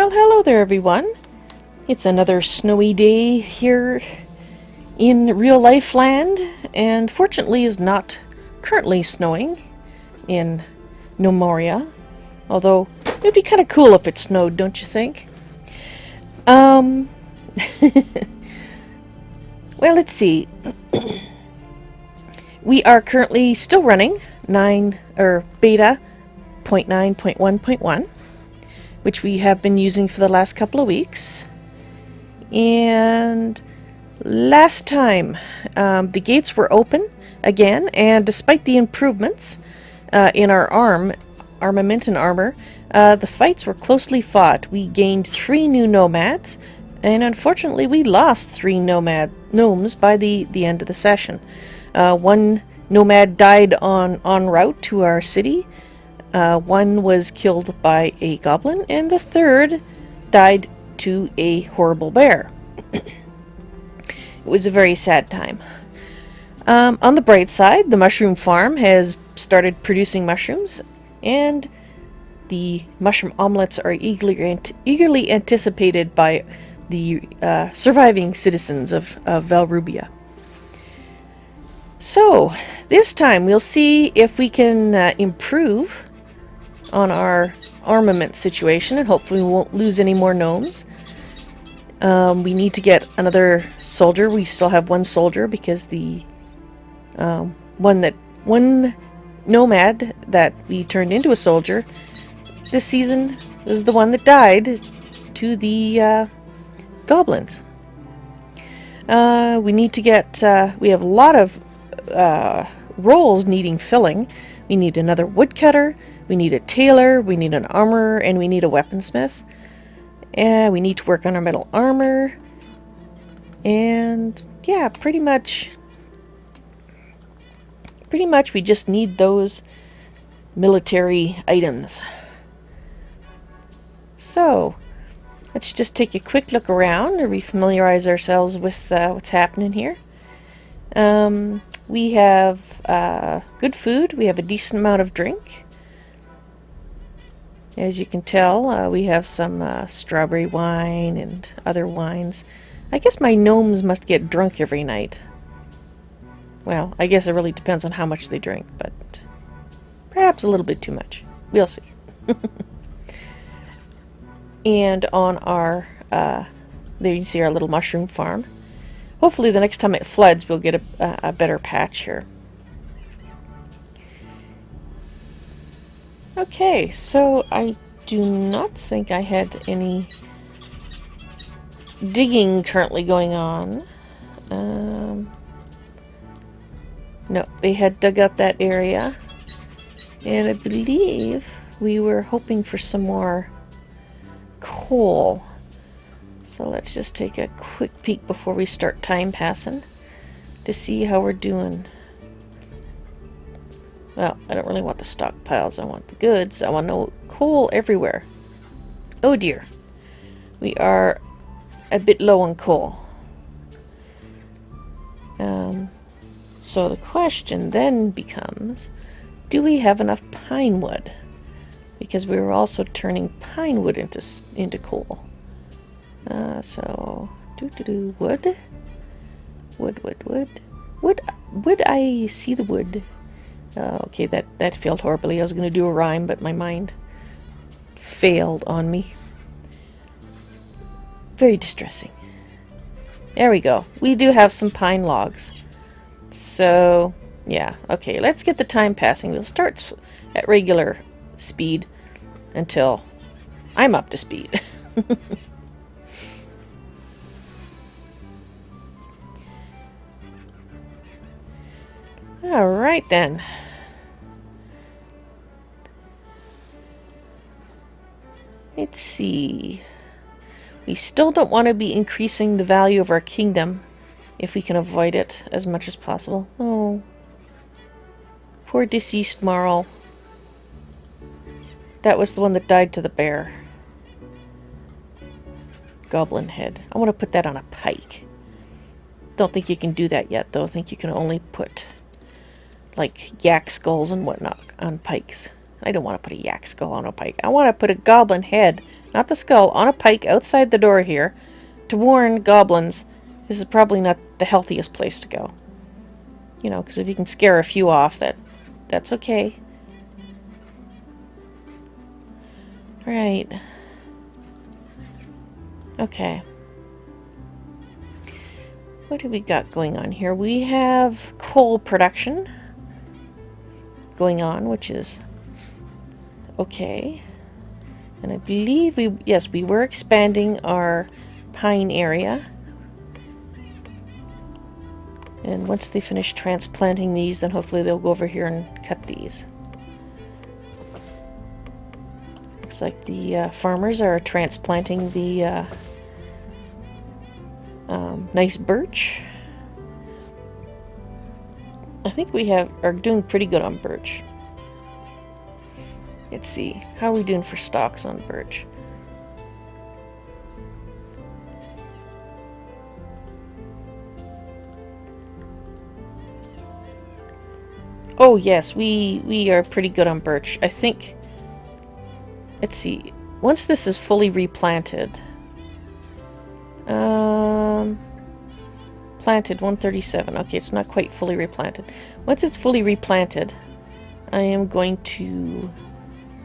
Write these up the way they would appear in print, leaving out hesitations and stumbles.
Well, hello there, everyone. It's another snowy day here in real life land, and fortunately is not currently snowing in Gnomoria. Although, it'd be kind of cool if it snowed, don't you think? Well, let's see. We are currently still running beta 0.9.1.1, which we have been using for the last couple of weeks. And last time, the gates were open again, and despite the improvements in our armament and armor, the fights were closely fought. We gained 3 new nomads, and unfortunately we lost 3 gnomes by the end of the session. 1 nomad died en route to our city. 1 was killed by a goblin, and the 3rd died to a horrible bear. It was a very sad time. On the bright side, the mushroom farm has started producing mushrooms, and the mushroom omelets are eagerly anticipated by the surviving citizens of Valrubia. So, this time we'll see if we can improve on our armament situation, and hopefully we won't lose any more gnomes. We need to get another soldier. We still have 1 soldier because the one nomad that we turned into a soldier this season was the one that died to the goblins. We need to get we have a lot of roles needing filling. We need another woodcutter, we need a tailor, we need an armorer, and we need a weaponsmith. We need to work on our metal armor. And yeah, pretty much we just need those military items. So, let's just take a quick look around to refamiliarize ourselves with what's happening here. We have good food. We have a decent amount of drink. As you can tell, we have some strawberry wine and other wines. I guess my gnomes must get drunk every night. Well, I guess it really depends on how much they drink, but perhaps a little bit too much. We'll see. And on our, there you see our little mushroom farm. Hopefully the next time it floods, we'll get a better patch here. Okay, so I do not think I had any digging currently going on. No, they had dug out that area. And I believe we were hoping for some more coal. So let's just take a quick peek before we start time passing to see how we're doing. Well, I don't really want the stockpiles, I want the goods. I want no coal everywhere. Oh dear. We are a bit low on coal. So the question then becomes, do we have enough pine wood? Because we were also turning pine wood into coal. So, wood. Would I see the wood? Okay, that failed horribly. I was going to do a rhyme, but my mind failed on me. Very distressing. There we go. We do have some pine logs. So, yeah. Okay, let's get the time passing. We'll start at regular speed until I'm up to speed. Alright then. Let's see. We still don't want to be increasing the value of our kingdom if we can avoid it as much as possible. Oh. Poor deceased Marl. That was the one that died to the bear. Goblin head. I want to put that on a pike. Don't think you can do that yet, though. I think you can only put like yak skulls and whatnot on pikes. I don't want to put a yak skull on a pike. I want to put a goblin head, not the skull, on a pike outside the door here to warn goblins this is probably not the healthiest place to go. You know, because if you can scare a few off, that's okay. Right. Okay. What do we got going on here? We have coal production going on, which is okay. And I believe we were expanding our pine area. And once they finish transplanting these, then hopefully they'll go over here and cut these. Looks like the farmers are transplanting the nice birch. I think we are doing pretty good on birch. Let's see, how are we doing for stocks on birch? Oh yes, we are pretty good on birch. I think, let's see, once this is fully replanted, planted 137. Okay, it's not quite fully replanted. Once it's fully replanted, I am going to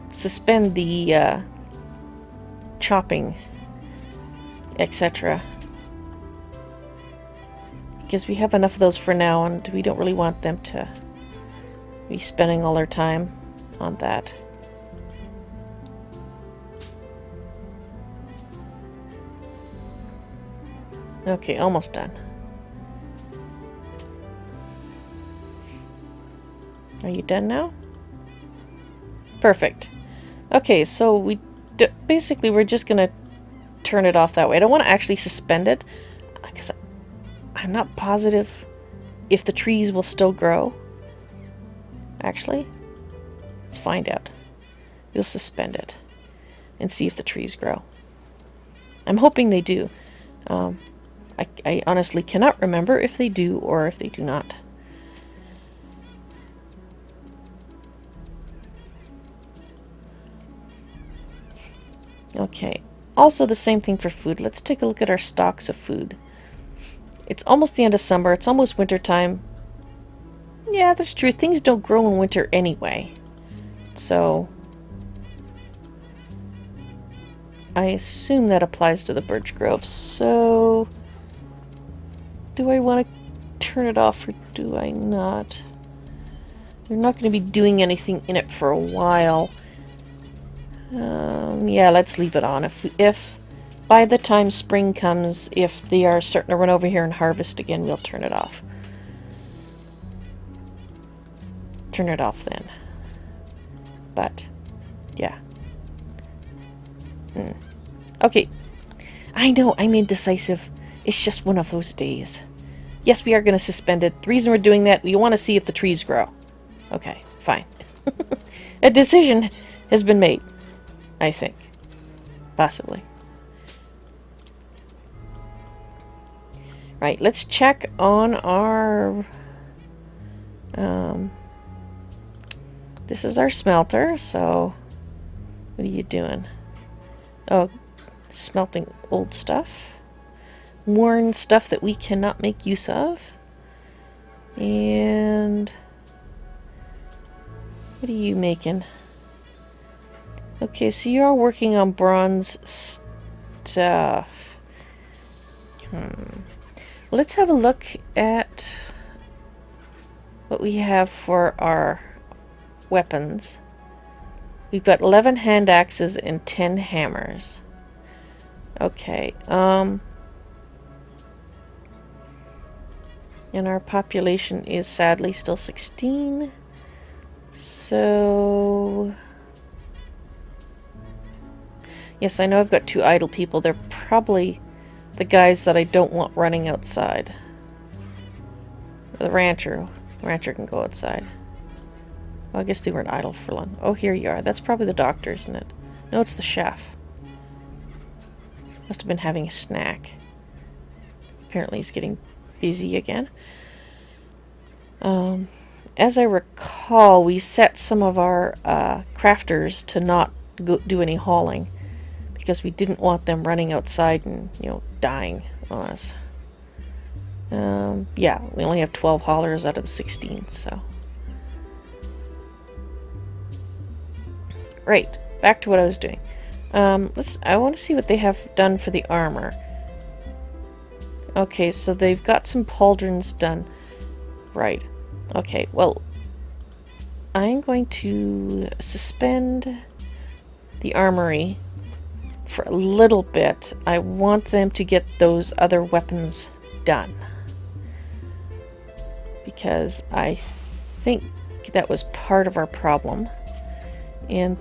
suspend the chopping, etc. Because we have enough of those for now, and we don't really want them to be spending all their time on that. Okay, almost done. Are you done now? Perfect. Okay, so basically we're just gonna turn it off that way. I don't want to actually suspend it because I'm not positive if the trees will still grow. Actually, let's find out. We'll suspend it and see if the trees grow. I'm hoping they do. I honestly cannot remember if they do or if they do not. Okay, also the same thing for food. Let's take a look at our stocks of food. It's almost the end of summer. It's almost winter time. Yeah, that's true. Things don't grow in winter anyway. So I assume that applies to the birch grove. So do I want to turn it off or do I not? They're not going to be doing anything in it for a while. Yeah, let's leave it on. If by the time spring comes, if they are starting to run over here and harvest again, we'll turn it off. Turn it off then. But, yeah. Okay. I know, I'm indecisive. It's just one of those days. Yes, we are going to suspend it. The reason we're doing that, we want to see if the trees grow. Okay, fine. A decision has been made, I think. Possibly. Right, let's check on our... this is our smelter, so... What are you doing? Oh, smelting old stuff. Worn stuff that we cannot make use of. And... What are you making? Okay, so you're working on bronze stuff. Let's have a look at what we have for our weapons. We've got 11 hand axes and 10 hammers. Okay, and our population is sadly still 16. So... Yes, I know I've got 2 idle people. They're probably the guys that I don't want running outside. The rancher. The rancher can go outside. Well, I guess they weren't idle for long. Oh, here you are. That's probably the doctor, isn't it? No, it's the chef. Must have been having a snack. Apparently he's getting busy again. As I recall, we set some of our crafters to not do any hauling because we didn't want them running outside and, dying on us. Yeah, we only have 12 haulers out of the 16, so. Right, back to what I was doing. I want to see what they have done for the armor. Okay, so they've got some pauldrons done. Right. Okay, well, I'm going to suspend the armory for a little bit. I want them to get those other weapons done. Because I think that was part of our problem. And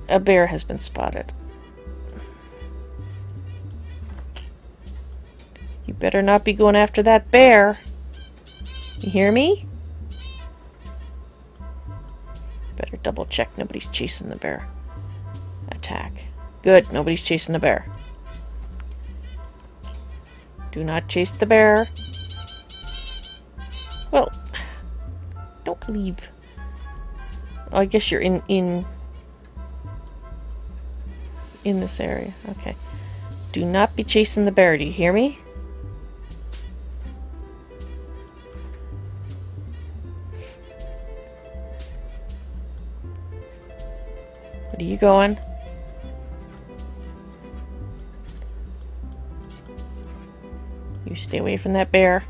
a bear has been spotted. You better not be going after that bear. You hear me? Better double check nobody's chasing the bear. Attack. Good, nobody's chasing the bear. Do not chase the bear. Well, don't leave. Oh, I guess you're in this area. Okay. Do not be chasing the bear. Do you hear me? Where are you going? You stay away from that bear.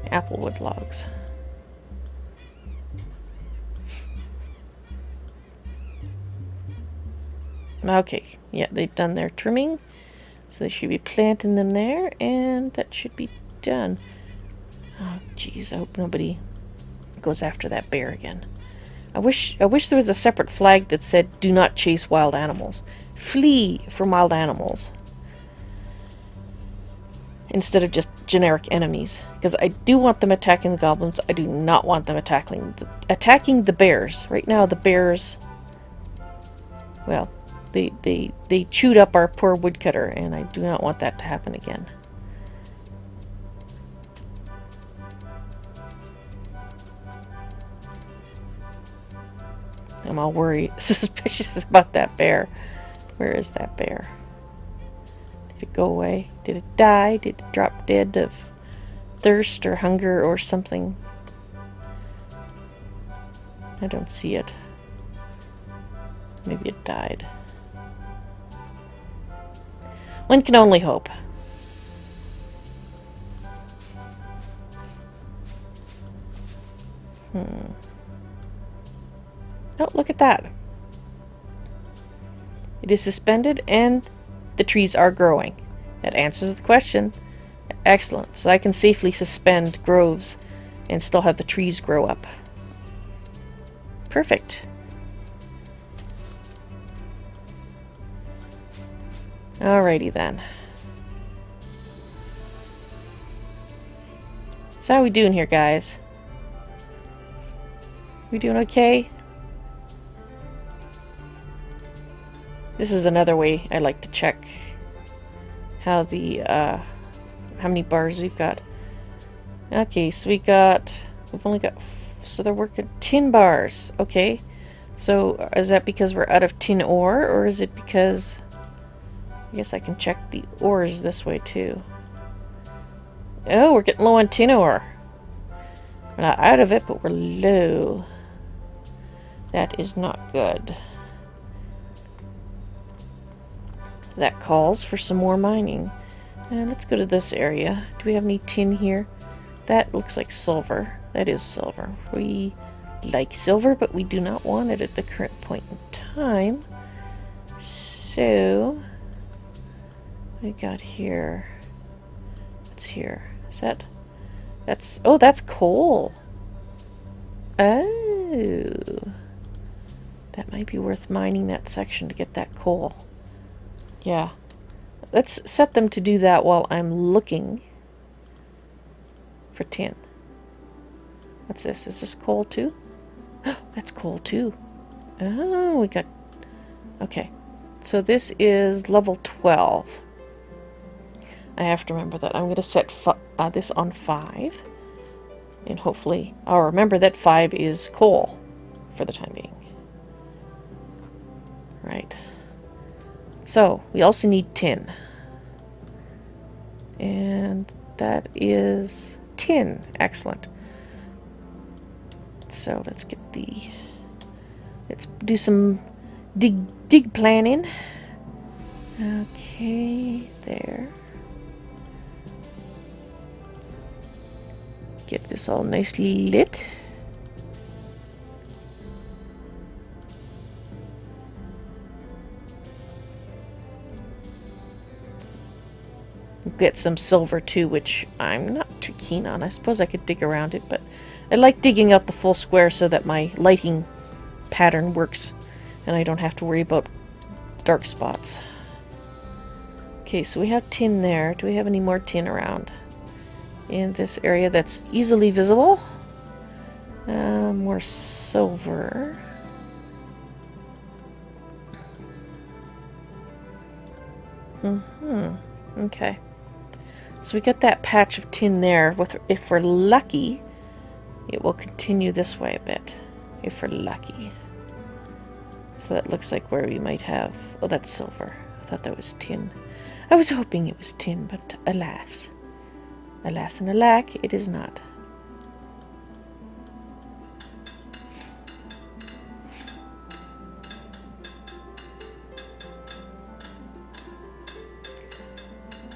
Applewood logs. Okay, yeah, they've done their trimming, so they should be planting them there, and that should be done. Oh, jeez, I hope nobody goes after that bear again. I wish there was a separate flag that said, "Do not chase wild animals. Flee from wild animals." Instead of just generic enemies. Because I do want them attacking the goblins. I do not want them attacking the bears. Right now, the bears... Well, they chewed up our poor woodcutter, and I do not want that to happen again. I'm all worried, suspicious about that bear. Where is that bear? Did it go away? Did it die? Did it drop dead of thirst or hunger or something? I don't see it. Maybe it died. One can only hope. Oh, look at that. It is suspended and the trees are growing. That answers the question. Excellent. So I can safely suspend groves and still have the trees grow up. Perfect. Alrighty then. So how are we doing here, guys? We doing okay? This is another way I like to check how the how many bars we've got. Okay, so we've only got, so they're working 10 bars. Okay, so is that because we're out of tin ore, or is it because, I guess I can check the ores this way too. Oh, we're getting low on tin ore. We're not out of it, but we're low. That is not good. That calls for some more mining. And let's go to this area. Do we have any tin here? That looks like silver. That is silver. We like silver, but we do not want it at the current point in time. So, what do we got here? What's here? Is that? Oh, that's coal. Oh. That might be worth mining that section to get that coal. Yeah. Let's set them to do that while I'm looking for tin. What's this? Is this coal too? That's coal too. Oh, we got... Okay. So this is level 12. I have to remember that. I'm going to set this on 5. And hopefully I'll remember that 5 is coal for the time being. Right. So, we also need tin. And that is tin. Excellent. So, let's do some dig planning. Okay, there. Get this all nicely lit. Get some silver too, which I'm not too keen on. I suppose I could dig around it, but I like digging out the full square so that my lighting pattern works and I don't have to worry about dark spots. Okay, so we have tin there. Do we have any more tin around in this area that's easily visible? More silver. Okay. So we got that patch of tin there. If we're lucky, it will continue this way a bit. If we're lucky. So that looks like where we might have... Oh, that's silver. I thought that was tin. I was hoping it was tin, but alas. Alas and alack, it is not.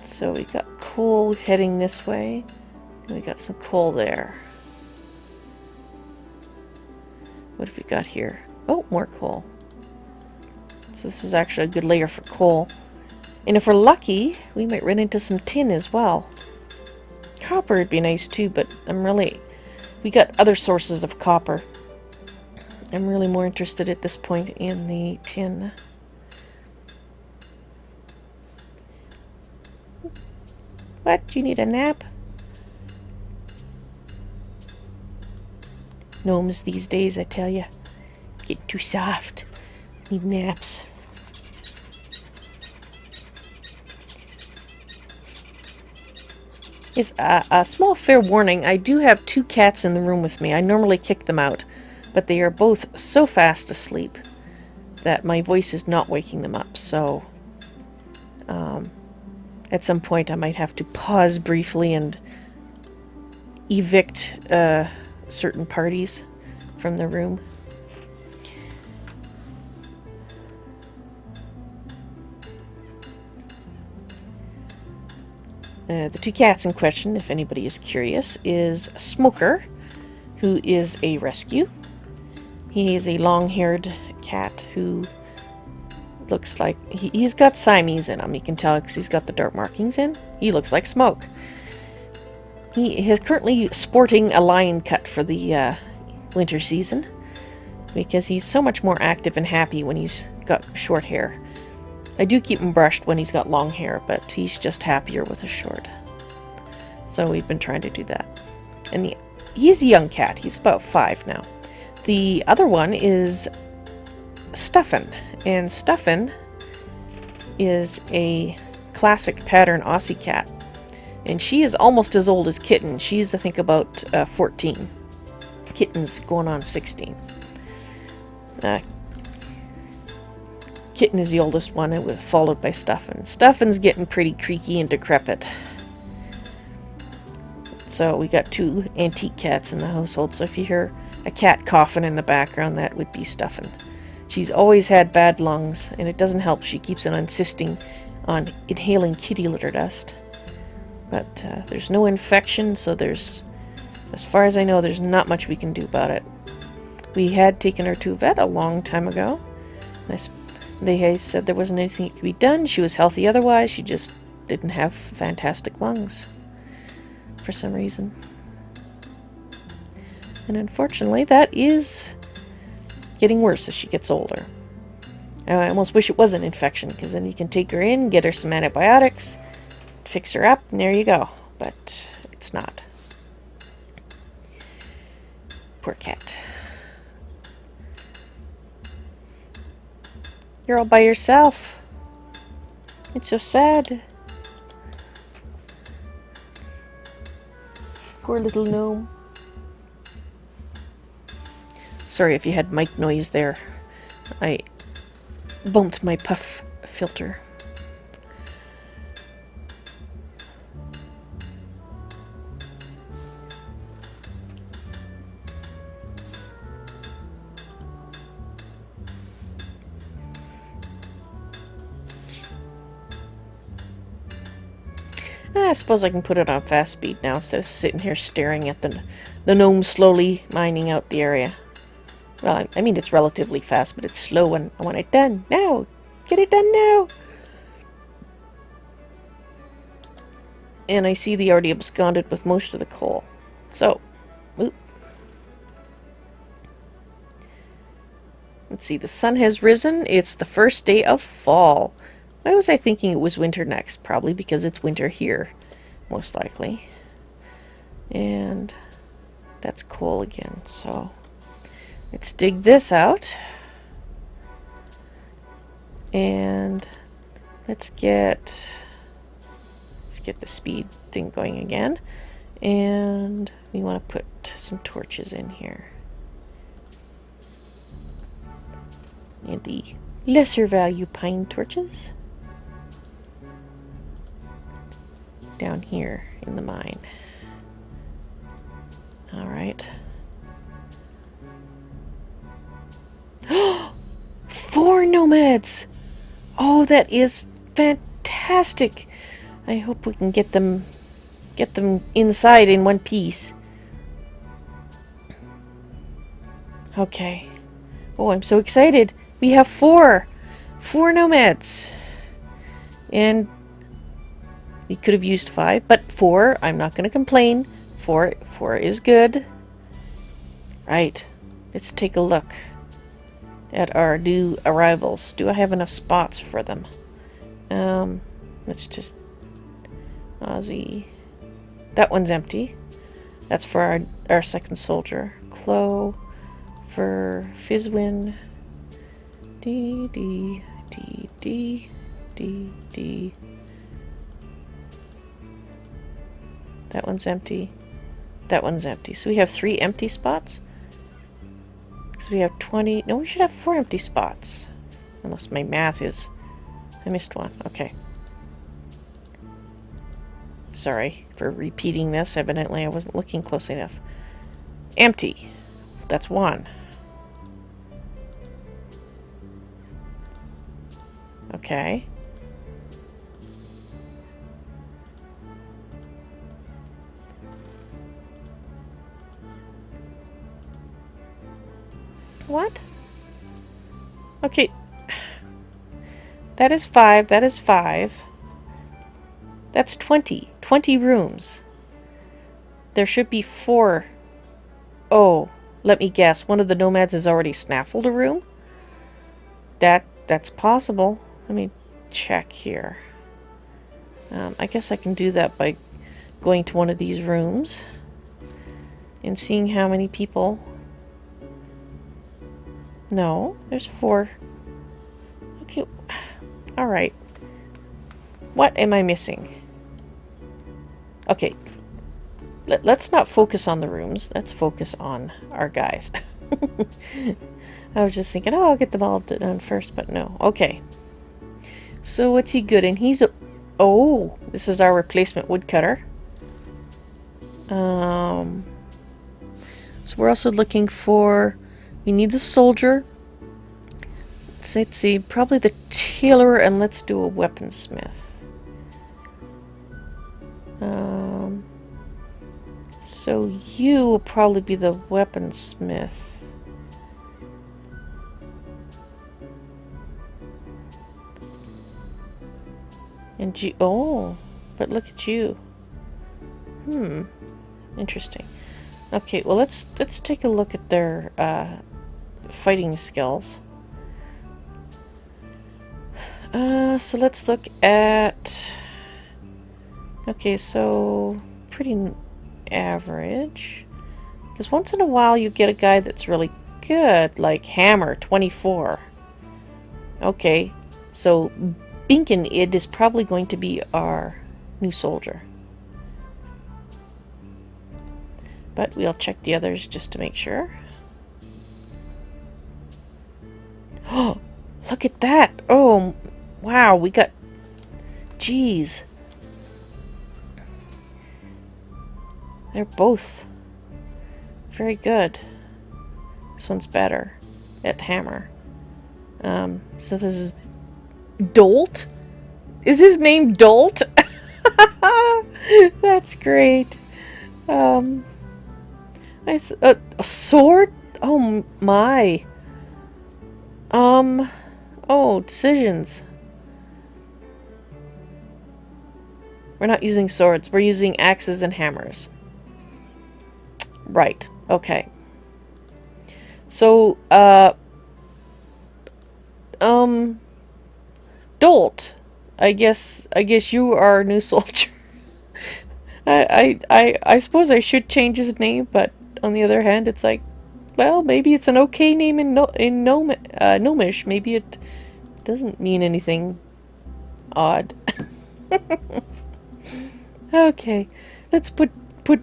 So we got coal heading this way, and we got some coal there. What have we got here? Oh, more coal. So this is actually a good layer for coal. And if we're lucky, we might run into some tin as well. Copper would be nice too, but we got other sources of copper. I'm really more interested at this point in the tin. What? You need a nap? Gnomes these days, I tell ya. Get too soft. Need naps. Is a small fair warning, I do have 2 cats in the room with me. I normally kick them out, but they are both so fast asleep that my voice is not waking them up, so at some point I might have to pause briefly and evict certain parties from the room. The 2 cats in question, if anybody is curious, is Smoker, who is a rescue. He is a long-haired cat who looks like... He's got Siamese in him. You can tell because he's got the dark markings in. He looks like Smoke. He is currently sporting a lion cut for the winter season because he's so much more active and happy when he's got short hair. I do keep him brushed when he's got long hair, but he's just happier with his short. So we've been trying to do that. And he's a young cat. He's about 5 now. The other one is Stuffin. And Stuffin is a classic pattern Aussie cat. And she is almost as old as Kitten. She's, I think, about 14. Kitten's going on 16. Kitten is the oldest one, followed by Stuffin. Stuffin's getting pretty creaky and decrepit. So we got 2 antique cats in the household, so if you hear a cat coughing in the background, that would be Stuffin. She's always had bad lungs, and it doesn't help. She keeps on insisting on inhaling kitty litter dust. But there's no infection, so as far as I know, there's not much we can do about it. We had taken her to a vet a long time ago, and they said there wasn't anything that could be done. She was healthy otherwise. She just didn't have fantastic lungs for some reason. And unfortunately, that is getting worse as she gets older. I almost wish it was an infection, because then you can take her in, get her some antibiotics, fix her up, and there you go. But it's not. Poor cat. You're all by yourself. It's so sad. Poor little gnome. Sorry if you had mic noise there. I bumped my puff filter. I suppose I can put it on fast speed now instead of sitting here staring at the gnome slowly mining out the area. Well, I mean, it's relatively fast, but it's slow, and I want it done now. Get it done now. And I see they already absconded with most of the coal. So, oop. Let's see, the sun has risen. It's the first day of fall. Why was I thinking it was winter next? Probably because it's winter here, most likely. And that's coal again, so let's dig this out. And let's get the speed thing going again. And we want to put some torches in here. And the lesser value pine torches down here in the mine. All right. 4 nomads! Oh, that is fantastic! I hope we can get them inside in one piece. Okay. Oh, I'm so excited. We have 4 nomads. And we could have used 5, but 4, I'm not going to complain. 4 is good. Right. Let's take a look at our new arrivals. Do I have enough spots for them? Let's just Ozzy. That one's empty. That's for our second soldier. Clo for Fizzwin. D. That one's empty. That one's empty. So we have 3 empty spots. So we have 20. No, we should have 4 empty spots. Unless my math is... I missed one. Okay. Sorry for repeating this. Evidently I wasn't looking closely enough. Empty. That's 1. Okay. What? Okay. That is 5. That is 5. That's 20. 20 rooms. There should be 4. Oh, let me guess. One of the nomads has already snaffled a room? That's possible. Let me check here. I guess I can do that by going to one of these rooms and seeing how many people. No, there's 4. Okay. Alright. What am I missing? Okay. Let's not focus on the rooms. Let's focus on our guys. I was just thinking, oh, I'll get them all done first, but no. Okay. So what's he good in? He's a... Oh, this is our replacement woodcutter. So we're also looking for... We need the soldier. Let's see, probably the tailor, and let's do a weaponsmith. So you will probably be the weaponsmith. And you, oh, but look at you. Interesting. Okay, well let's take a look at their fighting skills. So let's look at... Okay, so pretty average. Because once in a while you get a guy that's really good, like Hammer, 24. Okay, so Binkin Id is probably going to be our new soldier. But we'll check the others just to make sure. Oh, look at that! Oh, wow, we got... Jeez. They're both very good. This one's better at hammer. So this is Dolt? Is his name Dolt? That's great. A sword? Oh my. Oh, decisions. We're not using swords. We're using axes and hammers. Right. Okay. So, Dolt. I guess you are our new soldier. I suppose I should change his name, but on the other hand, it's like, well, maybe it's an okay name in Gnomish. Maybe it doesn't mean anything odd. Okay, let's put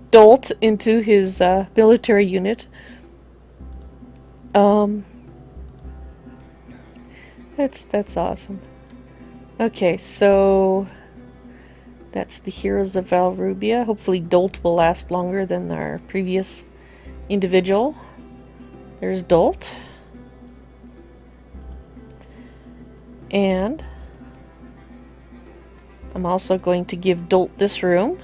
Dolt into his military unit. That's awesome. Okay, so that's the heroes of Valrubia. Hopefully Dolt will last longer than our previous individual. There's Dolt. And I'm also going to give Dolt this room.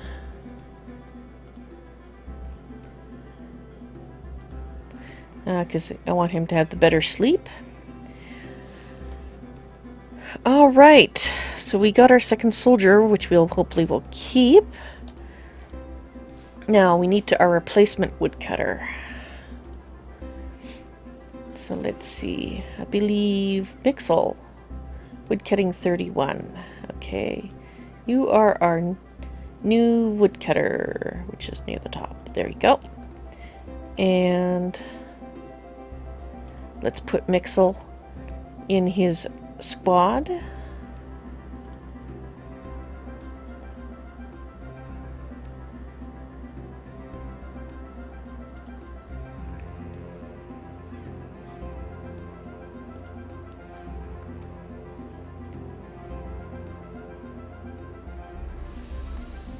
Because I want him to have the better sleep. Alright, so we got our second soldier, which we'll hopefully will keep. Now we need our replacement woodcutter. So let's see. I believe Mixel. Woodcutting 31. Okay. You are our new woodcutter, which is near the top. There you go. And let's put Mixel in his squad.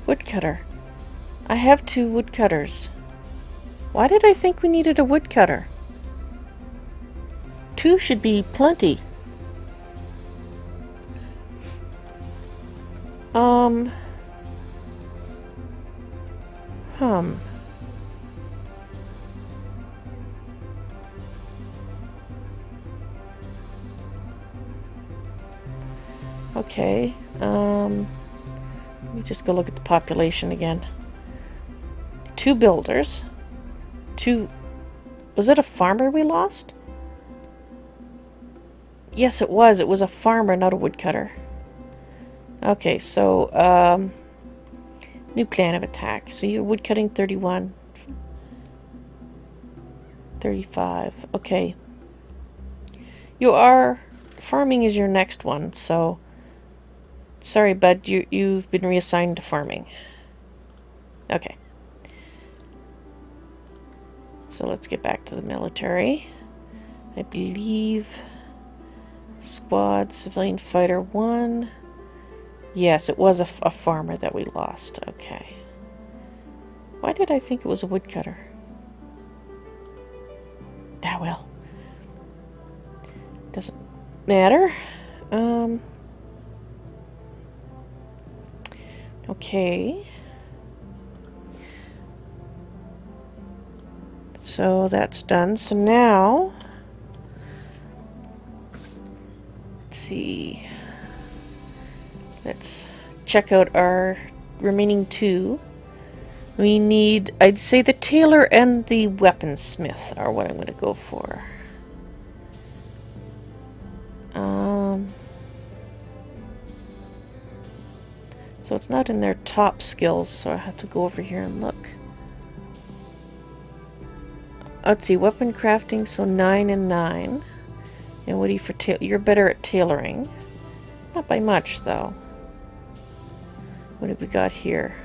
Woodcutter. I have 2 woodcutters. Why did I think we needed a woodcutter? 2 should be plenty. Okay, let me just go look at the population again. 2 builders. 2... Was it a farmer we lost? Yes, it was. It was a farmer, not a woodcutter. Okay, so, new plan of attack. So you're woodcutting 31. 35. Okay. You are... Farming is your next one, so... Sorry, bud, you've been reassigned to farming. Okay. So let's get back to the military. I believe... Squad, civilian fighter 1. Yes, it was a farmer that we lost. Okay. Why did I think it was a woodcutter? Ah, well. Doesn't matter. Okay. So that's done. So now... Let's see. Let's check out our remaining 2. We need, I'd say the tailor and the weaponsmith are what I'm going to go for. So it's not in their top skills, so I have to go over here and look. Let's see, weapon crafting, so 9 and 9. And what do you for you're better at tailoring. Not by much, though. What have we got here?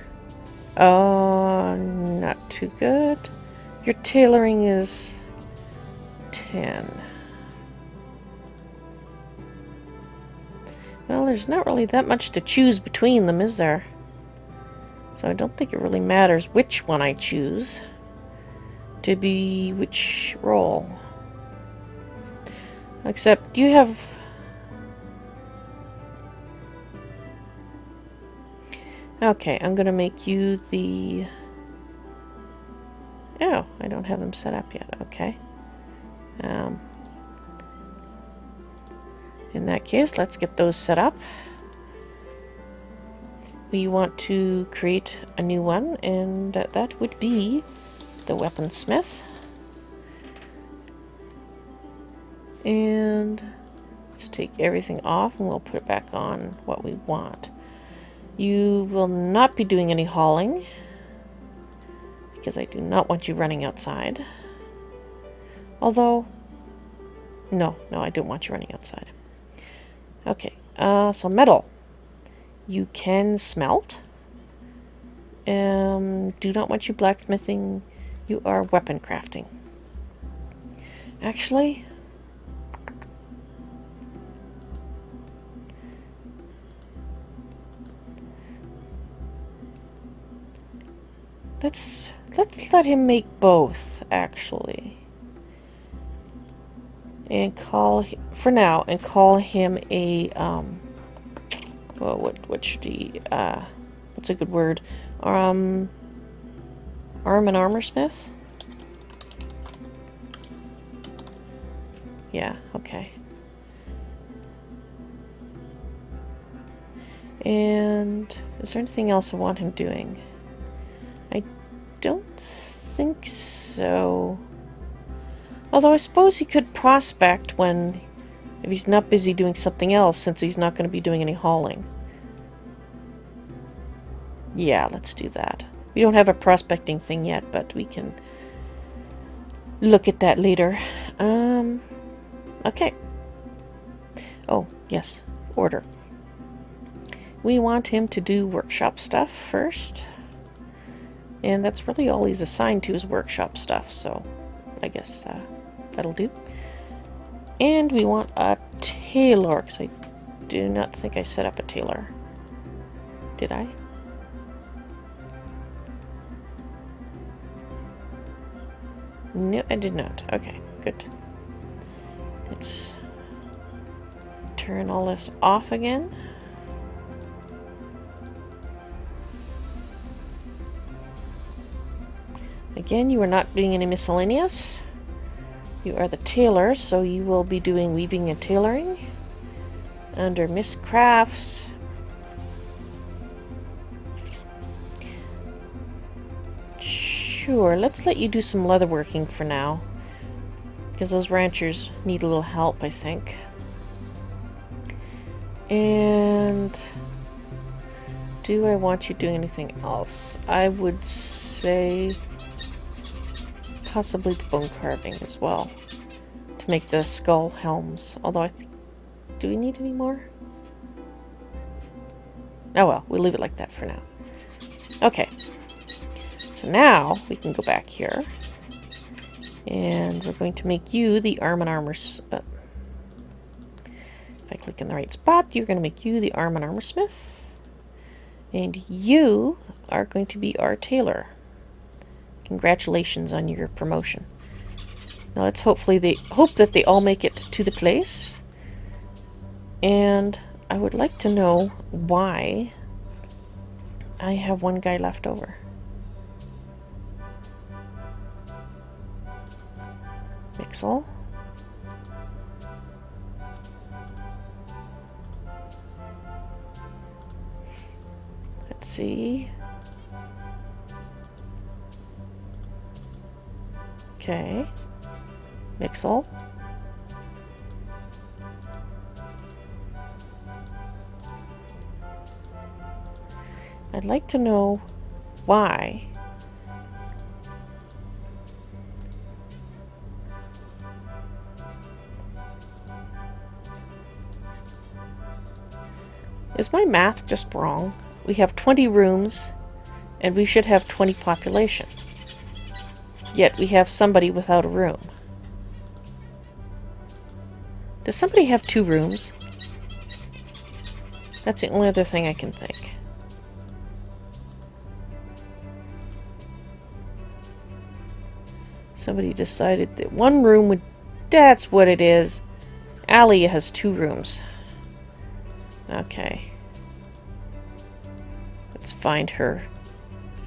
Oh, no. not too good. Your tailoring is 10. Well, there's not really that much to choose between them, is there? So I don't think it really matters which one I choose to be which role. Except you have... Okay, I'm gonna make you the... Oh, I don't have them set up yet. Okay. In that case, let's get those set up. We want to create a new one, and that would be the weaponsmith. And let's take everything off and we'll put it back on what we want. You will not be doing any hauling because I do not want you running outside. Although, no, I don't want you running outside. Okay, so metal. You can smelt. Do not want you blacksmithing. You are weapon crafting. Actually, let's let him make both, actually. And call for now, and call him a well, what should he what's a good word? Arm and armor smith? Yeah, okay. And is there anything else I want him doing? I don't think so. Although I suppose he could prospect if he's not busy doing something else, since he's not going to be doing any hauling. Yeah, let's do that. We don't have a prospecting thing yet, but we can look at that later. Okay. Oh, yes. Order. We want him to do workshop stuff first. And that's really all he's assigned to, is workshop stuff, so I guess that'll do. And we want a tailor, because I do not think I set up a tailor. Did I? No, I did not. Okay, good. Let's turn all this off again. Again, you are not doing any miscellaneous. You are the tailor, so you will be doing weaving and tailoring. Under Miss Crafts, sure, let's let you do some leatherworking for now, because those ranchers need a little help, I think. And do I want you doing anything else? I would say possibly the bone carving as well, to make the skull helms. Although I think, do we need any more? Oh well, we'll leave it like that for now. Okay, so now we can go back here, and we're going to make you the arm and armor. If I click in the right spot, you're going to make you the arm and armor smith, and you are going to be our tailor. Congratulations on your promotion. Now let's hope that they all make it to the place. And I would like to know why I have one guy left over. Mixel. Let's see. Okay. Mixel. I'd like to know why is my math just wrong? We have 20 rooms and we should have 20 population. Yet we have somebody without a room. Does somebody have 2 rooms? That's the only other thing I can think. Somebody decided that 1 room would... That's what it is. Allie has 2 rooms. Okay. Let's find her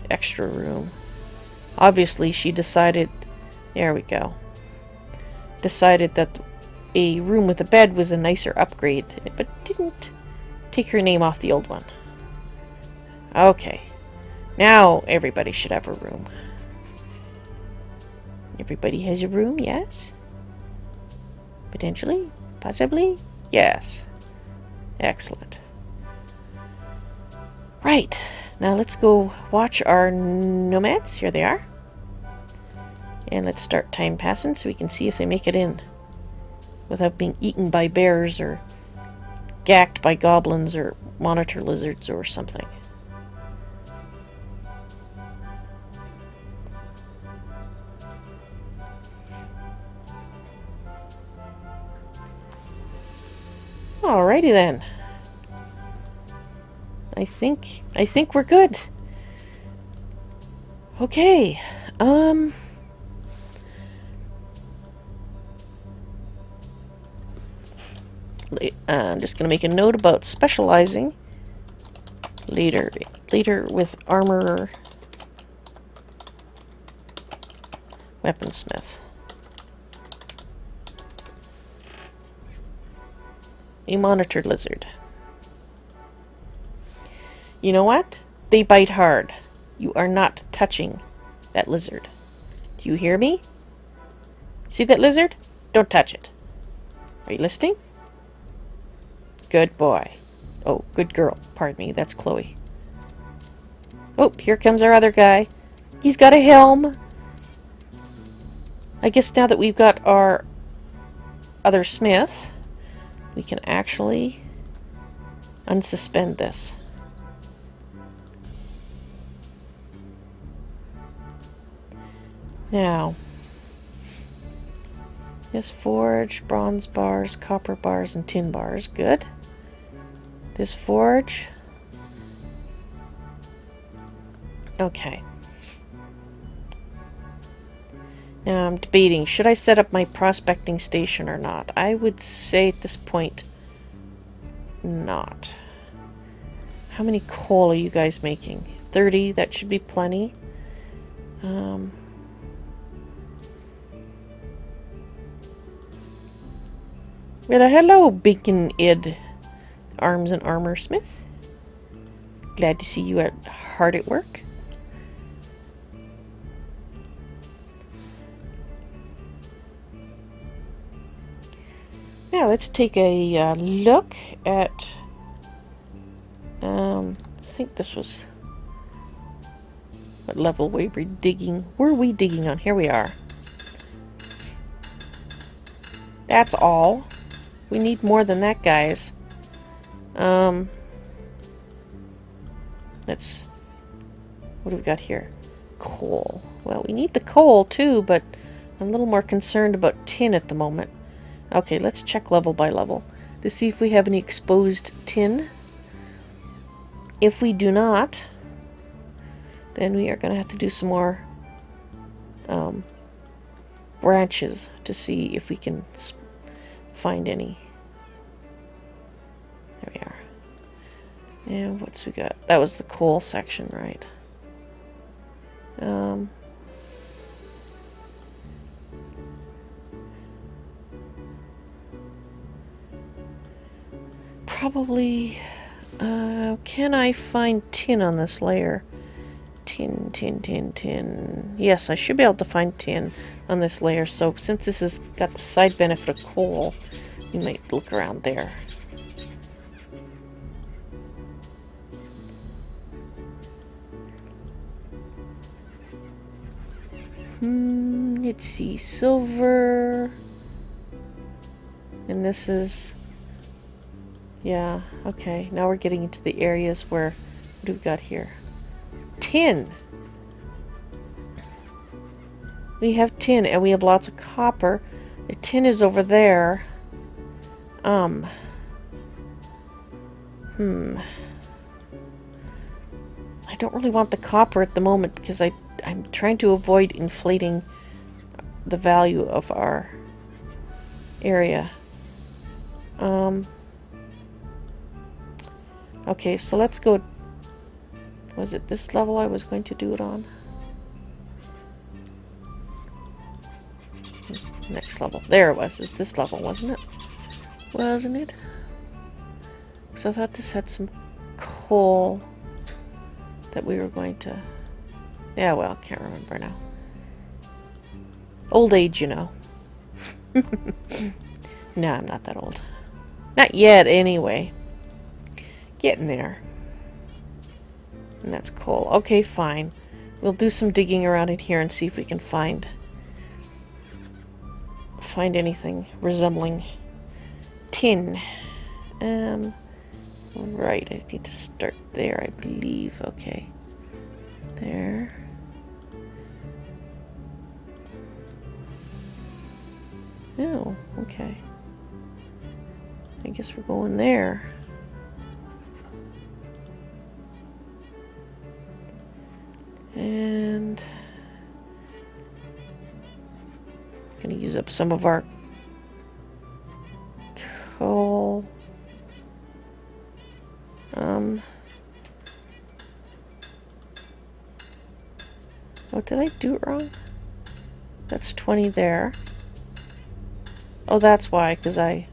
extra room. Obviously, she decided... There we go. Decided that a room with a bed was a nicer upgrade, but didn't take her name off the old one. Okay. Now everybody should have a room. Everybody has a room, yes? Potentially? Possibly? Yes. Excellent. Right. Now let's go watch our nomads. Here they are. And let's start time passing so we can see if they make it in without being eaten by bears or gacked by goblins or monitor lizards or something. Alrighty then. I think we're good. Okay. I'm just gonna make a note about specializing later with armorer, weaponsmith. A monitor lizard. You know what? They bite hard. You are not touching that lizard. Do you hear me? See that lizard? Don't touch it. Are you listening? Good boy. Oh, good girl. Pardon me, that's Chloe. Oh, here comes our other guy. He's got a helm. I guess now that we've got our other smith, we can actually unsuspend this. Now, this forge, bronze bars, copper bars, and tin bars. Good. This forge. Okay. Now I'm debating, should I set up my prospecting station or not? I would say at this point, not. How many coal are you guys making? 30, that should be plenty. Well, hello, Bacon Ed, Arms and Armor Smith. Glad to see you hard at work. Now let's take a look at. I think this was what level we were digging. Were we digging on? Here we are. That's all. We need more than that, guys. Let's... What do we got here? Coal. Well, we need the coal too, but I'm a little more concerned about tin at the moment. Okay, let's check level by level to see if we have any exposed tin. If we do not, then we are going to have to do some more branches to see if we can find any. There we are. And what's we got? That was the coal section, right? Probably, can I find tin on this layer? Tin, tin, tin, tin. Yes, I should be able to find tin on this layer. So since this has got the side benefit of coal, we might look around there. Let's see, silver. And this is... Yeah, okay. Now we're getting into the areas where... What do we got here? Tin! We have tin, and we have lots of copper. The tin is over there. I don't really want the copper at the moment because I'm trying to avoid inflating the value of our area. Okay, so let's go. Was it this level I was going to do it on? Next level. There it was. Is this level, wasn't it? Wasn't it? So I thought this had some coal that we were going to... Yeah, well, can't remember now. Old age, you know. No, I'm not that old. Not yet, anyway. Getting there. And that's coal. Okay, fine. We'll do some digging around in here and see if we can find anything resembling tin. Right, I need to start there, I believe. Okay. There. Oh, okay. I guess we're going there. And gonna use up some of our coal. Oh, did I do it wrong? That's 20 there. Oh, that's why, because I'm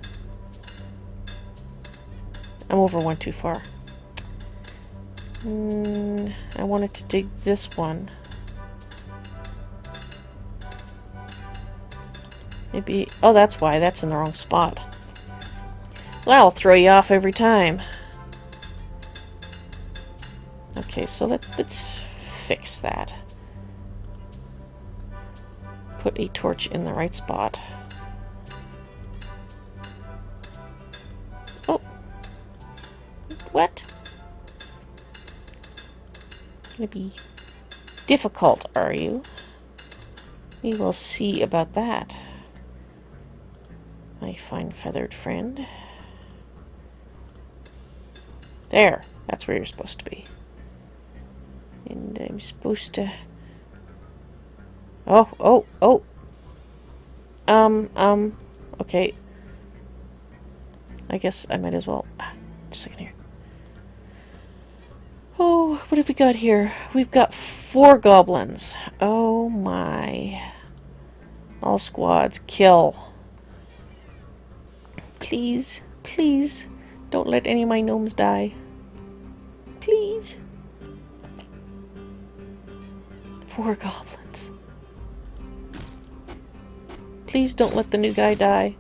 over one too far. I wanted to dig this one. Maybe... Oh, that's why. That's in the wrong spot. That'll throw you off every time. Okay, so let's fix that. Put a torch in the right spot. Oh. What? Gonna be difficult, are you? We will see about that, my fine feathered friend. There. That's where you're supposed to be. And I'm supposed to... Oh. Okay. I guess I might as well... Just a second here. Oh, what have we got here? We've got 4 goblins. Oh my. All squads, kill. Please, please, don't let any of my gnomes die. Please. 4 goblins. Please don't let the new guy die.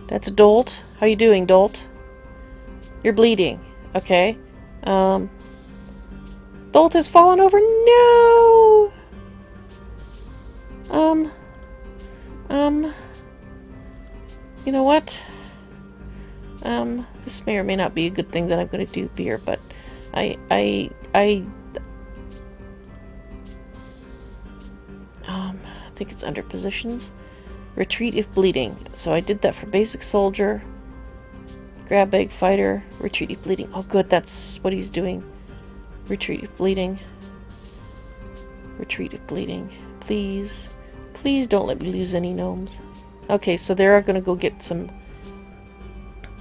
That's Dolt. How you doing, Dolt? You're bleeding. Okay. Dolt has fallen over. No! You know what? This may or may not be a good thing that I'm going to do here, but I think it's under positions. Retreat if bleeding. So I did that for basic soldier. Grab bag fighter. Retreat if bleeding. Oh good, that's what he's doing. Retreat if bleeding. Retreat if bleeding. Please. Please don't let me lose any gnomes. Okay, so they're gonna go get some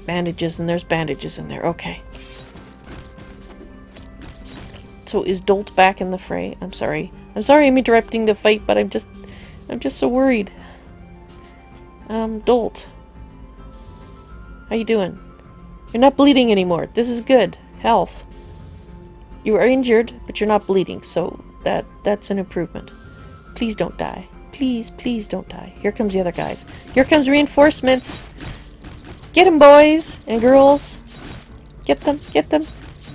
bandages, and there's bandages in there. Okay. So is Dolt back in the fray? I'm sorry. I'm sorry I'm interrupting the fight, but I'm just so worried. Dolt. How you doing? You're not bleeding anymore. This is good. Health. You are injured, but you're not bleeding, so that's an improvement. Please don't die. Please, please don't die. Here comes the other guys. Here comes reinforcements. Get them, boys and girls. Get them, get them,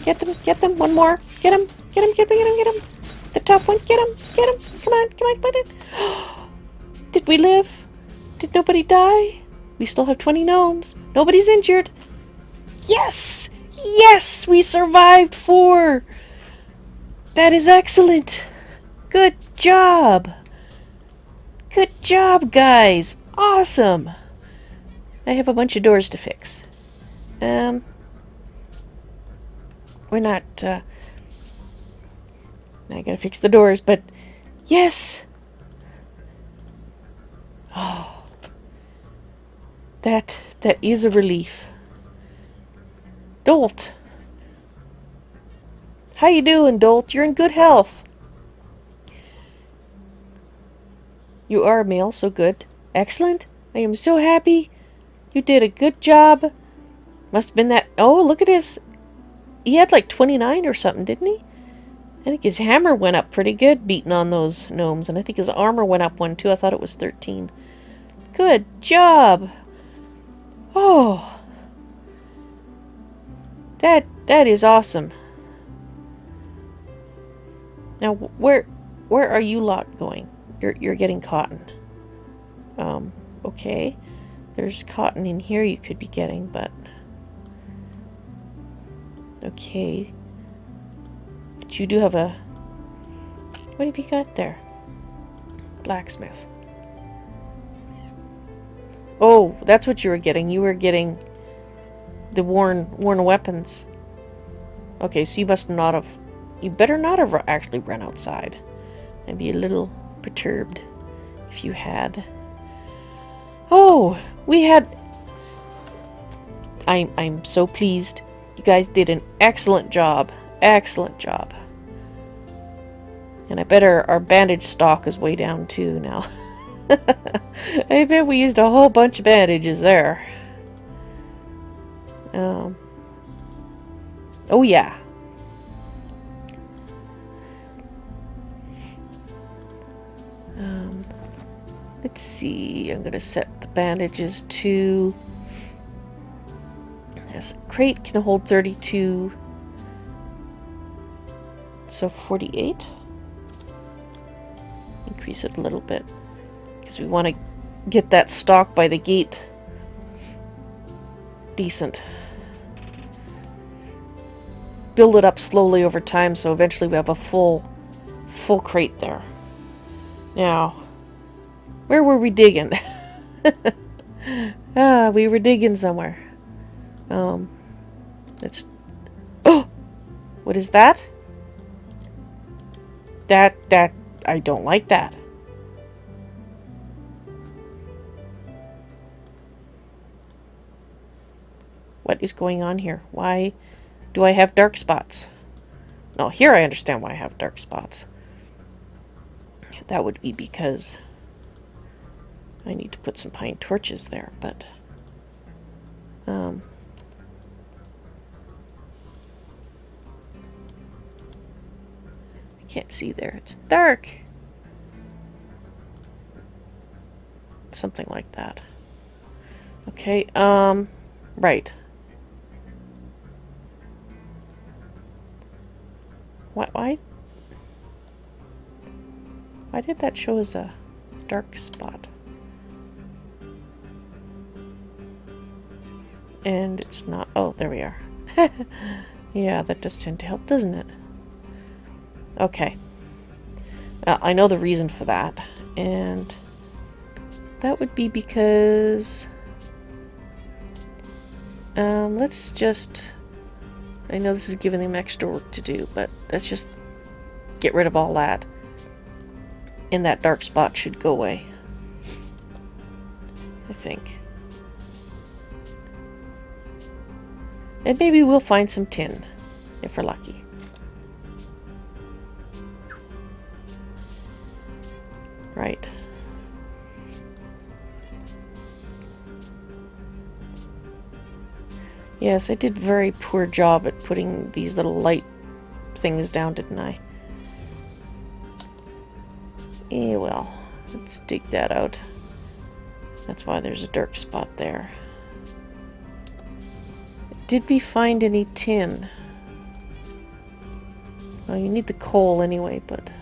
get them, get them. One more. Get them, get them, get them, get them, get them. The top one. Get them, get them. Come on, come on, put it. Did we live? Did nobody die? We still have 20 gnomes. Nobody's injured. Yes! Yes! We survived 4! That is excellent. Good job. Good job, guys. Awesome. I have a bunch of doors to fix. We're not, I gotta fix the doors, but yes. Oh, that is a relief. Dolt. How you doing, Dolt? You're in good health. You are a male, so good. Excellent. I am so happy. You did a good job. Must have been that... Oh, look at his... He had like 29 or something, didn't he? I think his hammer went up pretty good beating on those gnomes. And I think his armor went up one too. I thought it was 13. Good job. Oh. That is awesome. Now, where are you lot going? You're getting cotton. Okay. There's cotton in here you could be getting, but... Okay. But you do have a... What have you got there? Blacksmith. Oh, that's what you were getting. You were getting the worn weapons. Okay, so you must not have... You better not have actually run outside. I'd be a little perturbed if you had. Oh, we had... I'm so pleased. You guys did an excellent job. Excellent job. And I bet our bandage stock is way down too now. I bet we used a whole bunch of bandages there. Oh yeah. Let's see. I'm gonna set the bandages to... Yes, crate can hold 32. So 48. Increase it a little bit. Because we want to get that stock by the gate decent. Build it up slowly over time so eventually we have a full crate there. Now, where were we digging? We were digging somewhere. Let's... Oh! What is that? That... I don't like that. What is going on here? Why do I have dark spots? No, here I understand why I have dark spots. That would be because I need to put some pine torches there, but... I can't see there. It's dark. Something like that. Okay, right. Why did that show as a dark spot? And it's not... Oh, there we are. Yeah, that does tend to help, doesn't it? Okay. I know the reason for that. And that would be because... let's just... I know this is giving them extra work to do, but let's just get rid of all that. And that dark spot should go away. I think. And maybe we'll find some tin, if we're lucky. Right. Yes, I did a very poor job at putting these little light things down, didn't I? Eh, well, let's dig that out. That's why there's a dark spot there. Did we find any tin? Well, you need the coal anyway, but I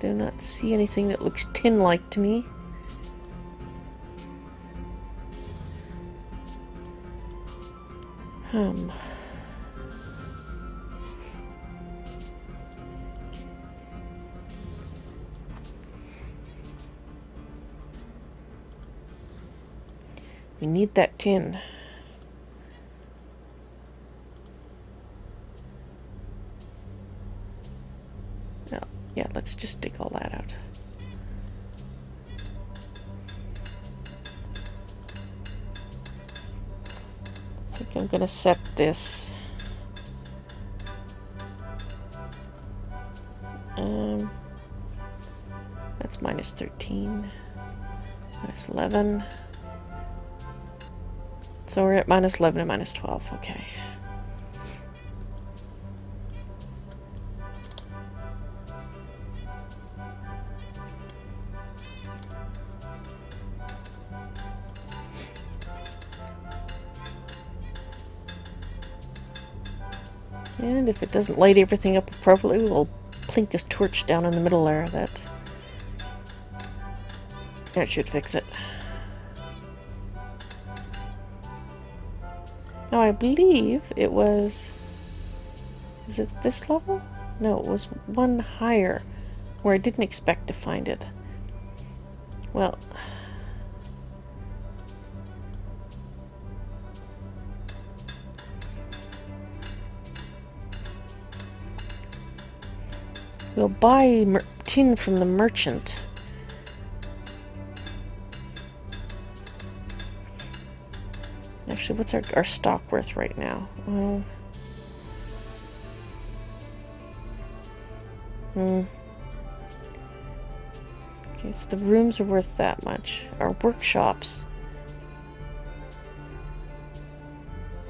do not see anything that looks tin-like to me. We need that tin. Oh, yeah, let's just dig all that out. I think I'm gonna set this. That's minus 13, minus 11. So we're at minus 11 and minus 12, okay. And if it doesn't light everything up appropriately, we'll plink a torch down in the middle there. That should fix it. Now I believe it was... Is it this level? No, it was one higher where I didn't expect to find it. Well... We'll buy tin from the merchant. Actually, what's our stock worth right now? Okay, so the rooms are worth that much. Our workshops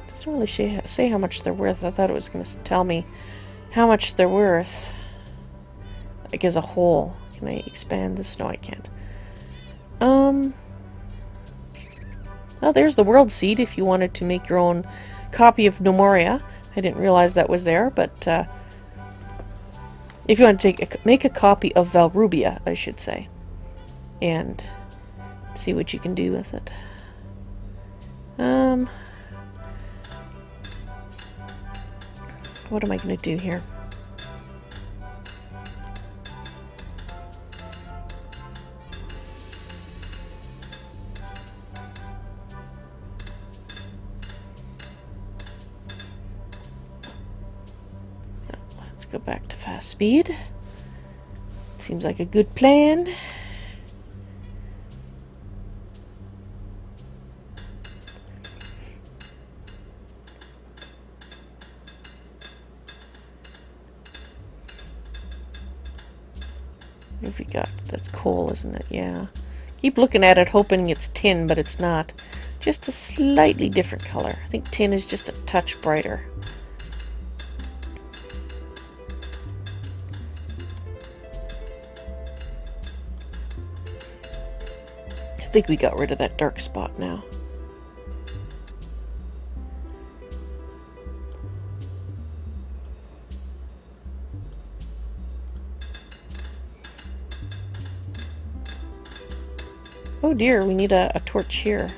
doesn't really say how much they're worth. I thought it was going to tell me how much they're worth. Like as a whole. Can I expand this? No, I can't. Well, there's the world seed if you wanted to make your own copy of Gnomoria. I didn't realize that was there, but if you want to make a copy of Valrubia, I should say, and see what you can do with it. What am I going to do here? Go back to fast speed. Seems like a good plan. What have we got? That's coal, isn't it? Yeah. Keep looking at it, hoping it's tin, but it's not. Just a slightly different color. I think tin is just a touch brighter. I think we got rid of that dark spot now. Oh dear, we need a torch here.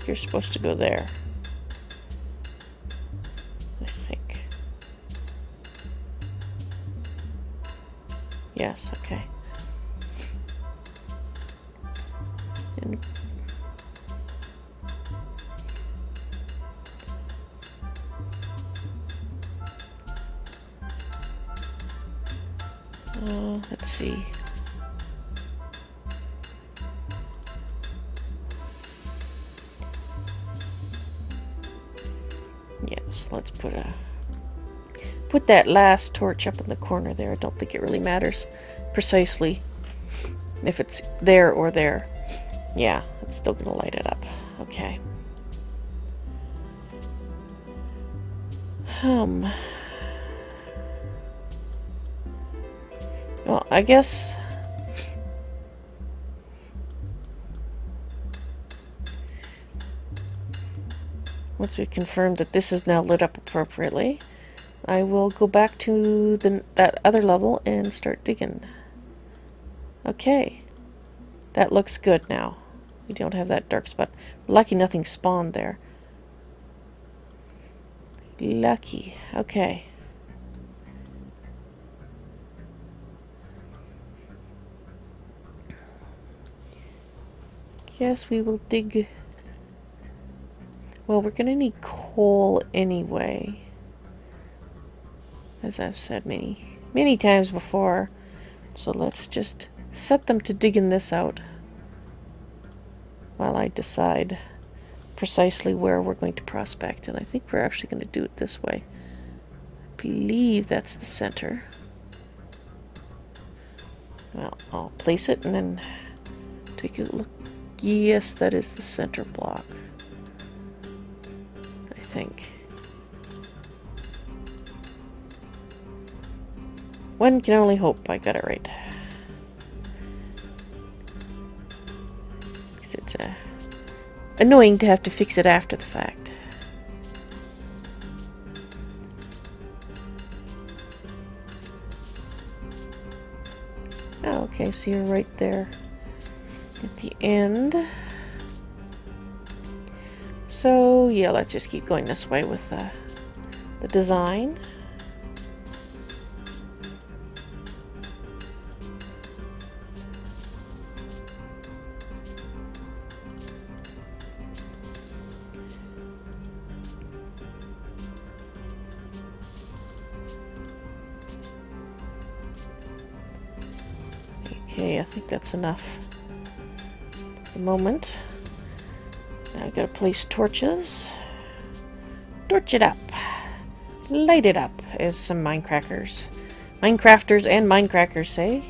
You're supposed to go there, I think. Yes, okay. And let's see. Yes, let's put that last torch up in the corner there. I don't think it really matters precisely if it's there or there. Yeah, it's still gonna light it up. Okay. Well, I guess once we confirm that this is now lit up appropriately, I will go back to that other level and start digging. Okay. That looks good now. We don't have that dark spot. Lucky nothing spawned there. Lucky. Okay. Guess we will dig. Well, we're gonna need coal anyway. As I've said many times before. So let's just set them to digging this out while I decide precisely where we're going to prospect. And I think we're actually going to do it this way. I believe that's the center. Well, I'll place it and then take a look. Yes, that is the center block. I think. One can only hope I got it right. It's annoying to have to fix it after the fact. Oh, okay, so you're right there at the end. So, yeah, let's just keep going this way with the design. Okay, I think that's enough for the moment. Now I've got to place torches. Torch it up. Light it up, as some Minecrafters and Minecrackers say.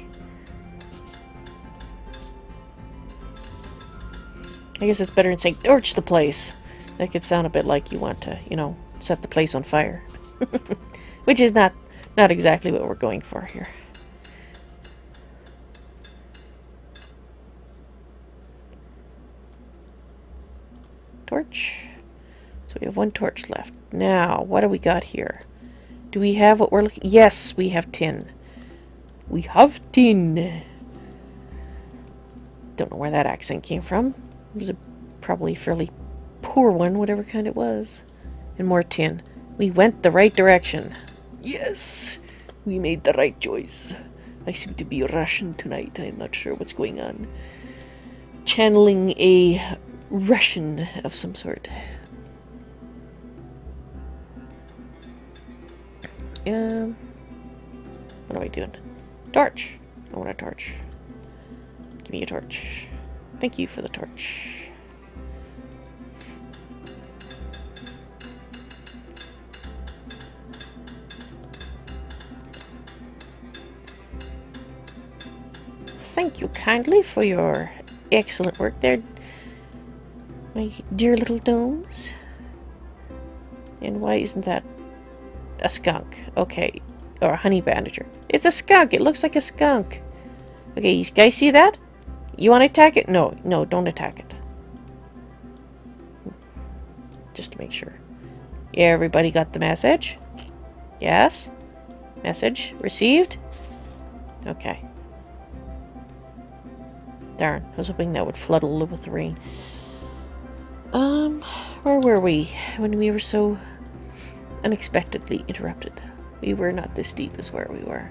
I guess it's better than saying torch the place. That could sound a bit like you want to, you know, set the place on fire. Which is not exactly what we're going for here. Torch. So we have one torch left. Now, what do we got here? Do we have what we're looking... Yes, we have tin. We have tin. Don't know where that accent came from. It was probably a fairly poor one, whatever kind it was. And more tin. We went the right direction. Yes, we made the right choice. I seem to be Russian tonight. I'm not sure what's going on. Channeling a Russian of some sort. What am I doing? Torch. I want a torch. Give me a torch. Thank you for the torch. Thank you kindly for your excellent work there, my dear little gnomes. And why isn't that a skunk? Okay. Or a honey badger. It's a skunk. It looks like a skunk. Okay, you guys see that? You want to attack it? No, don't attack it. Just to make sure. Yeah, everybody got the message? Yes? Message received? Okay. Darn, I was hoping that would flood a little with the rain. Where were we when we were so unexpectedly interrupted? We were not this deep as where we were.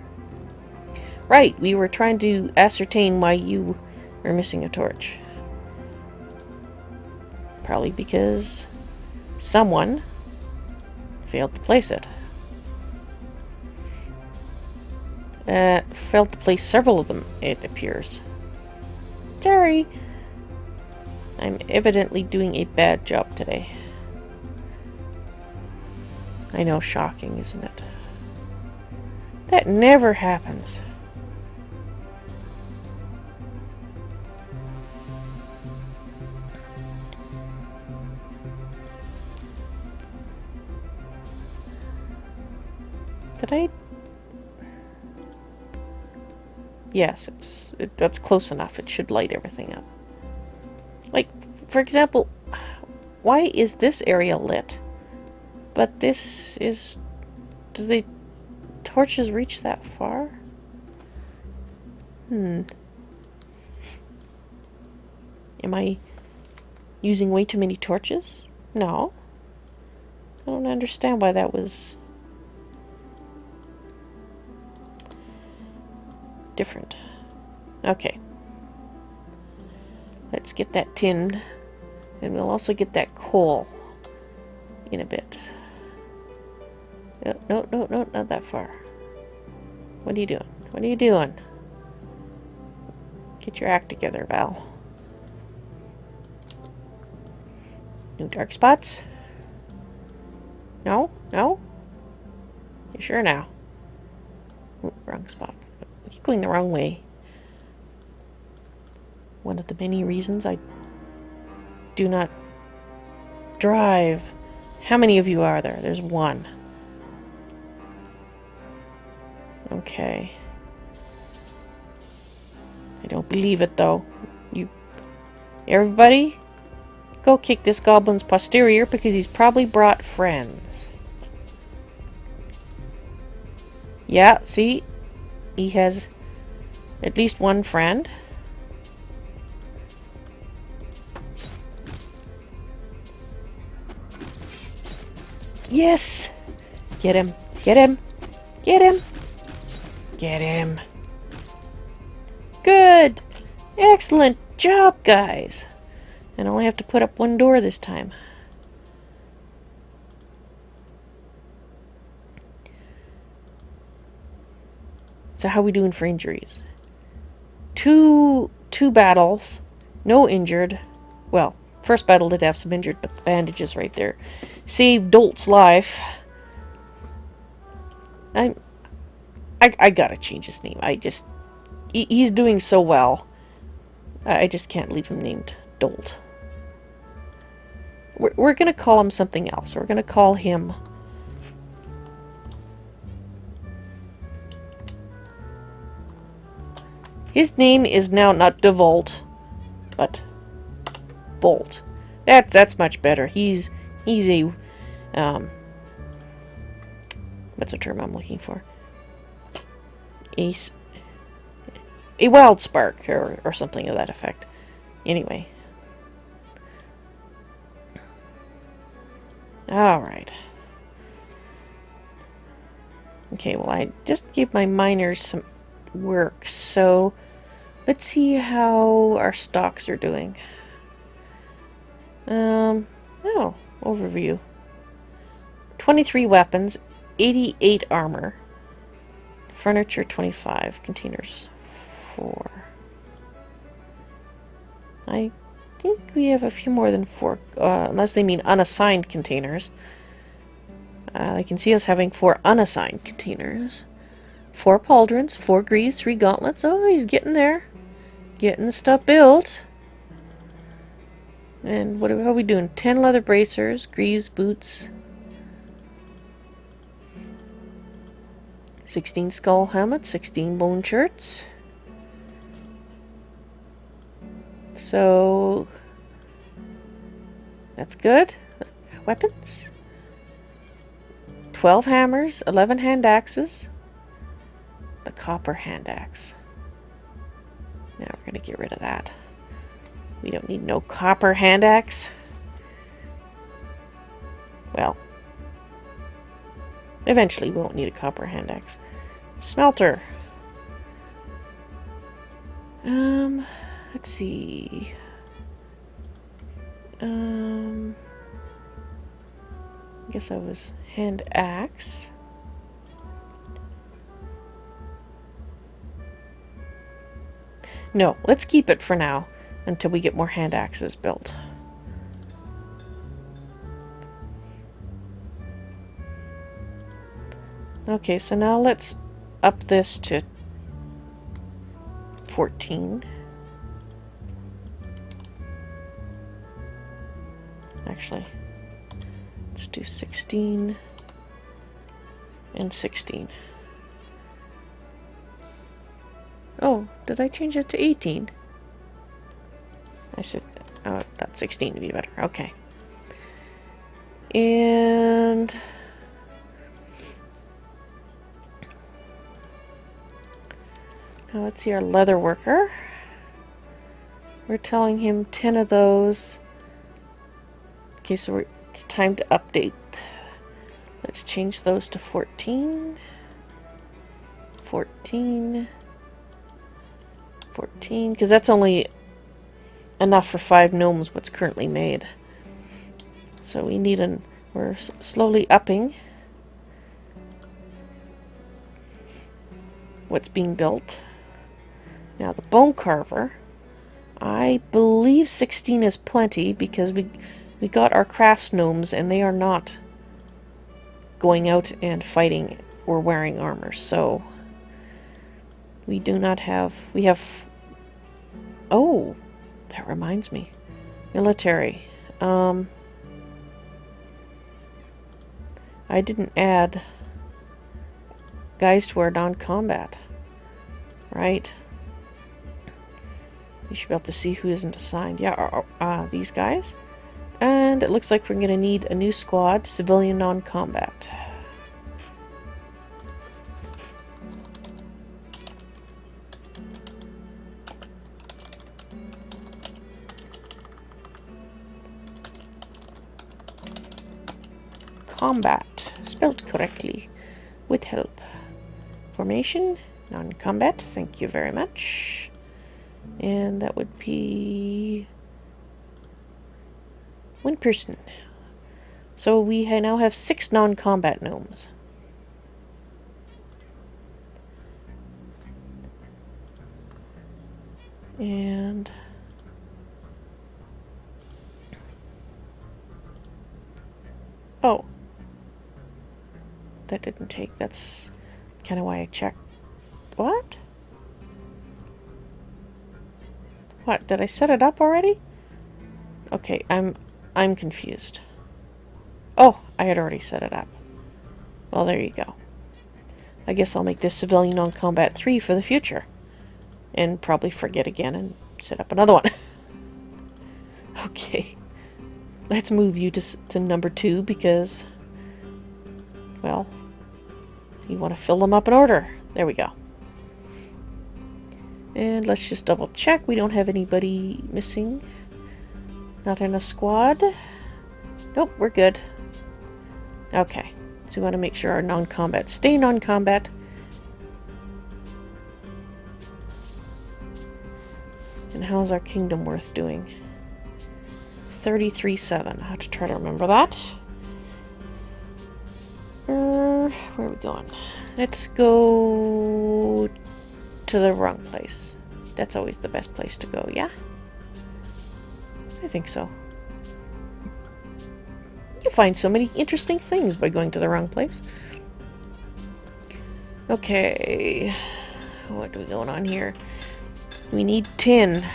Right, we were trying to ascertain why you were missing a torch. Probably because someone failed to place it. Failed to place several of them, it appears. Sorry. I'm evidently doing a bad job today. I know, shocking, isn't it? That never happens. Did I? Yes, that's close enough. It should light everything up. Like, for example, why is this area lit? But this is... Do the torches reach that far? Am I using way too many torches? No. I don't understand why that was different. Okay. Let's get that tin. And we'll also get that coal in a bit. No, no, no, not that far. What are you doing? What are you doing? Get your act together, Val. No dark spots? No? No? You sure now? Ooh, wrong spot. I keep going the wrong way. One of the many reasons I do not drive. How many of you are there? There's one. Okay. I don't believe it, though. Everybody, go kick this goblin's posterior because he's probably brought friends. Yeah, see? He has at least one friend. Yes! Get him! Get him! Get him! Get him! Good! Excellent job, guys! And I only have to put up one door this time. So how are we doing for injuries? Two battles. No injured. Well, first battle did have some injured, but the bandages right there saved Dolt's life. I gotta change his name. He's doing so well. I just can't leave him named Dolt. We're gonna call him something else. We're gonna call him... His name is now not DeVolt, but Bolt. That's much better. He's a what's the term I'm looking for? A wild spark or something of that effect. Anyway. Alright. Okay, well I just gave my miners some work, so let's see how our stocks are doing. Oh, overview. 23 weapons, 88 armor. Furniture 25, containers 4. I think we have a few more than 4, unless they mean unassigned containers. I can see us having 4 unassigned containers. 4 pauldrons, 4 greaves, 3 gauntlets. Oh, he's getting there. Getting the stuff built. And how are we doing? 10 leather bracers, greaves, boots. 16 skull helmets, 16 bone shirts. So that's good. Weapons. 12 hammers, 11 hand axes. The copper hand axe. Now we're going to get rid of that. We don't need no copper hand axe. Well, eventually we won't need a copper hand axe. Smelter. Let's see. I guess I was hand axe. No, let's keep it for now until we get more hand axes built. Okay, so now let's up this to 14. Actually, let's do 16 and 16. Oh, did I change it to 18? I said, oh, that 16 would be better. Okay. And now let's see our leather worker. We're telling him 10 of those. Okay, so it's time to update Let's change those to 14. 14. 14, because that's only enough for 5 gnomes what's currently made. So we need we're slowly upping what's being built. Now the bone carver, I believe 16 is plenty because we got our crafts gnomes and they are not going out and fighting or wearing armor. So we do not have, we have, oh, that reminds me, military. I didn't add guys to our non-combat, right? You should be able to see who isn't assigned. Yeah, these guys. And it looks like we're going to need a new squad, civilian non-combat. Combat, spelled correctly, would help. Formation, non-combat, thank you very much. And that would be 1 person. So we now have 6 non-combat gnomes. And oh, that didn't take. That's kind of why I checked. What? What? Did I set it up already? Okay, I'm confused. Oh, I had already set it up. Well, there you go. I guess I'll make this civilian non-combat 3 for the future. And probably forget again and set up another one. Okay. Let's move you to number 2 because, well, you want to fill them up in order. There we go. And let's just double check. We don't have anybody missing. Not in a squad. Nope, we're good. Okay. So we want to make sure our non-combat stay non-combat. And how's our kingdom worth doing? 33.7. I have to try to remember that. Where are we going? Let's go to the wrong place. That's always the best place to go, yeah? I think so. You find so many interesting things by going to the wrong place. Okay. What are we going on here? We need tin.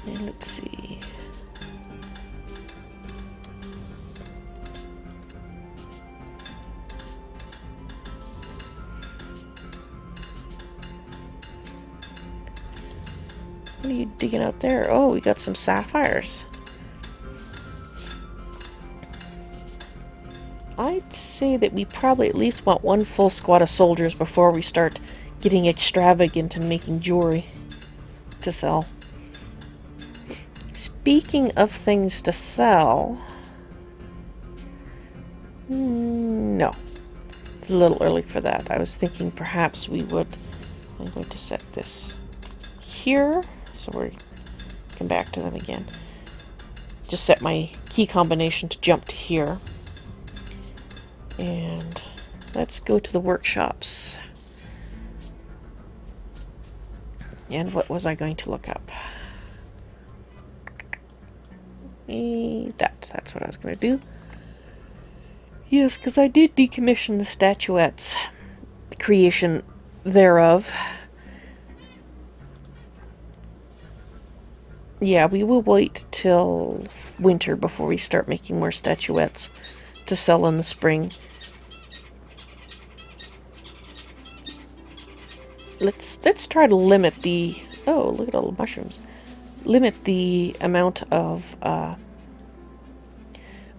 And let's see. What are you digging out there? Oh, we got some sapphires. I'd say that we probably at least want 1 full squad of soldiers before we start getting extravagant and making jewelry to sell. Speaking of things to sell... no. It's a little early for that. I was thinking perhaps we would... I'm going to set this here. So we come back to them again. Just set my key combination to jump to here. And let's go to the workshops. And what was I going to look up? That's what I was going to do. Yes, because I did decommission the statuettes. Creation thereof. Yeah, we will wait till winter before we start making more statuettes to sell in the spring. Let's try to limit the... Oh, look at all the mushrooms. Limit the amount of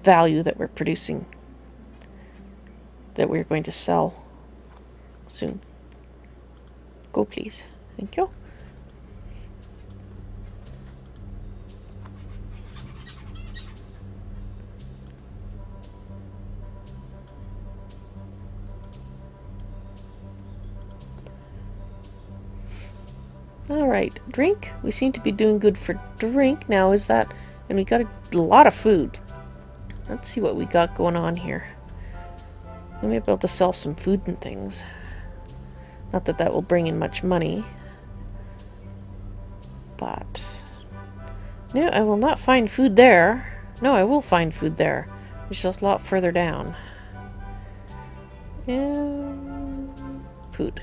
value that we're producing, that we're going to sell soon. Go, please. Thank you. Alright, drink. We seem to be doing good for drink now. Is that... And we got a lot of food. Let's see what we got going on here. We may be able to sell some food and things. Not that that will bring in much money. But... no, I will not find food there. No, I will find food there. It's just a lot further down. Food.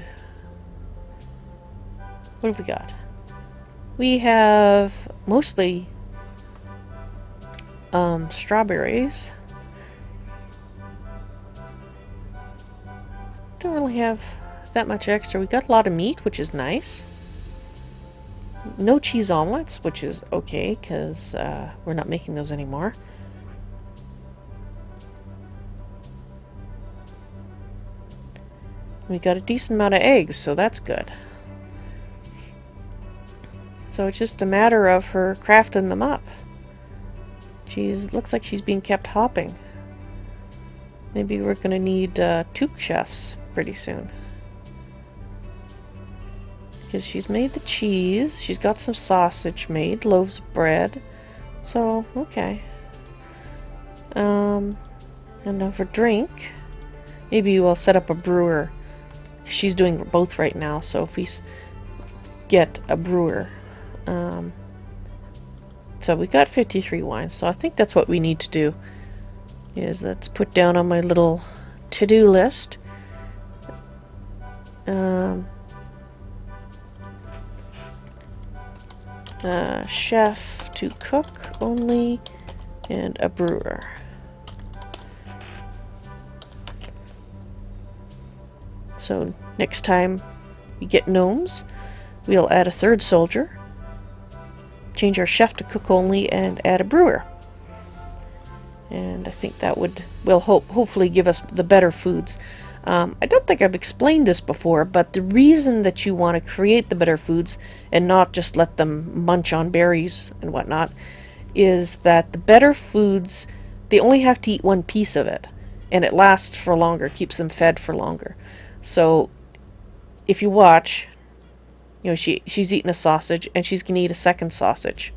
What have we got? We have mostly strawberries. Don't really have that much extra. We got a lot of meat, which is nice. No cheese omelets, which is okay, because we're not making those anymore. We got a decent amount of eggs, so that's good. So it's just a matter of her crafting them up. Looks like she's being kept hopping. Maybe we're going to need 2 chefs pretty soon. Because she's made the cheese, she's got some sausage made, loaves of bread. So, okay. And now for drink, maybe we'll set up a brewer. She's doing both right now, so if we get a brewer. So we got 53 wines, so I think that's what we need to do. Let's put down on my little to-do list. Chef to cook only, and a brewer. So next time we get gnomes, we'll add a 3rd soldier, change our chef to cook only, and add a brewer. And I think that will hopefully give us the better foods. I don't think I've explained this before, but the reason that you want to create the better foods and not just let them munch on berries and whatnot is that the better foods, they only have to eat 1 piece of it, and it lasts for longer, keeps them fed for longer. So if you watch, you know, she's eating a sausage and she's going to eat a 2nd sausage.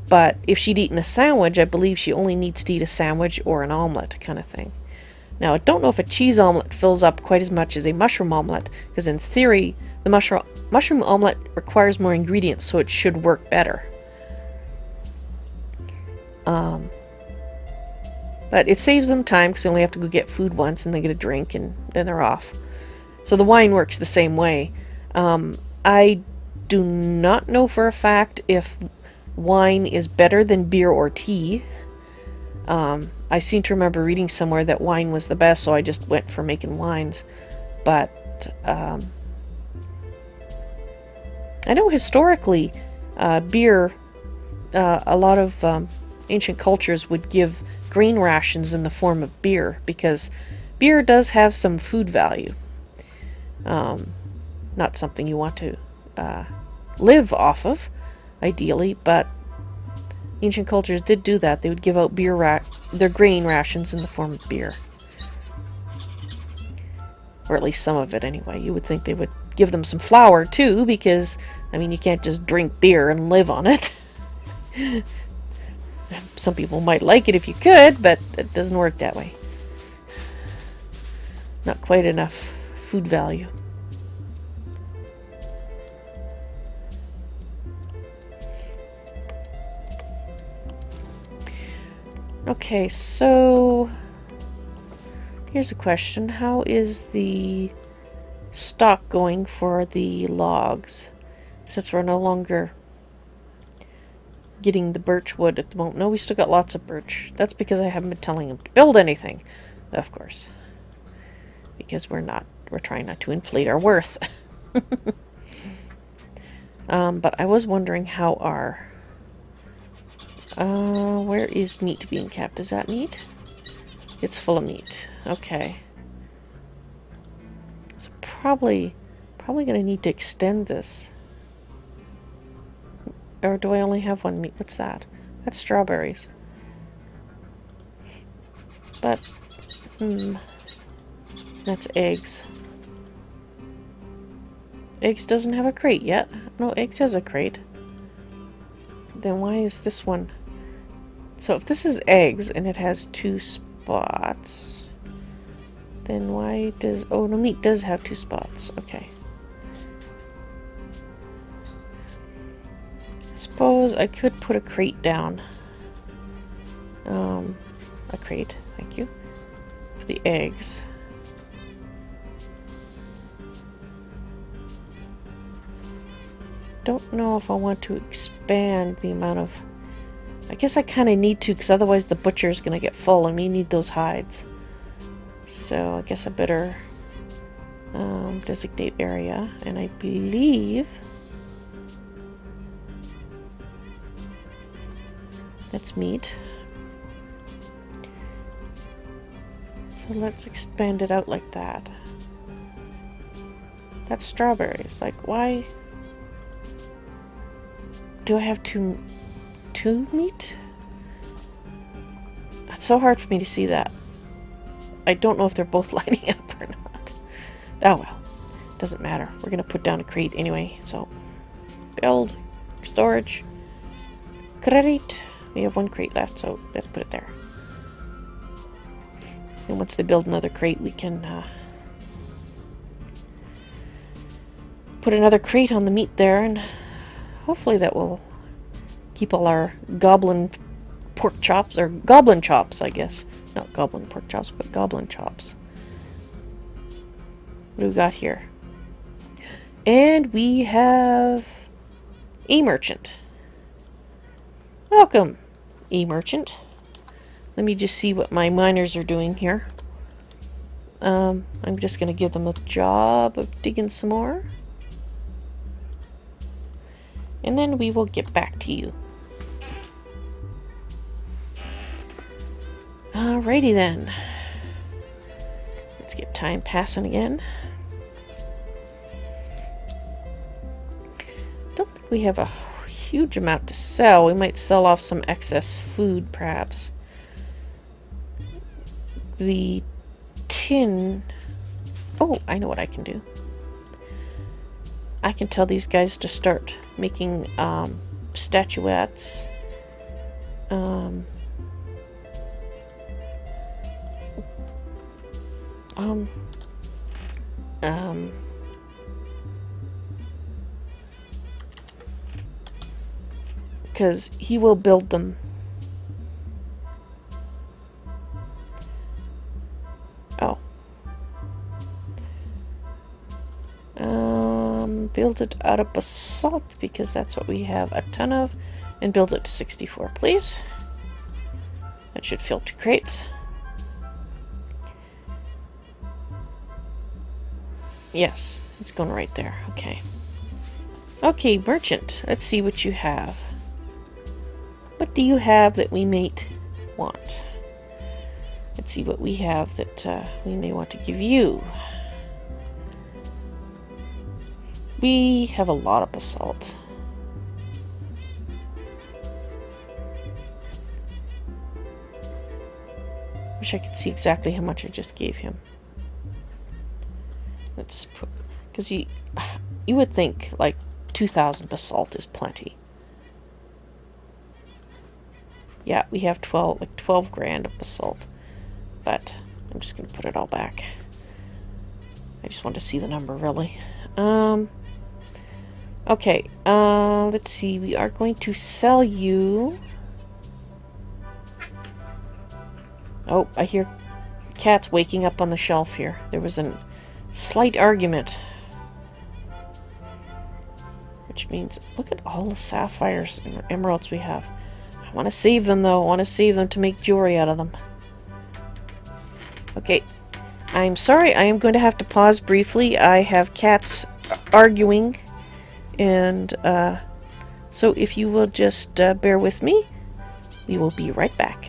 But if she'd eaten a sandwich, I believe she only needs to eat a sandwich or an omelet kind of thing. Now, I don't know if a cheese omelet fills up quite as much as a mushroom omelet, because in theory, the mushroom omelet requires more ingredients, so it should work better. But it saves them time, because they only have to go get food once, and they get a drink, and then they're off. So the wine works the same way. I do not know for a fact if wine is better than beer or tea. I seem to remember reading somewhere that wine was the best, so I just went for making wines. But I know historically beer, a lot of ancient cultures would give grain rations in the form of beer, because beer does have some food value. Not something you want to live off of, ideally, but ancient cultures did do that. They would give out their grain rations in the form of beer. Or at least some of it anyway. You would think they would give them some flour too, because, I mean, you can't just drink beer and live on it. Some people might like it if you could, but it doesn't work that way. Not quite enough food value. Okay, so here's a question. How is the stock going for the logs? Since we're no longer getting the birch wood at the moment. No, we still got lots of birch. That's because I haven't been telling them to build anything, of course. Because we're trying not to inflate our worth. But I was wondering how our... where is meat being kept? Is that meat? It's full of meat. Okay. So probably gonna need to extend this. Or do I only have 1 meat? What's that? That's strawberries. But, that's eggs. Eggs doesn't have a crate yet. No, Eggs has a crate. Then why is this one? So if this is Eggs and it has 2 spots, then why does... Oh, no, Meat does have 2 spots. Okay. Suppose I could put a crate down. A crate, thank you, for the eggs. Don't know if I want to expand the amount of... I guess I kind of need to, because otherwise the butcher is going to get full and we need those hides. So I guess I better designate area, and I believe that's meat. So let's expand it out like that. That's strawberries. Like, why do I have two meat? That's so hard for me to see that. I don't know if they're both lining up or not. Oh well, doesn't matter. We're gonna put down a crate anyway. So build, storage, crate. We have 1 crate left, so let's put it there. And once they build another crate, we can put another crate on the meat there, and hopefully that will keep all our goblin pork chops, or goblin chops, I guess. Not goblin pork chops, but goblin chops. What do we got here? And we have a merchant. Welcome, a merchant. Let me just see what my miners are doing here. I'm just going to give them a job of digging some more. And then we will get back to you. Alrighty then. Let's get time passing again. Don't think we have a huge amount to sell. We might sell off some excess food, perhaps. The tin... Oh, I know what I can do. I can tell these guys to start making statuettes. Because he will build them. Oh. Build it out of basalt, because that's what we have a ton of. And build it to 64, please. That should fill 2 crates. Yes, it's going right there. Okay. Okay, merchant. Let's see what you have. What do you have that we might want? Let's see what we have that we may want to give you. We have a lot of basalt. Wish I could see exactly how much I just gave him. Let's put, because you would think like 2,000 basalt is plenty. Yeah, we have 12 grand of basalt, but I'm just gonna put it all back. I just want to see the number, really. Okay, let's see. We are going to sell you... Oh, I hear cats waking up on the shelf here. There was a slight argument. Which means, look at all the sapphires and emeralds we have. I want to save them, though. I want to save them to make jewelry out of them. Okay. I'm sorry. I am going to have to pause briefly. I have cats arguing. And, so if you will just bear with me, we will be right back.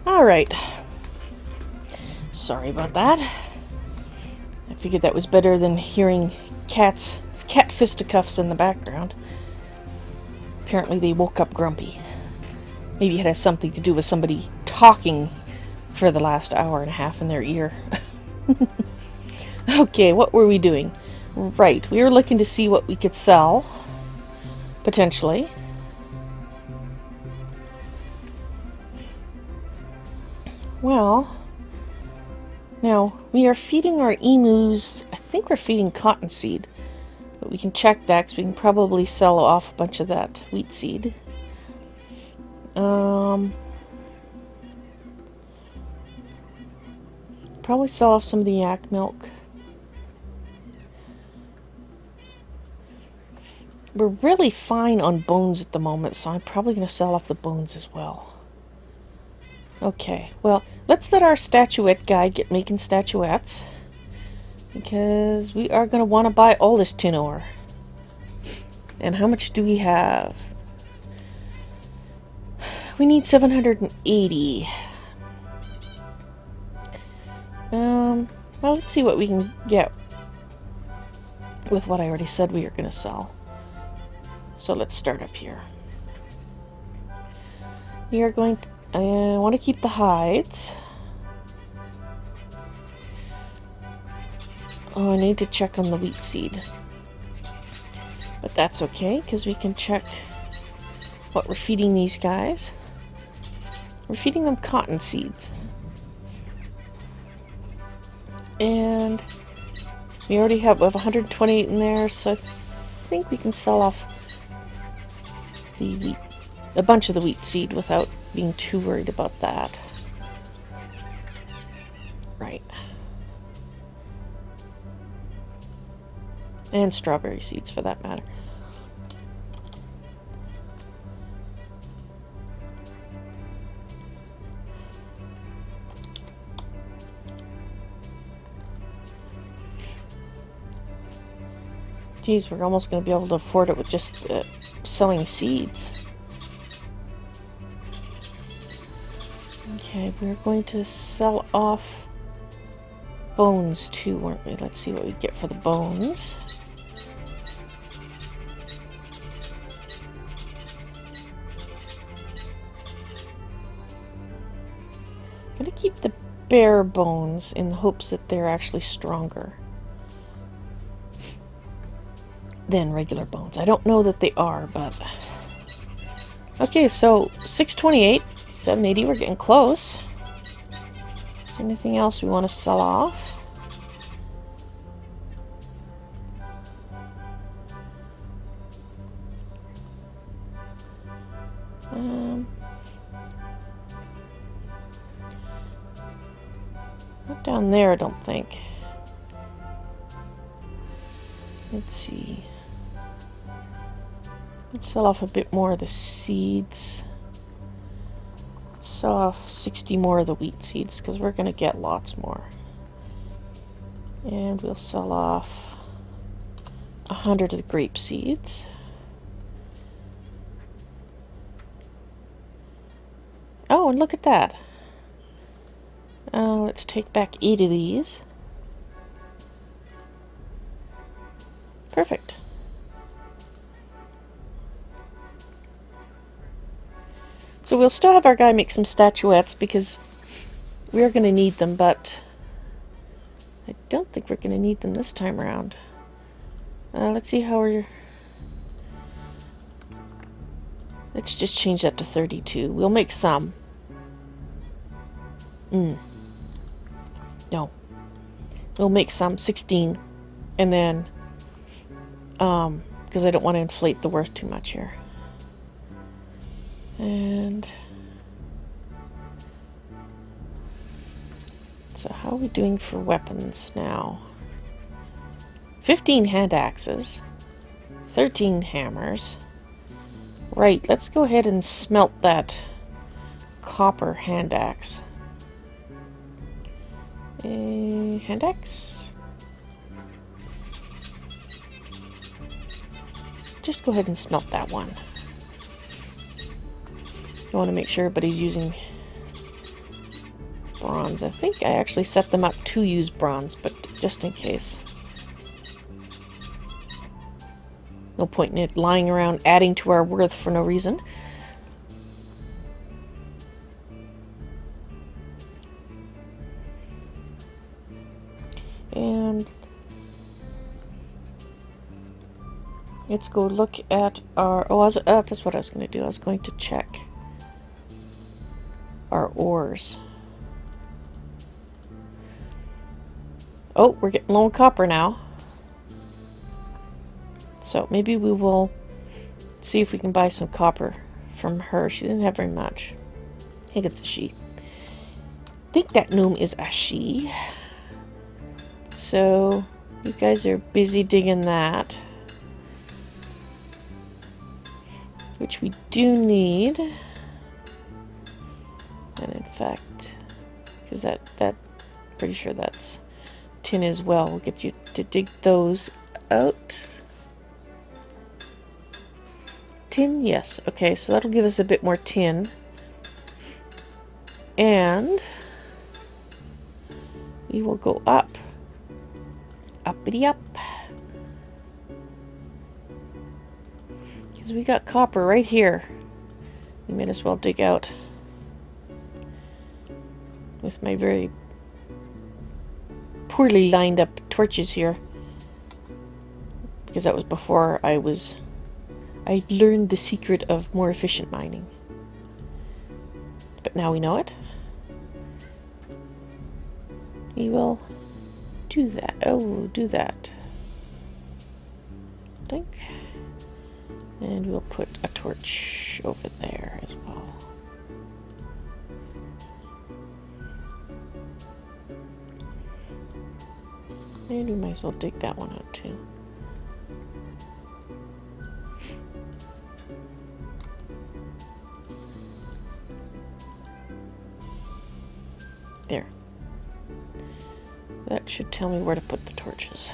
Alright. Sorry about that. I figured that was better than hearing cat fisticuffs in the background. Apparently they woke up grumpy. Maybe it has something to do with somebody talking for the last hour and a half in their ear. Okay, what were we doing? Right, we were looking to see what we could sell, potentially. Well, now we are feeding our emus, I think we're feeding cottonseed, but we can check that because we can probably sell off a bunch of that wheat seed. Probably sell off some of the yak milk. We're really fine on bones at the moment, so I'm probably going to sell off the bones as well. Okay, well, let's let our statuette guy get making statuettes, because we are going to want to buy all this tin ore. And how much do we have? We need 780. Well, let's see what we can get with what I already said we were going to sell. So let's start up here. We are going to, I want to keep the hides. Oh, I need to check on the wheat seed. But that's okay, because we can check what we're feeding these guys. We're feeding them cotton seeds. And we already have 128 in there, so I think we can sell off the wheat, a bunch of the wheat seed without being too worried about that. Right. And strawberry seeds, for that matter. Geez, we're almost going to be able to afford it with just selling seeds. Okay, we're going to sell off bones too, weren't we? Let's see what we get for the bones. I'm going to keep the bare bones in the hopes that they're actually stronger than regular bones. I don't know that they are, but... Okay, so 628, 780, we're getting close. Is there anything else we want to sell off? Not down there, I don't think. Let's see. Let's sell off a bit more of the seeds. Let's sell off 60 more of the wheat seeds, because we're going to get lots more. And we'll sell off 100 of the grape seeds. Oh, and look at that. Let's take back 8 of these. Perfect. So we'll still have our guy make some statuettes because we are going to need them, but I don't think we're going to need them this time around. Let's see how we're... Let's just change that to 32. We'll make some. No. We'll make some, 16. And then, because I don't want to inflate the worth too much here. And so how are we doing for weapons now? 15 hand axes, 13 hammers. Right, let's go ahead and smelt that copper hand axe. Hand axe? Just go ahead and smelt that one. You want to make sure everybody's using bronze. I think I actually set them up to use bronze, but just in case. No point in it lying around adding to our worth for no reason. And let's go look at our... Oh, that's what I was going to do. I was going to check our ores. Oh, we're getting low on copper now. So maybe we will see if we can buy some copper from her. She didn't have very much. I think it's a she. I think that gnome is a she. So you guys are busy digging that. Which we do need. And in fact, because that pretty sure that's tin as well. We'll get you to dig those out. Tin, yes. Okay, so that'll give us a bit more tin. And we will go up. Uppity up. Because we got copper right here. We might as well dig out. With my very poorly lined up torches here. Because that was before I learned the secret of more efficient mining. But now we know it. We will do that. Oh, do that. Think. And we'll put a torch over there as well. And we might as well dig that one out too. There. That should tell me where to put the torches.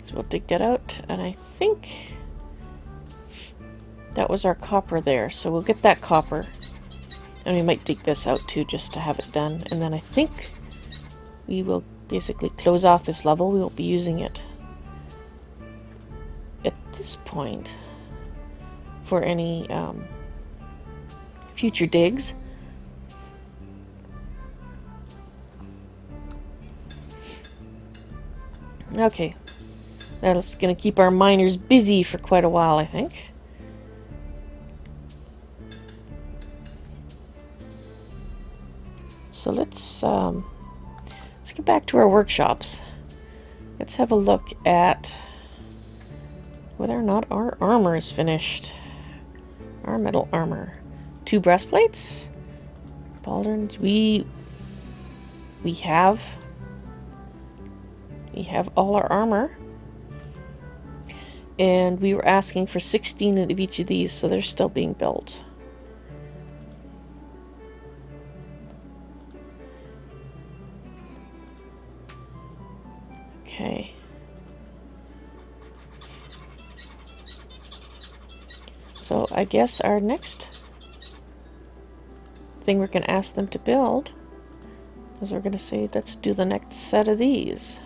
So we'll dig that out, and I think that was our copper there. So we'll get that copper, and we might dig this out too just to have it done. And then I think we will basically close off this level. We won't be using it at this point for any future digs. Okay, that's going to keep our miners busy for quite a while, I think. So let's get back to our workshops. Let's have a look at whether or not our armor is finished. Our metal armor. 2 breastplates. Pauldrons. We have all our armor. And we were asking for 16 of each of these, so they're still being built. Okay. So I guess our next thing we're going to ask them to build is we're going to say, let's do the next set of these.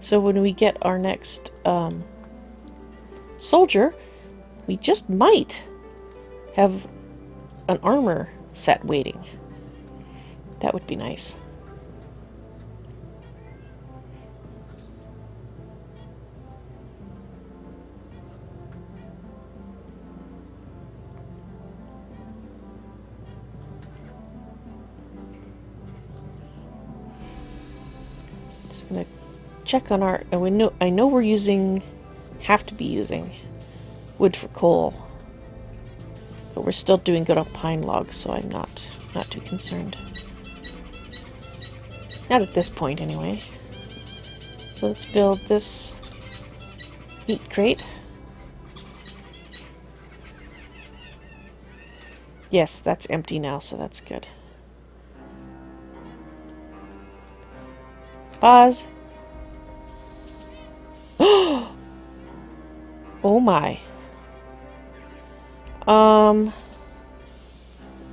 So when we get our next soldier, we just might have an armor set waiting. That would be nice. Just gonna check on our, and I know we're have to be using wood for coal, but we're still doing good on pine logs, so I'm not too concerned. Not at this point, anyway. So let's build this meat crate. Yes, that's empty now, so that's good. Pause. Oh my.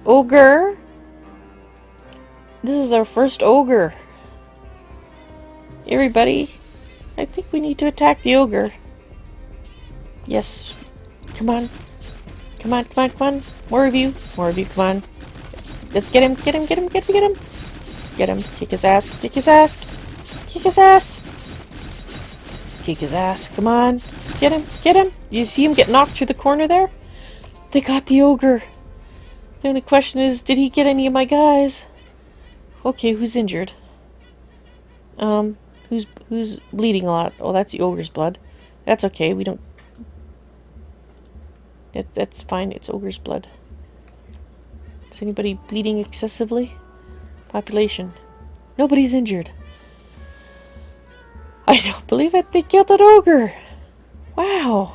Ogre. This is our first ogre. Everybody, I think we need to attack the ogre. Yes. Come on. Come on, come on, come on. More of you. More of you, come on. Let's get him, get him, get him, get him, get him. Get him. Kick his ass. Kick his ass. Kick his ass. Kick his ass. Come on. Get him. Get him. You see him get knocked through the corner there? They got the ogre. The only question is, did he get any of my guys? Okay, who's injured? Who's bleeding a lot? Oh, that's the ogre's blood. That's okay. We don't... That's fine. It's ogre's blood. Is anybody bleeding excessively? Population. Nobody's injured. I don't believe it. They killed an ogre. Wow.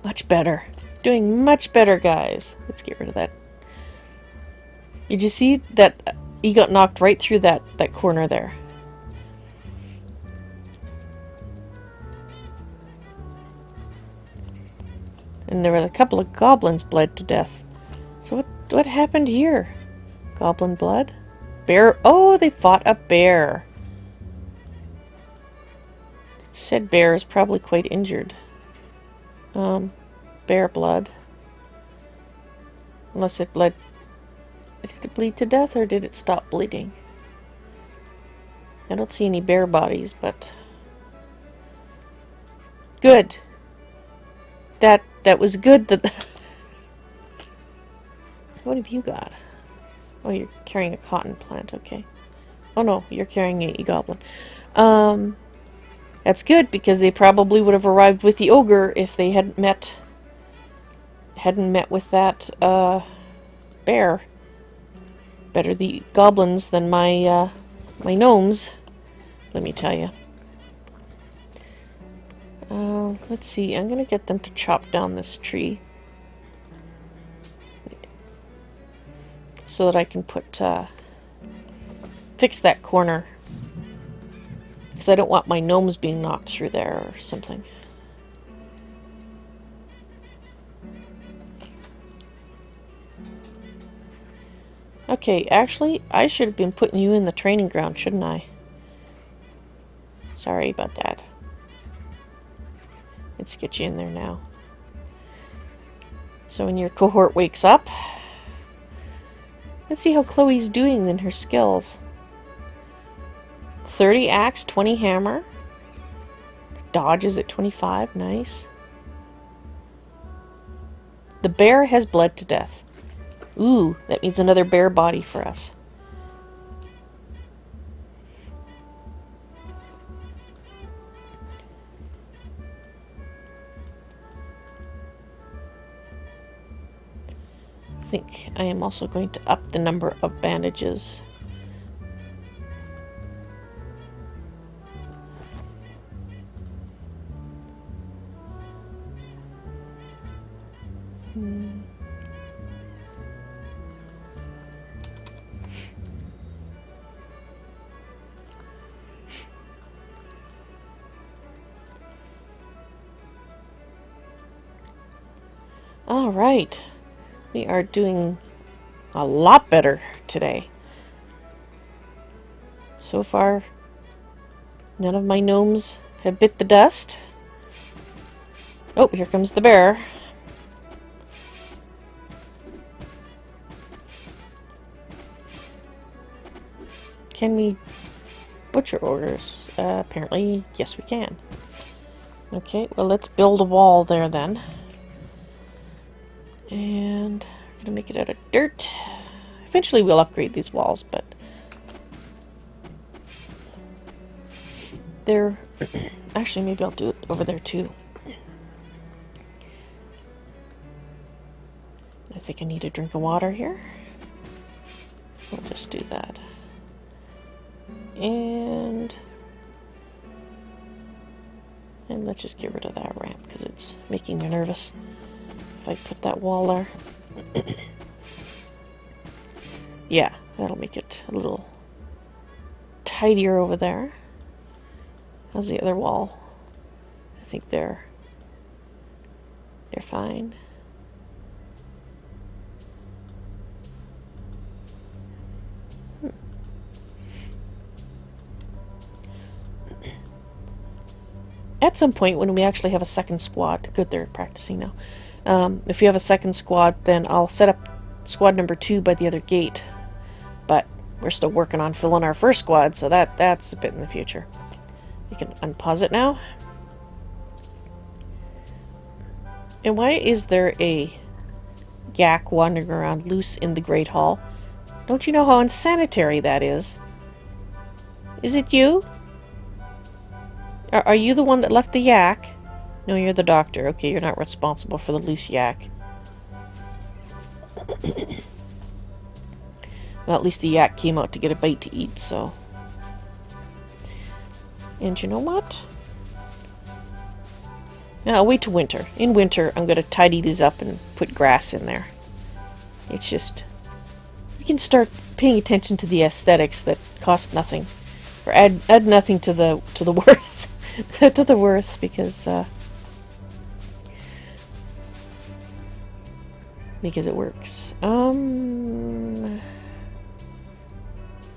Much better. Doing much better, guys. Let's get rid of that. Did you see that he got knocked right through that corner there? And there were a couple of goblins bled to death. So what happened here? Goblin blood? Bear? Oh, they fought a bear. It said bear is probably quite injured. Bear blood. Unless it bled. Did it bleed to death or did it stop bleeding? I don't see any bear bodies, but... Good. That was good that... What have you got? Oh, you're carrying a cotton plant, okay. Oh no, you're carrying a goblin. That's good, because they probably would have arrived with the ogre if they hadn't met with that, bear. Better the goblins than my gnomes, let me tell you. Let's see, I'm gonna get them to chop down this tree. So that I can put, fix that corner. Because I don't want my gnomes being knocked through there or something. Okay, actually, I should have been putting you in the training ground, shouldn't I? Sorry about that. Let's get you in there now. So when your cohort wakes up... Let's see how Chloe's doing in her skills. 30 axe, 20 hammer. Dodge is at 25, nice. The bear has bled to death. Ooh, that means another bear body for us. I think I am also going to up the number of bandages. All right. We are doing a lot better today. So far, none of my gnomes have bit the dust. Oh, here comes the bear. Can we butcher ogres? Apparently, yes we can. Okay, well let's build a wall there then. And we're going to make it out of dirt. Eventually we'll upgrade these walls, but they're... Actually, maybe I'll do it over there too. I think I need a drink of water here. We'll just do that. And let's just get rid of that ramp because it's making me nervous. If I put that wall there. Yeah, that'll make it a little tidier over there. How's the other wall? I think there. They're fine. At some point, when we actually have a second squad, good, they're practicing now. If we have a second squad, then I'll set up squad number 2 by the other gate. But we're still working on filling our first squad, so that's a bit in the future. You can unpause it now. And why is there a yak wandering around loose in the Great Hall? Don't you know how unsanitary that is? Is it you? Are you the one that left the yak? No, you're the doctor. Okay, you're not responsible for the loose yak. Well, at least the yak came out to get a bite to eat, so... And you know what? Now, I'll wait till winter. In winter, I'm going to tidy these up and put grass in there. It's just... We can start paying attention to the aesthetics that cost nothing. Or add nothing to the worth. To the worth, because it works.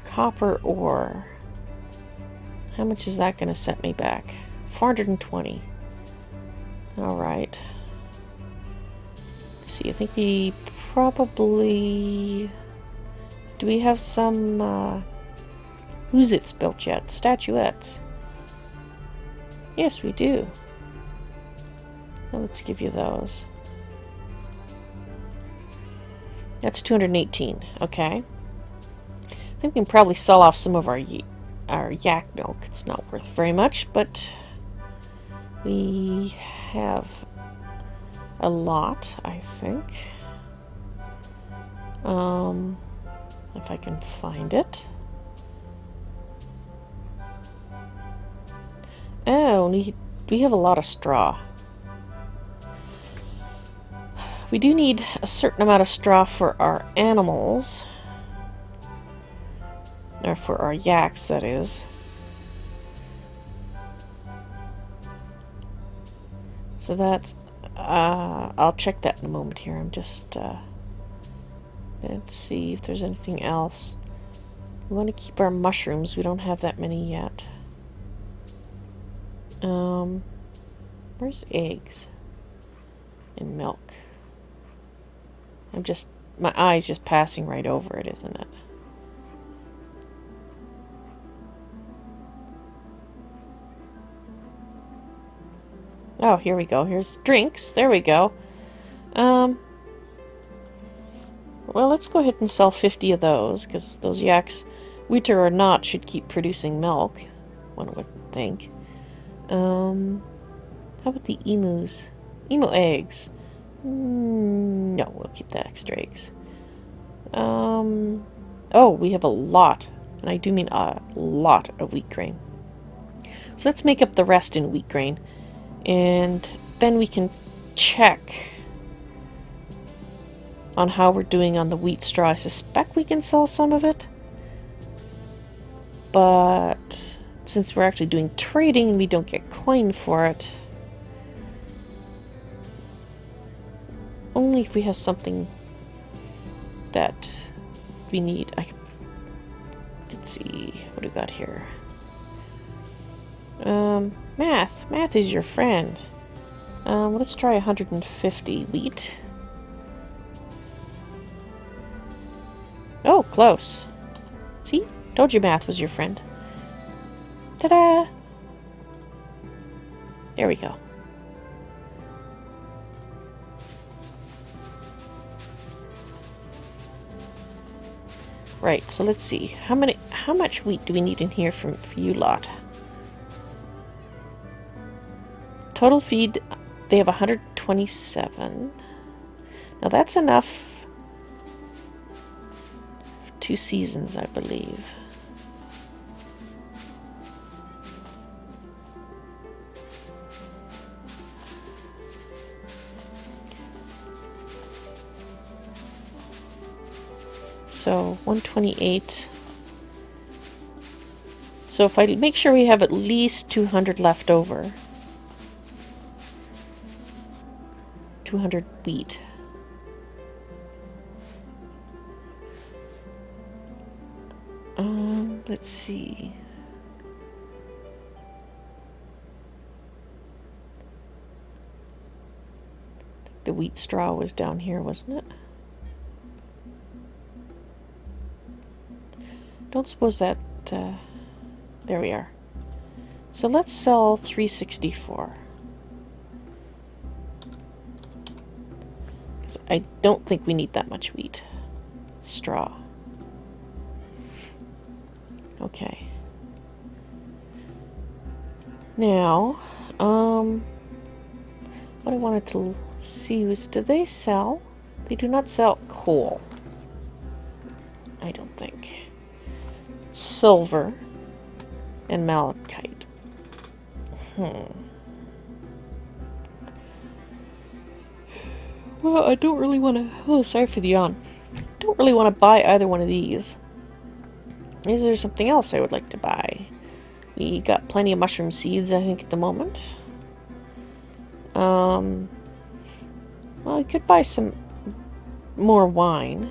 Copper ore. How much is that going to set me back? 420. Alright. Let's see, I think we probably... Do we have some who's it's built yet? Statuettes. Yes, we do. Well, let's give you those. That's 218. Okay. I think we can probably sell off some of our yak milk. It's not worth very much, but we have a lot, I think. If I can find it. Oh, we have a lot of straw. We do need a certain amount of straw for our animals. Or for our yaks, that is. So that's... I'll check that in a moment here. I'm just... let's see if there's anything else. We want to keep our mushrooms. We don't have that many yet. Where's eggs and milk? My eye's just passing right over it, isn't it? Oh, here we go. Here's drinks. There we go. Well, let's go ahead and sell 50 of those, because those yaks, winter or not, should keep producing milk, one would think. How about the emus? Emu eggs. No, we'll keep the extra eggs. Oh, we have a lot, and I do mean a lot of wheat grain. So let's make up the rest in wheat grain, and then we can check on how we're doing on the wheat straw. I suspect we can sell some of it, but since we're actually doing trading and we don't get coin for it, only if we have something that we need. Let's see, what do we got here? Math is your friend. Let's try 150 wheat. Oh, close. See? Told you math was your friend. Ta-da! There we go. Right, so let's see. How much wheat do we need in here for you lot? Total feed, they have 127. Now that's enough for 2 seasons, I believe. So 128. So if I make sure we have at least 200 left over. 200 wheat. Let's see. The wheat straw was down here, wasn't it? Don't suppose that... there we are. So let's sell 364. Because I don't think we need that much wheat. Straw. Okay. Now, what I wanted to see was, do they sell? They do not sell coal. I don't think. Silver and malachite. Well, I don't really want to... Oh, sorry for the yawn. Don't really want to buy either one of these. Is there something else I would like to buy? We got plenty of mushroom seeds, I think, at the moment. Well, I could buy some more wine.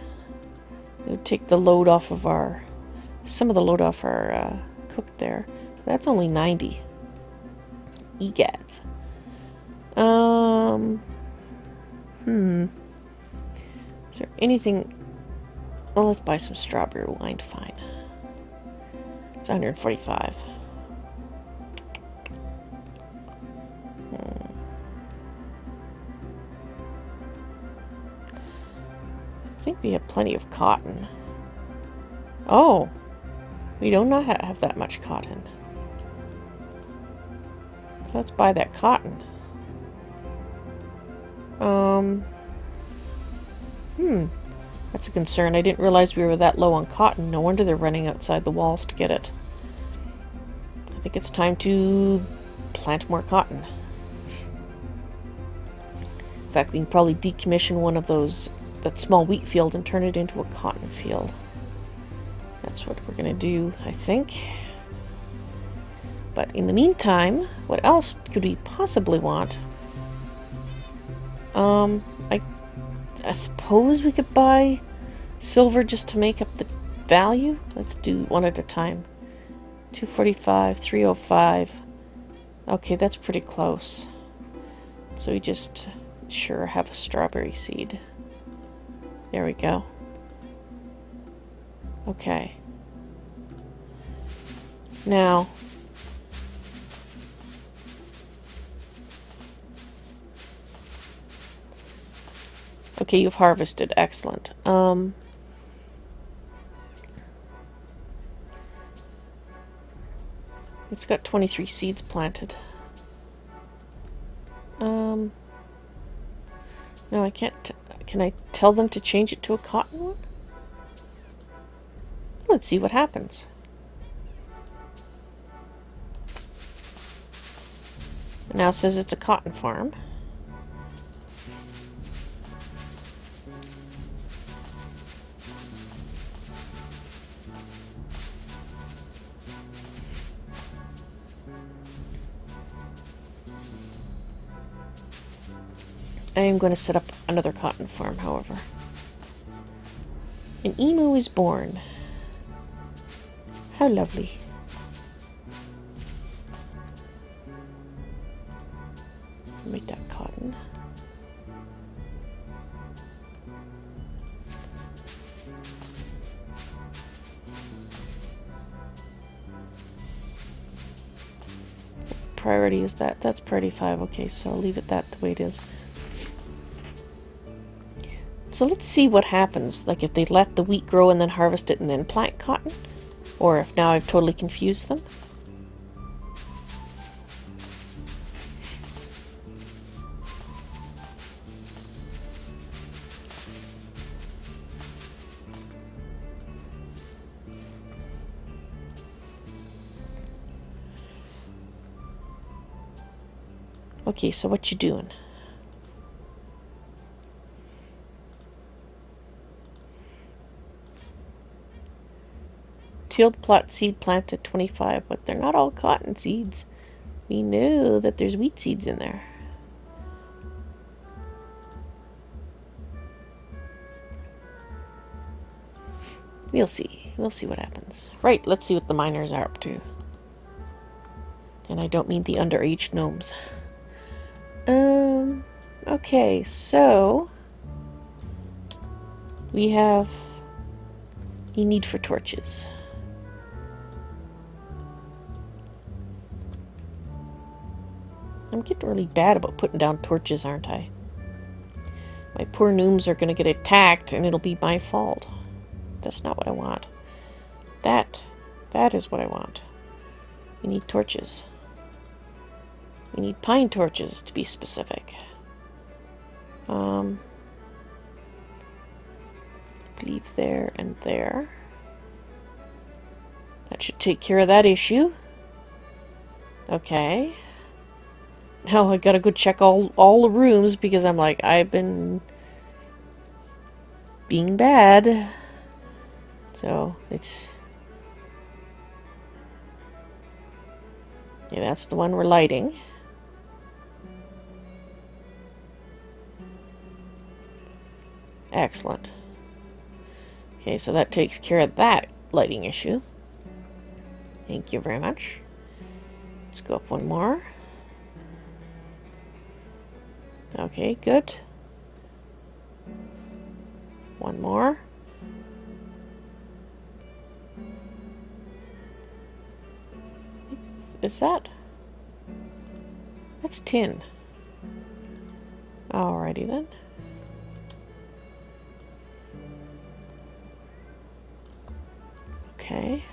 It would take the load off of our... some of the load off our cook there. That's only 90. Egads. Is there anything... Well, let's buy some strawberry wine, fine. It's 145. I think we have plenty of cotton. Oh! We do not have that much cotton. Let's buy that cotton. That's a concern. I didn't realize we were that low on cotton. No wonder they're running outside the walls to get it. I think it's time to plant more cotton. In fact, we can probably decommission one of those, that small wheat field, and turn it into a cotton field. That's what we're going to do, I think. But in the meantime, what else could we possibly want? I suppose we could buy silver just to make up the value. Let's do one at a time. 245, 305. Okay, that's pretty close. So we just sure have a strawberry seed. There we go. Okay. Now, okay, you've harvested. Excellent. It's got 23 seeds planted. No, I can't. Can I tell them to change it to a cotton one? Let's see what happens. It now says it's a cotton farm. I am going to set up another cotton farm, however. An emu is born. How lovely. Make that cotton. Priority is that. That's priority 5. Okay, so I'll leave it that the way it is. So let's see what happens, like if they let the wheat grow and then harvest it and then plant cotton, or if now I've totally confused them. Okay, so what you doing? Field plot seed planted 25, but they're not all cotton seeds. We know that there's wheat seeds in there. We'll see. We'll see what happens. Right, let's see what the miners are up to. And I don't mean the underage gnomes. Okay, so we have a need for torches. I'm getting really bad about putting down torches, aren't I? My poor gnomes are going to get attacked, and it'll be my fault. That's not what I want. That is what I want. We need torches. We need pine torches, to be specific. I believe there and there. That should take care of that issue. Okay. Now I gotta go check all the rooms because I'm like, I've been being bad. So, it's... yeah, that's the one we're lighting. Excellent. Okay, so that takes care of that lighting issue. Thank you very much. Let's go up one more. Okay, good. One more. Is that? That's tin. Alrighty then. Okay.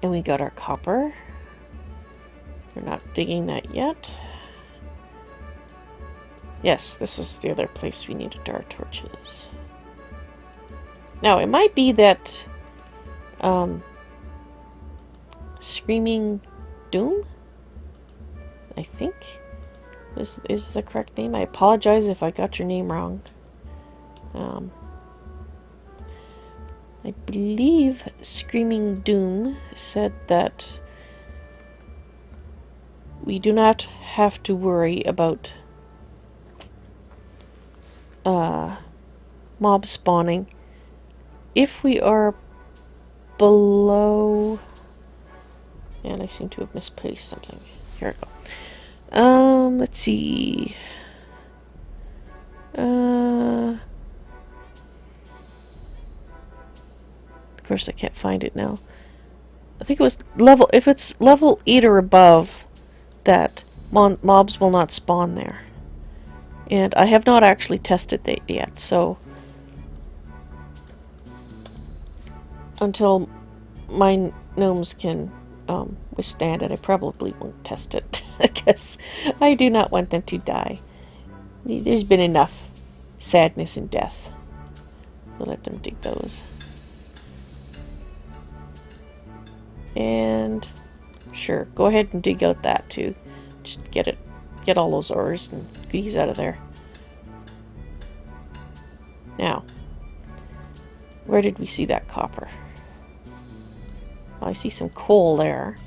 And we got our copper. We're not digging that yet. Yes, this is the other place we needed our torches. Now, it might be that Screaming Doom, I think, is the correct name. I apologize if I got your name wrong. I believe Screaming Doom said that we do not have to worry about mob spawning if we are below... and I seem to have misplaced something. Here we go. Let's see. Of course I can't find it now. I think it was level... if it's level 8 or above, that mobs will not spawn there. And I have not actually tested that yet, so until my gnomes can withstand it, I probably won't test it, because I do not want them to die. There's been enough sadness and death. So let them dig those. And sure, go ahead and dig out that too. Just get all those ores and goodies out of there. Now, where did we see that copper? Well, I see some coal there,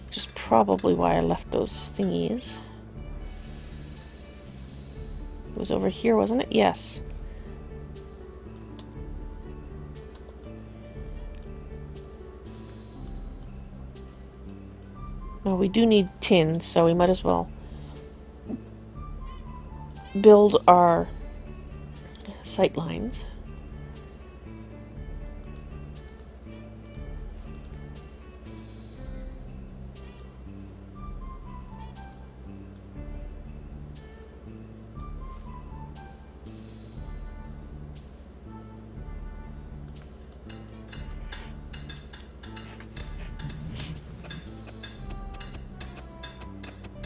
which is probably why I left those thingies. It was over here, wasn't it? Yes. Well, we do need tin, so we might as well build our sight lines.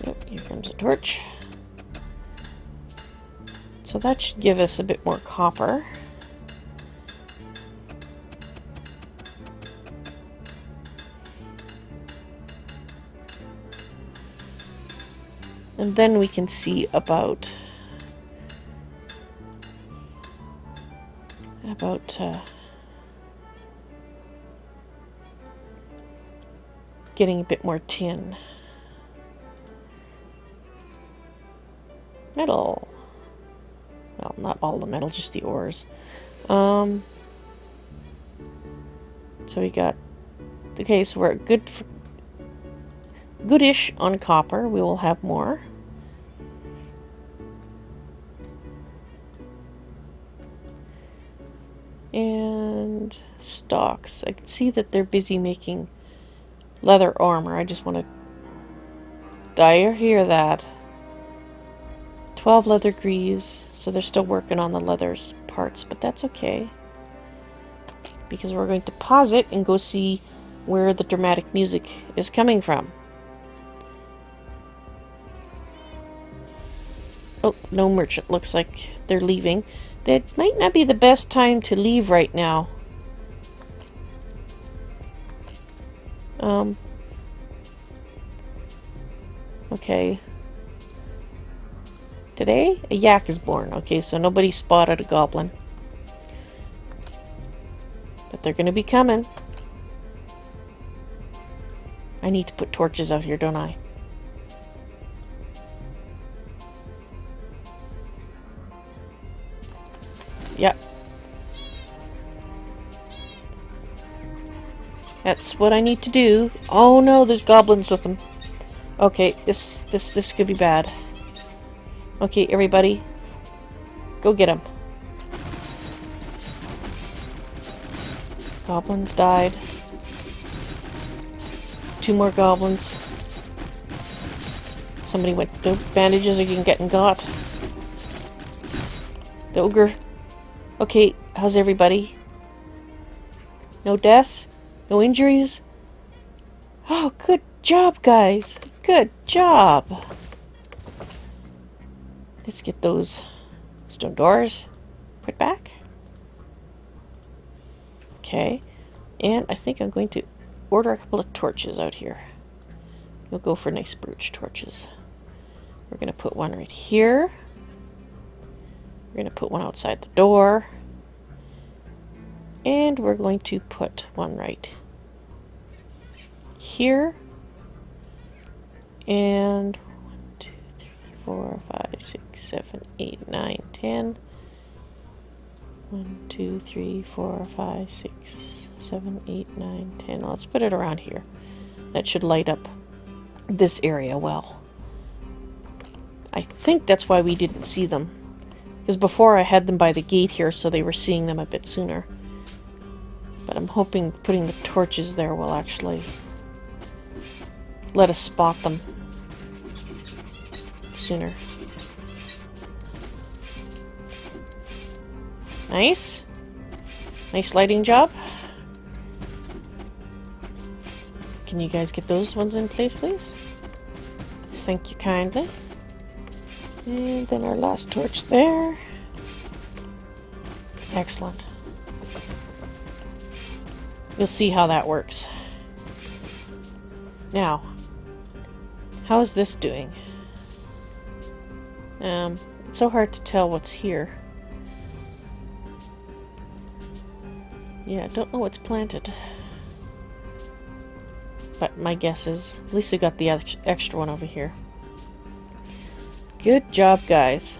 Yep, here comes a torch. So that should give us a bit more copper. And then we can see about getting a bit more tin. Metal. Well, not all the metal, just the ores. So we got... Okay, so we're good for... Goodish on copper. We will have more. And stocks. I can see that they're busy making leather armor. I just want to... I hear that. 12 leather greaves. So they're still working on the leathers parts, but that's okay. Because we're going to pause it and go see where the dramatic music is coming from. Oh, no merchant. Looks like they're leaving. That might not be the best time to leave right now. Okay. Today, a yak is born. Okay, so nobody spotted a goblin. But they're going to be coming. I need to put torches out here, don't I? Yep. That's what I need to do. Oh no, there's goblins with them. Okay, this could be bad. Okay, everybody, go get them. Goblins died. 2 more goblins. Somebody went. The bandages are getting got. The ogre. Okay, how's everybody? No deaths? No injuries? Oh, good job, guys. Good job. Let's get those stone doors put back. Okay. And I think I'm going to order a couple of torches out here. We'll go for nice birch torches. We're going to put one right here. We're going to put one outside the door. And we're going to put one right here. And 1, 2, 3, 4, 5, 6, 7, 8, 9, 10. 1, 2, 3, 4, 5, 6, 7, 8, 9, 10. Let's put it around here. That should light up this area well. I think that's why we didn't see them. Because before I had them by the gate here, so they were seeing them a bit sooner. But I'm hoping putting the torches there will actually let us spot them sooner. Nice. Nice lighting job. Can you guys get those ones in place, please? Thank you kindly. And then our last torch there. Excellent. You'll see how that works. Now, how is this doing? It's so hard to tell what's here. Yeah, I don't know what's planted. But my guess is, at least I got the extra one over here. Good job, guys.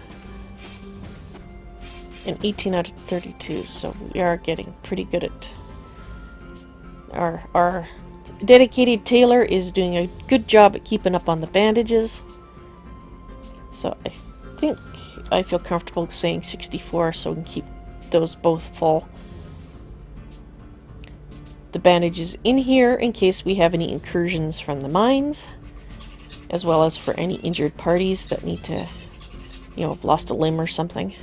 An 18 out of 32, so we are getting pretty good at... Our dedicated tailor is doing a good job at keeping up on the bandages. So I think I feel comfortable saying 64, so we can keep those both full. The bandages in here in case we have any incursions from the mines, as well as for any injured parties that need to, you know, have lost a limb or something.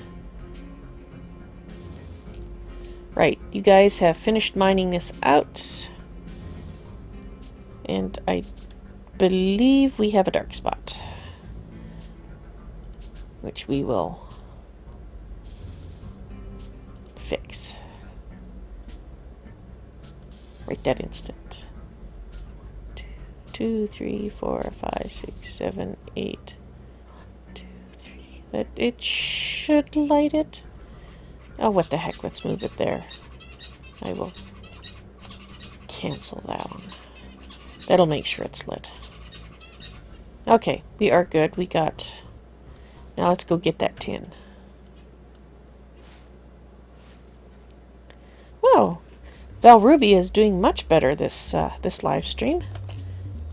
Right, you guys have finished mining this out. And I believe we have a dark spot, which we will fix right that instant. 2, 3, 4, 5, 6, 7, 8. 2, 3. That it should light it. Oh, what the heck? Let's move it there. I will cancel that one. That'll make sure it's lit. Okay, we are good. We got... Now let's go get that tin. Valrubia is doing much better this live stream.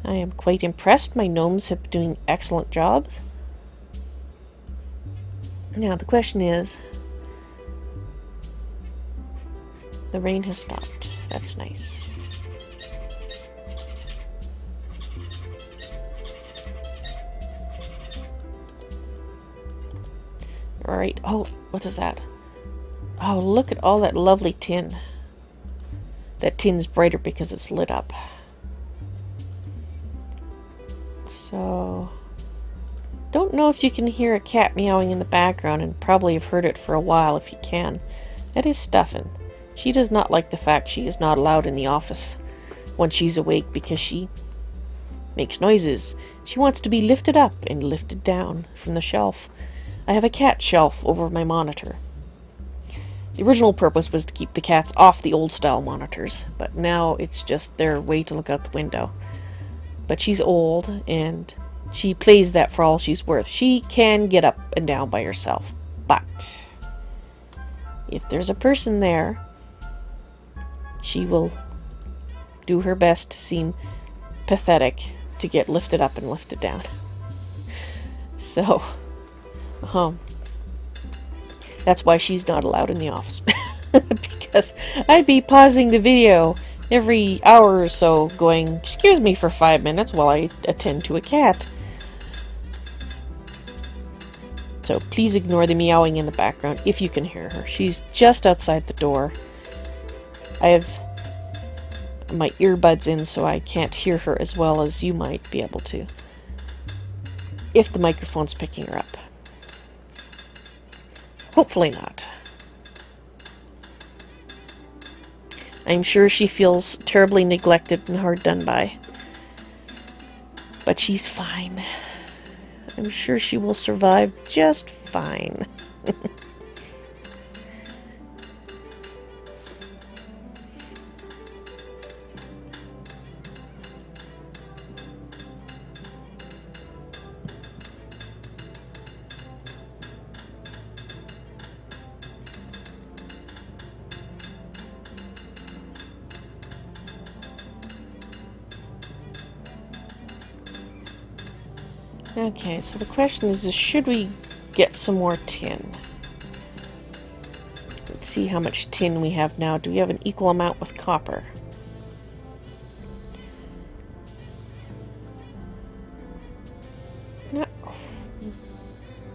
I am quite impressed. My gnomes have been doing excellent jobs. Now the question is, the rain has stopped. That's nice. Alright, oh, what is that? Oh, look at all that lovely tin. That tin's brighter because it's lit up. So, don't know if you can hear a cat meowing in the background, and probably have heard it for a while if you can. That is Stuffin'. She does not like the fact she is not allowed in the office when she's awake because she makes noises. She wants to be lifted up and lifted down from the shelf. I have a cat shelf over my monitor. The original purpose was to keep the cats off the old-style monitors, but now it's just their way to look out the window. But she's old, and she plays that for all she's worth. She can get up and down by herself, but if there's a person there, she will do her best to seem pathetic to get lifted up and lifted down. So, that's why she's not allowed in the office. Because I'd be pausing the video every hour or so going, excuse me for 5 minutes while I attend to a cat. So please ignore the meowing in the background if you can hear her. She's just outside the door. I have my earbuds in so I can't hear her as well as you might be able to, if the microphone's picking her up. Hopefully not. I'm sure she feels terribly neglected and hard done by. But she's fine. I'm sure she will survive just fine. Okay, so the question is should we get some more tin? Let's see how much tin we have now. Do we have an equal amount with copper? Not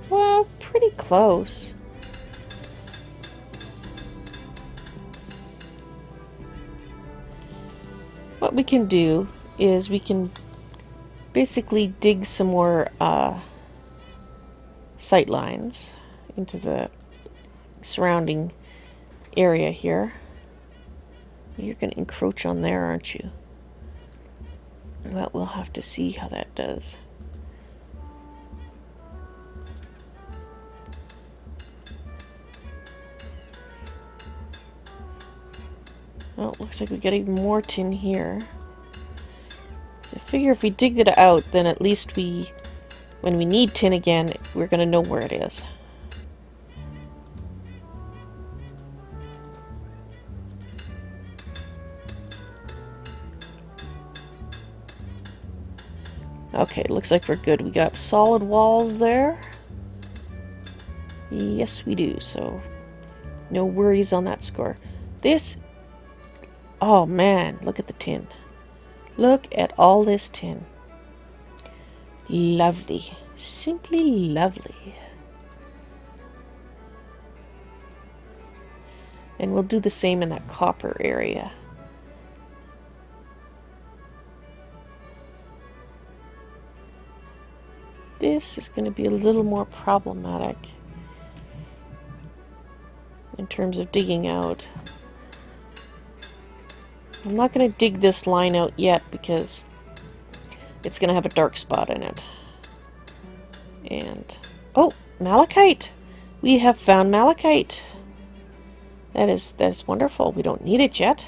well, pretty close. What we can do is we can basically dig some more sight lines into the surrounding area here. You're going to encroach on there, aren't you? Well, we'll have to see how that does. Well, it looks like we got even more tin here. I figure if we dig it out, then at least when we need tin again, we're going to know where it is. Okay, looks like we're good. We got solid walls there. Yes, we do, so no worries on that score. This... oh man, look at the tin. Look at all this tin. Lovely. Simply lovely. And we'll do the same in that copper area. This is going to be a little more problematic in terms of digging out. I'm not going to dig this line out yet because it's going to have a dark spot in it. And, oh, malachite! We have found malachite. That is wonderful. We don't need it yet.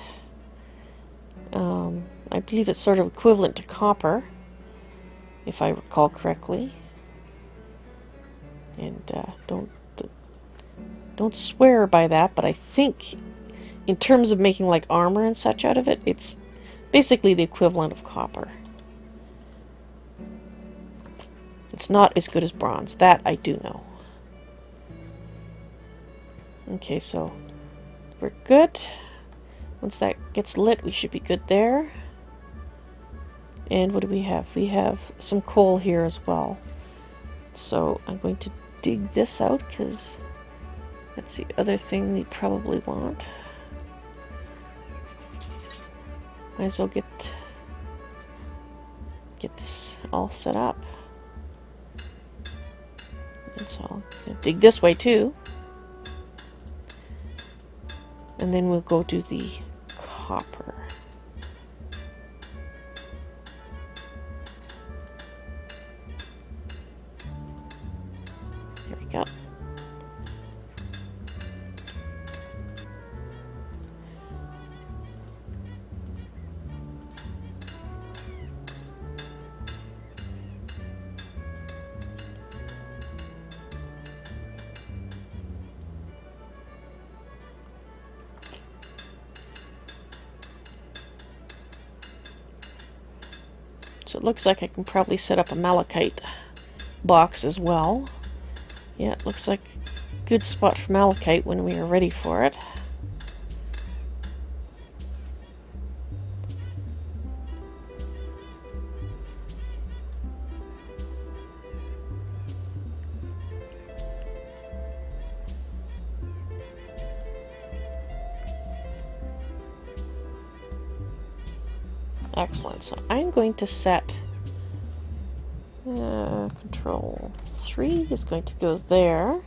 I believe it's sort of equivalent to copper, if I recall correctly. And don't swear by that, but I think in terms of making like armor and such out of it, it's basically the equivalent of copper. It's not as good as bronze. That I do know. Okay, so we're good. Once that gets lit, we should be good there. And what do we have? We have some coal here as well. So I'm going to dig this out because that's the other thing we probably want. Might as well get this all set up. And so I'm going to dig this way too. And then we'll go do the copper. There we go. So it looks like I can probably set up a malachite box as well. Yeah, it looks like a good spot for malachite when we are ready for it. Excellent. So I'm going to set control 3 is going to go there.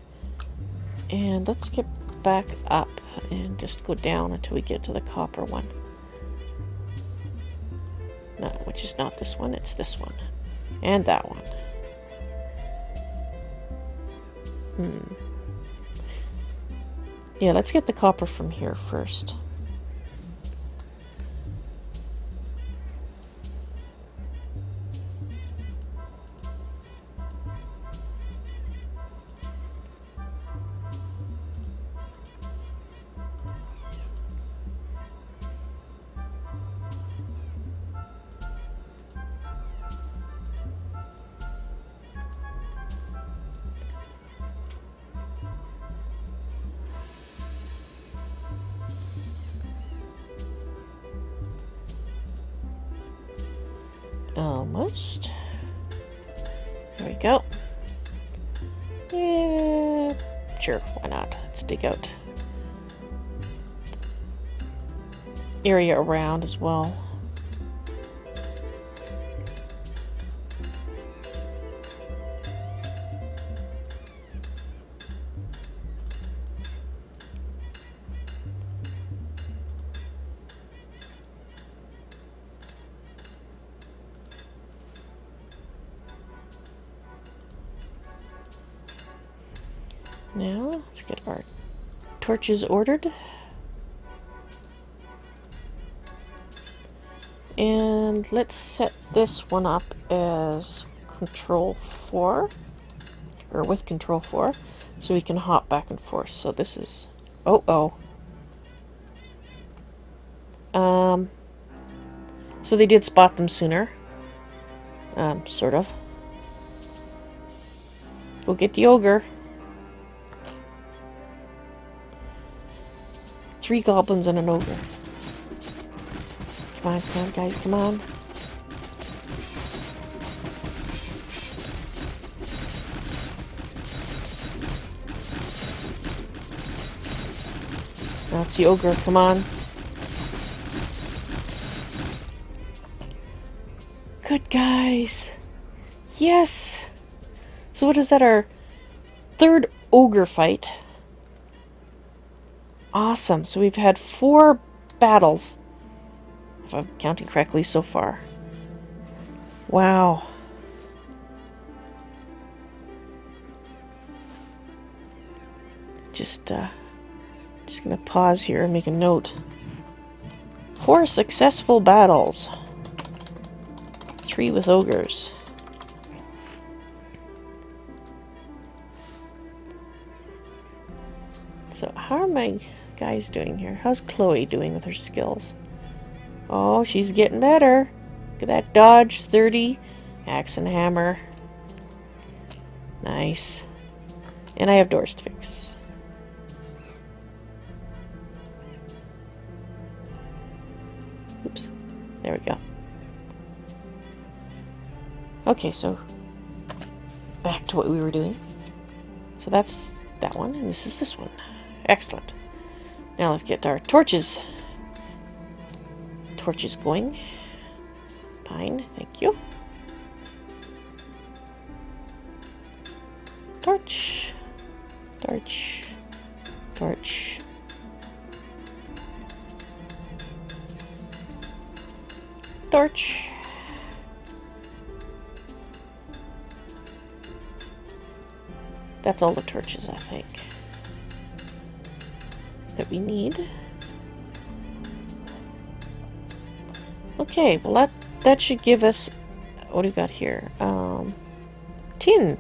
And let's get back up and just go down until we get to the copper one. No, which is not this one, it's this one. And that one. Yeah, let's get the copper from here first. Almost. There we go. Yeah, sure, why not? Let's dig out area around as well. Now, let's get our torches ordered. And let's set this one up as control 4, or with control 4, so we can hop back and forth. So this is, so they did spot them sooner. Sort of. Go get the ogre. 3 goblins and an ogre. Come on, guys, come on. That's the ogre, come on. Good guys. Yes! So what is that, our 3rd ogre fight? Awesome. So we've had 4 battles, if I'm counting correctly so far. Wow. Just gonna pause here and make a note. 4 successful battles. 3 with ogres. So how am I guys doing here? How's Chloe doing with her skills? Oh, she's getting better. Look at that dodge, 30, axe and hammer. Nice. And I have doors to fix. Oops. There we go. Okay, so back to what we were doing. So that's that one, and this is this one. Excellent. Now let's get our torches. Torches going. Fine, thank you. Torch. Torch. Torch. Torch. That's all the torches, I think, that we need. Okay, well that should give us, what do we got here? Tin.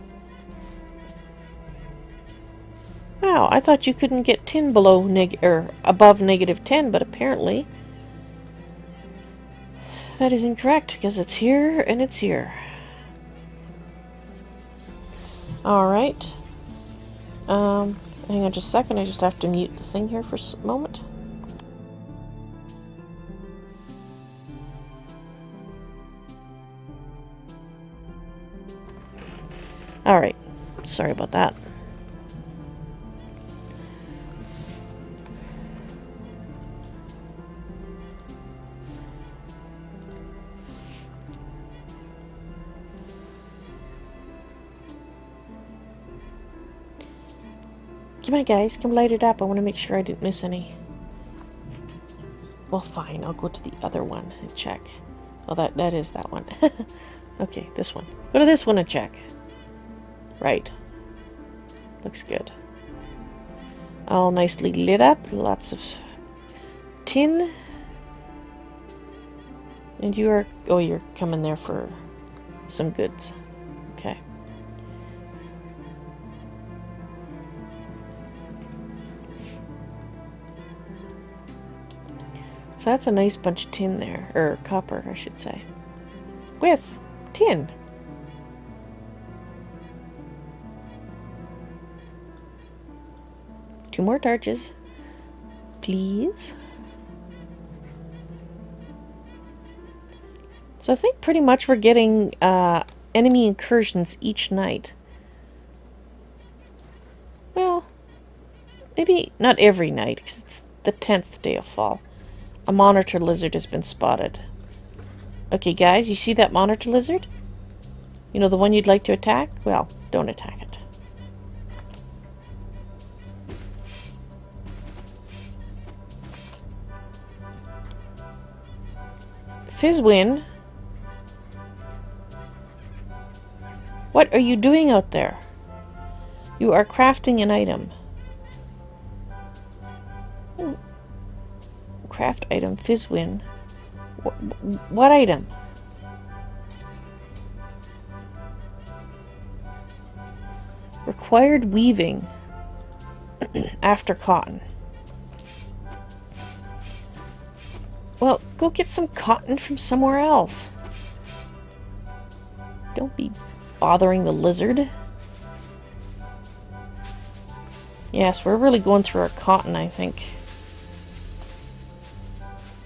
Wow, I thought you couldn't get tin below above -10, but apparently that is incorrect because it's here and it's here. All right. Hang on just a second. I just have to mute the thing here for a moment. All right. Sorry about that. Come on, guys. Come light it up. I want to make sure I didn't miss any. Well, fine. I'll go to the other one and check. Well, that is that one. Okay, this one. Go to this one and check. Right. Looks good. All nicely lit up. Lots of tin. And you are... Oh, you're coming there for some goods. Okay. So that's a nice bunch of tin there. Or copper, I should say. With tin. Two more torches. Please. So I think pretty much we're getting enemy incursions each night. Well, maybe not every night, because it's the 10th day of fall. A monitor lizard has been spotted. Okay, guys, you see that monitor lizard? You know, the one you'd like to attack? Well, don't attack it. Fizzwin? What are you doing out there? You are crafting an item. Craft item, Fizzwin. What item? Required weaving after cotton. Well, go get some cotton from somewhere else. Don't be bothering the lizard. Yes, we're really going through our cotton, I think.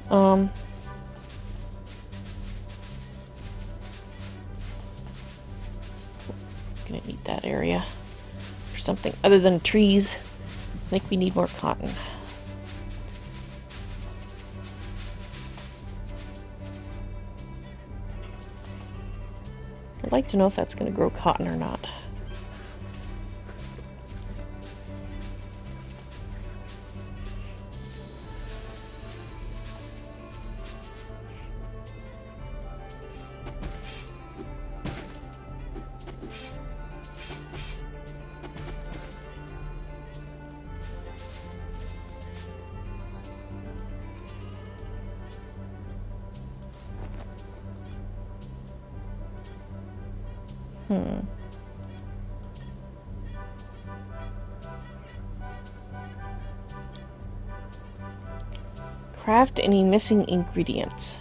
Gonna need that area for something other than trees. I think we need more cotton. I'd like to know if that's going to grow cotton or not. Craft any missing ingredients.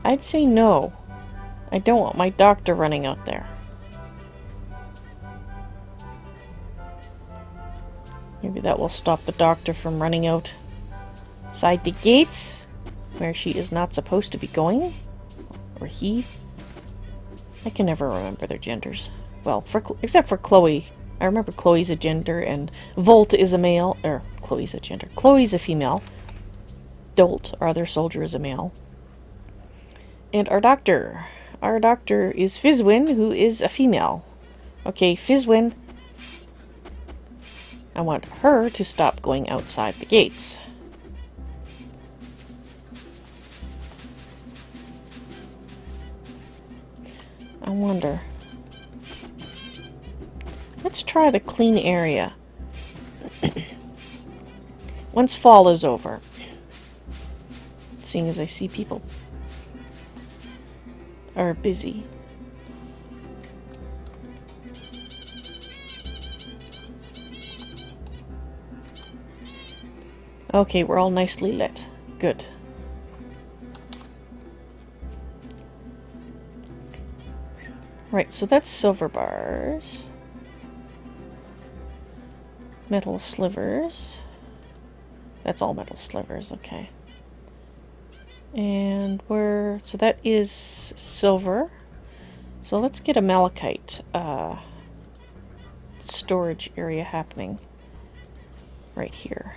I'd say no. I don't want my doctor running out there. Maybe that will stop the doctor from running outside the gates, where she is not supposed to be going. Or he. I can never remember their genders. Well, except for Chloe. I remember Chloe's a gender, and Volt is a male. Chloe's a gender. Chloe's a female. Dolt, our other soldier, is a male. And our doctor. Our doctor is Fizwin, who is a female. Okay, Fizwin. I want her to stop going outside the gates. I wonder. Let's try the clean area. Once fall is over. Seeing as I see people are busy. Okay, we're all nicely lit. Good. Right, so that's silver bars. Metal slivers. That's all metal slivers, okay. And so that is silver. So let's get a malachite storage area happening right here.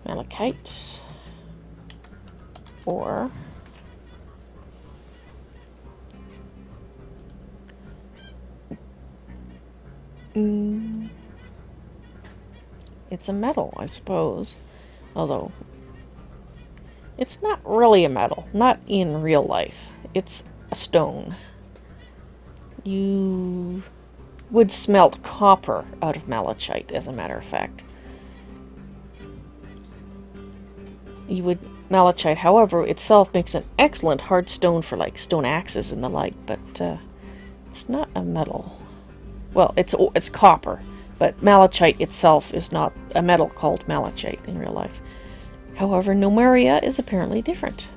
Malachite. Or it's a metal, I suppose. Although, it's not really a metal. Not in real life. It's a stone. You would smelt copper out of malachite, as a matter of fact. Malachite, however, itself makes an excellent hard stone for, like, stone axes and the like, but it's not a metal. Well, it's copper, but malachite itself is not a metal called malachite in real life. However, Gnomoria is apparently different,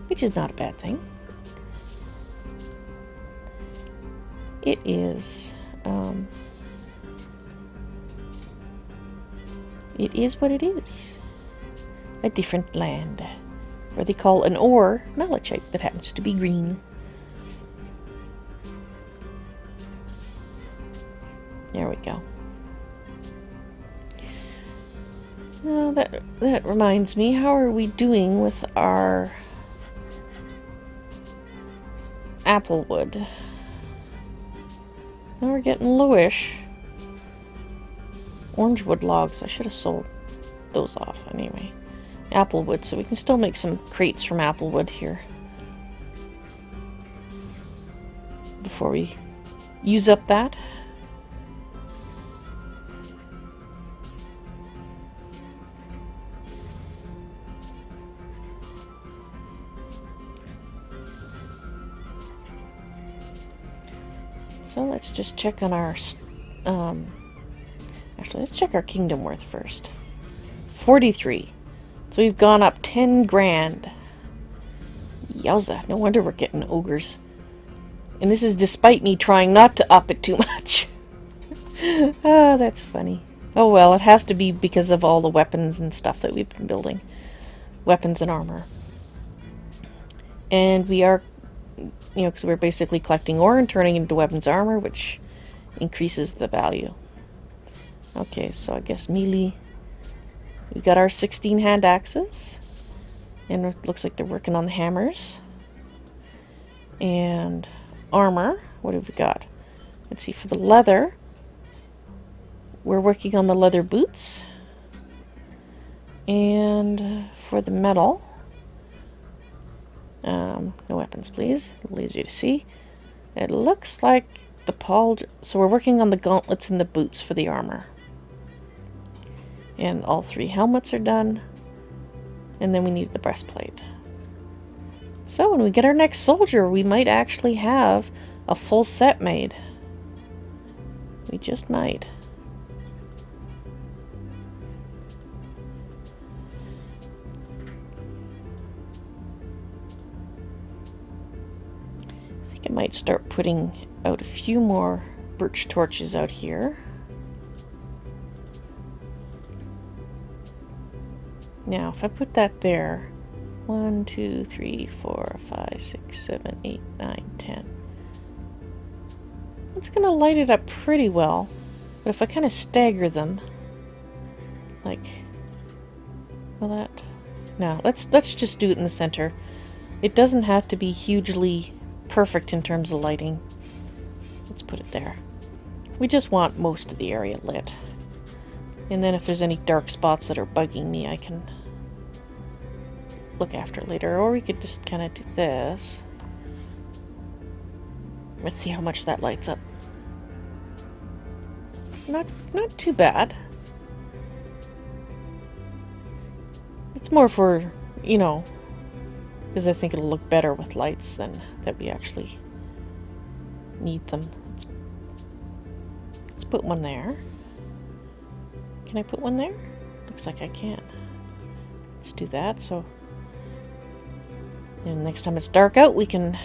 which is not a bad thing. It is, it is what it is. A different land, where they call an ore malachite that happens to be green. There we go. Now that reminds me, how are we doing with our apple wood? Now we're getting lowish. Orange wood logs, I should have sold those off anyway. Apple wood, so we can still make some crates from apple wood here before we use up that. So let's just check on our, actually let's check our kingdom worth first. 43. So we've gone up 10 grand. Yowza, no wonder we're getting ogres. And this is despite me trying not to up it too much. Ah, that's funny. Oh well, it has to be because of all the weapons and stuff that we've been building. Weapons and armor. And we are, because we're basically collecting ore and turning into weapons armor, which increases the value. Okay, so I guess melee. We've got our 16 hand axes. And it looks like they're working on the hammers. And armor. What have we got? Let's see, for the leather, we're working on the leather boots. And for the metal, no weapons please, a little easier to see. It looks like the so we're working on the gauntlets and the boots for the armor. And all 3 helmets are done. And then we need the breastplate. So when we get our next soldier, we might actually have a full set made. We just might. I think I might start putting out a few more birch torches out here. Now, if I put that there, 1, 2, 3, 4, 5, 6, 7, 8, 9, 10. It's going to light it up pretty well, but if I kind of stagger them, like, well, that, no, let's just do it in the center. It doesn't have to be hugely perfect in terms of lighting. Let's put it there. We just want most of the area lit. And then if there's any dark spots that are bugging me, I can look after later. Or we could just kind of do this. Let's see how much that lights up. Not too bad. It's more for, you know, because I think it'll look better with lights than that we actually need them. Let's put one there. Can I put one there? Looks like I can. Let's do that. So, and next time it's dark out, we can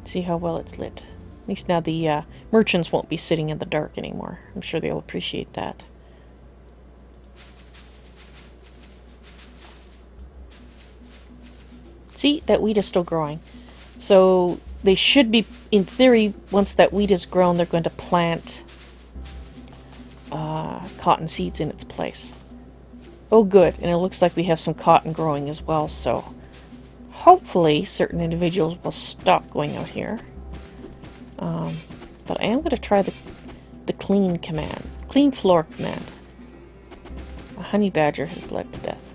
see how well it's lit. At least now the merchants won't be sitting in the dark anymore. I'm sure they'll appreciate that. See, that wheat is still growing. So they should be, in theory, once that wheat is grown, they're going to plant cotton seeds in its place. Oh good, and it looks like we have some cotton growing as well, so hopefully certain individuals will stop going out here. But I am going to try the clean command. Clean floor command. A honey badger has bled to death.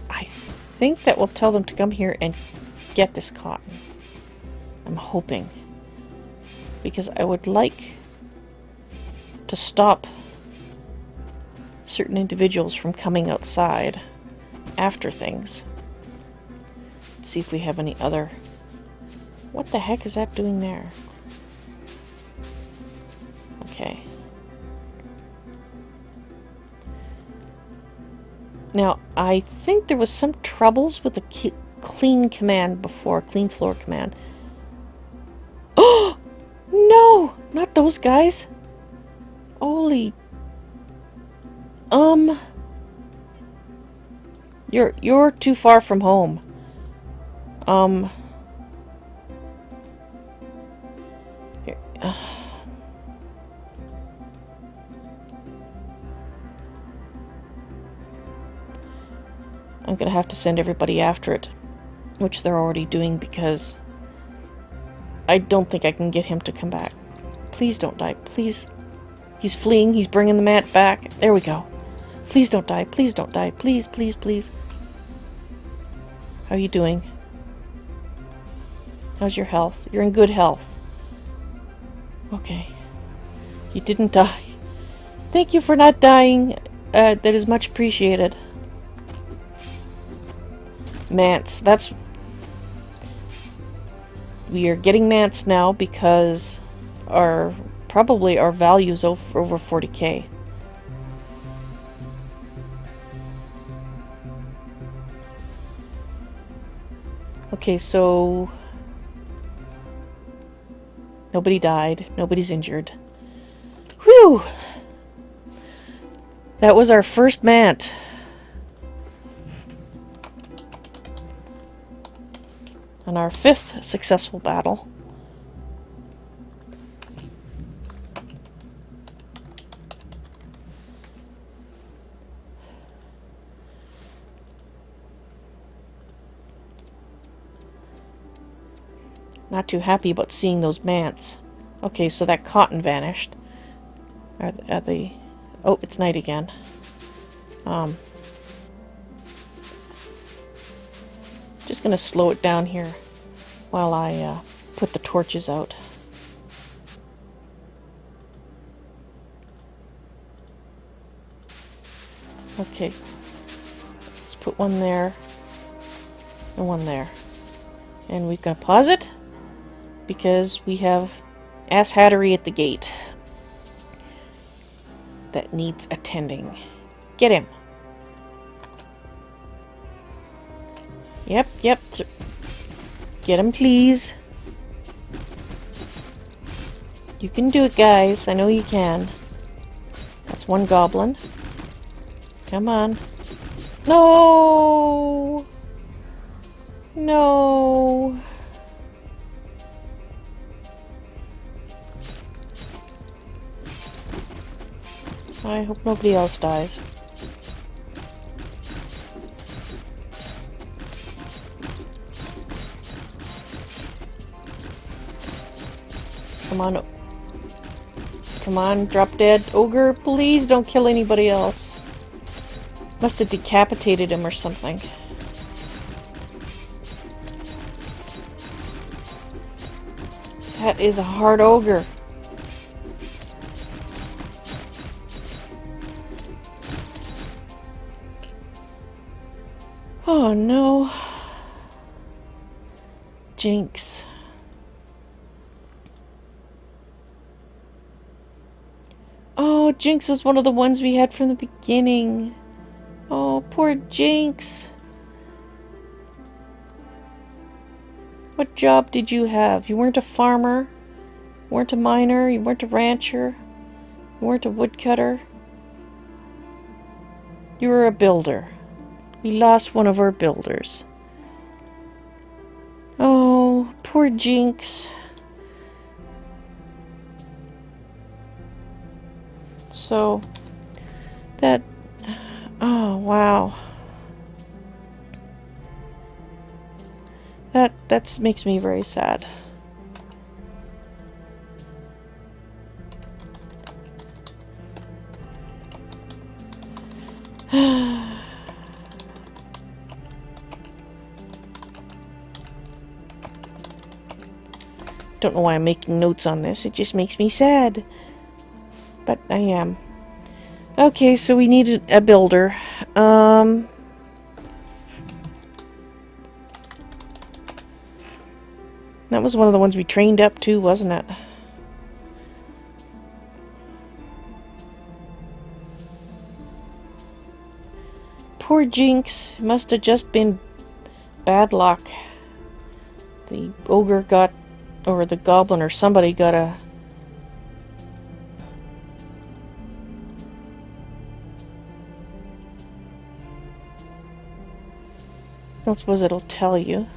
I think that will tell them to come here and get this cotton. I'm hoping. Because I would like to stop certain individuals from coming outside after things. Let's see if we have any other... What the heck is that doing there? Okay. Now, I think there was some troubles with the clean command before, clean floor command. Oh! No! Not those guys! Holy... You're too far from home. Here. I'm gonna have to send everybody after it, which they're already doing because I don't think I can get him to come back. Please don't die, please. He's fleeing, he's bringing the mat back. There we go. Please don't die, please don't die, please, please, please. How are you doing? How's your health? You're in good health. Okay. You didn't die. Thank you for not dying. That is much appreciated. Mants. That's... We are getting mants now because probably our value's over 40k. Okay, so... Nobody died. Nobody's injured. Whew! That was our first mant. On our 5th successful battle. Not too happy about seeing those mants. Okay, so that cotton vanished. Are they... Oh, it's night again. Just gonna slow it down here while I put the torches out. Okay. Let's put one there and one there. And we're going to pause it because we have Ass Hattery at the gate that needs attending. Get him. Yep. Get him, please. You can do it, guys. I know you can. That's one goblin. Come on. No! No! I hope nobody else dies. Come on. Come on, drop dead. Ogre, please don't kill anybody else. Must have decapitated him or something. That is a hard ogre. Oh no. Jinx. Oh, Jinx is one of the ones we had from the beginning. Oh, poor Jinx. What job did you have? You weren't a farmer? You weren't a miner? You weren't a rancher? You weren't a woodcutter? You were a builder. We lost one of our builders. Oh, poor Jinx. So, that... Oh, wow. That makes me very sad. Don't know why I'm making notes on this. It just makes me sad. But I am. Okay, so we needed a builder. That was one of the ones we trained up to, wasn't it? Poor Jinx. Must have just been bad luck. The ogre got, or the goblin or somebody got a... I don't suppose it'll tell you.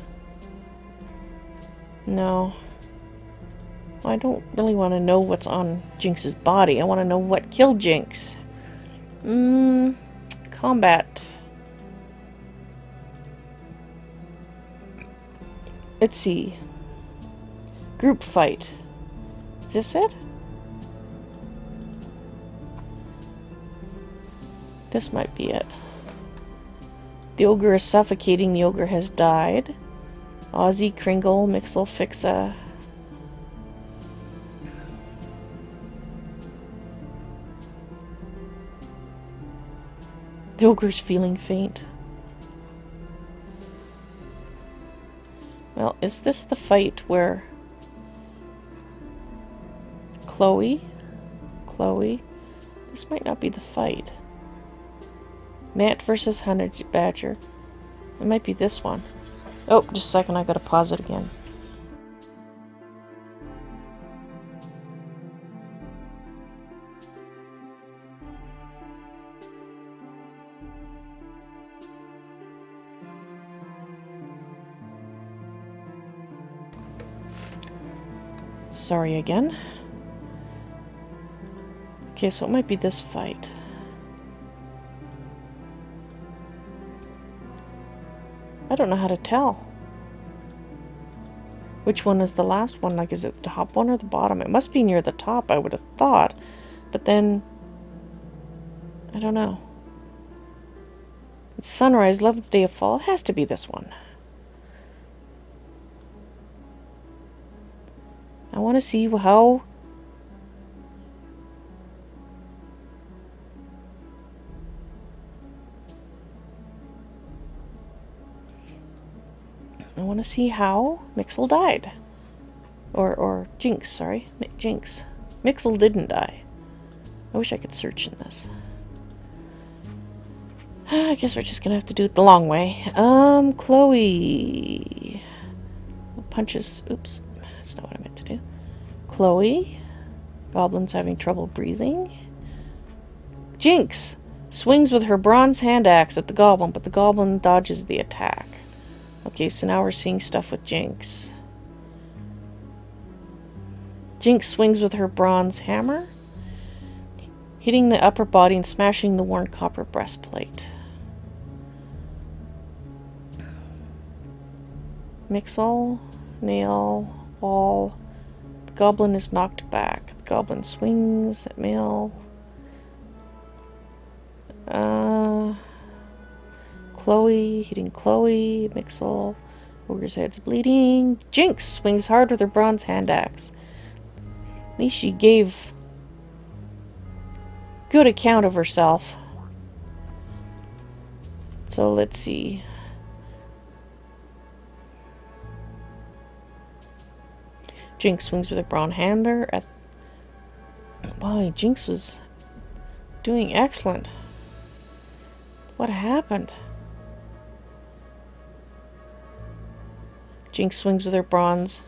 No. I don't really want to know what's on Jinx's body. I want to know what killed Jinx. Combat. Let's see. Group fight. Is this it? This might be it. The ogre is suffocating. The ogre has died. Ozzy, Kringle, Mixel, Fixa. The ogre's feeling faint. Well, is this the fight where Chloe? This might not be the fight. Matt versus Hunter Badger. It might be this one. Oh, just a second, I gotta pause it again. Sorry again. Okay, so it might be this fight. I don't know how to tell. Which one is the last one? Like, is it the top one or the bottom? It must be near the top, I would have thought. But then... I don't know. It's sunrise, 11th day of fall. It has to be this one. I want to see how... I want to see how Mixel died. Or Jinx, sorry. Jinx. Mixel didn't die. I wish I could search in this. I guess we're just gonna have to do it the long way. Chloe. Punches. Oops. That's not what I meant to do. Chloe. Goblin's having trouble breathing. Jinx swings with her bronze hand axe at the goblin, but the goblin dodges the attack. Okay, so now we're seeing stuff with Jinx. Jinx swings with her bronze hammer, hitting the upper body and smashing the worn copper breastplate. Mixel, nail, wall. The goblin is knocked back. The goblin swings at Male. Chloe, hitting Chloe. Mixel, Ogre's head's bleeding. Jinx swings hard with her bronze hand axe. At least she gave good account of herself. So let's see. Jinx swings with a bronze hammer at... Wow, Jinx was doing excellent. What happened? Jinx swings with her bronze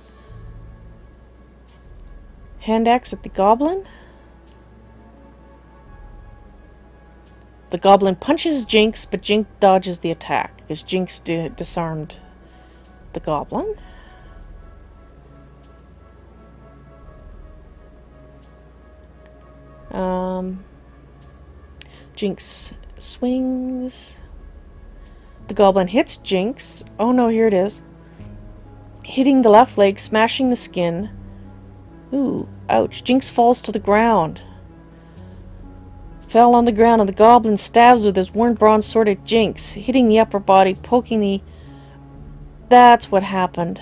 hand axe at the goblin. The goblin punches Jinx, but Jinx dodges the attack because Jinx disarmed the goblin. Jinx swings. The goblin hits Jinx. Oh no, here it is. Hitting the left leg, smashing the skin. Ooh, ouch. Jinx falls to the ground. Fell on the ground, and the goblin stabs with his worn bronze sword at Jinx, hitting the upper body, poking the... That's what happened.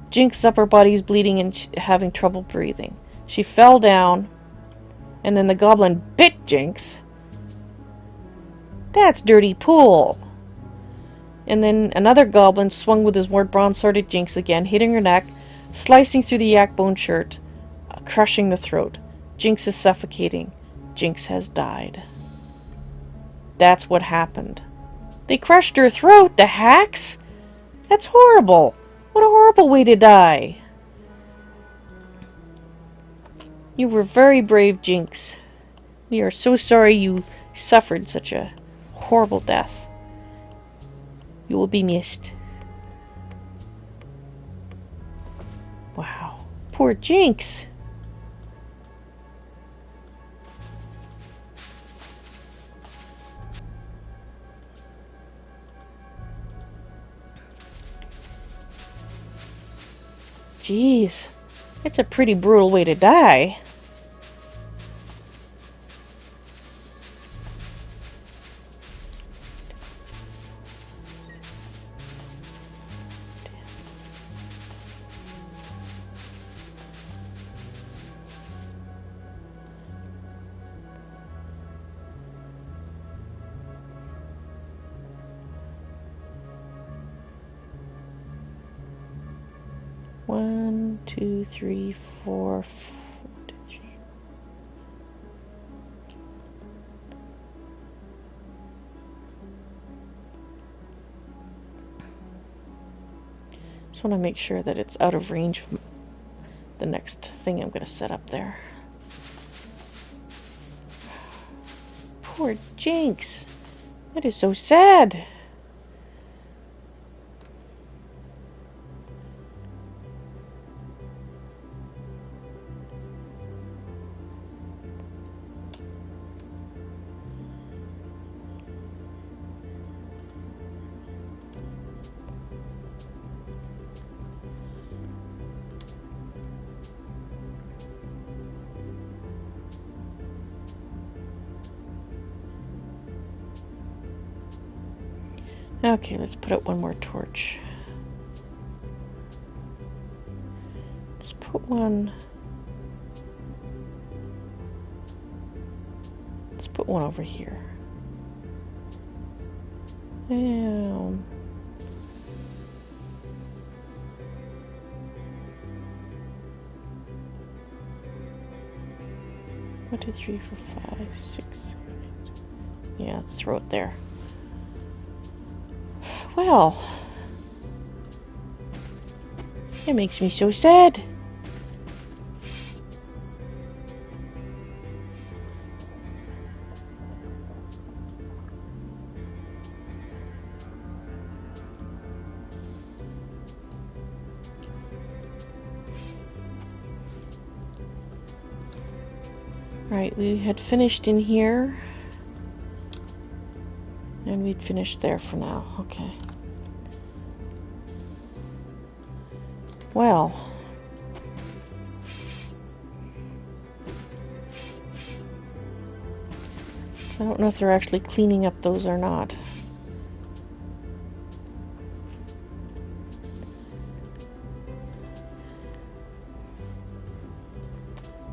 Jinx's upper body is bleeding and having trouble breathing. She fell down, and then the goblin bit Jinx. That's dirty pool. And then another goblin swung with his worn bronze sword at Jinx again, hitting her neck, slicing through the yak bone shirt, crushing the throat. Jinx is suffocating. Jinx has died. That's what happened. They crushed her throat, the hacks? That's horrible. What a horrible way to die. You were very brave, Jinx. We are so sorry you suffered such a horrible death. You will be missed. Wow. Poor Jinx. Jeez. It's a pretty brutal way to die. One, two, three, four. 1, 2, 3. Just want to make sure that it's out of range of the next thing I'm going to set up there. Poor Jinx. That is so sad. Okay, let's put out one more torch. Let's put one... Let's put one over here. 1, 2, 3, 4, 5, 6, 7, 8. Yeah, let's throw it there. Well, it makes me so sad. Right, we had finished in here. And we'd finished there for now. Okay. Well. So I don't know if they're actually cleaning up those or not.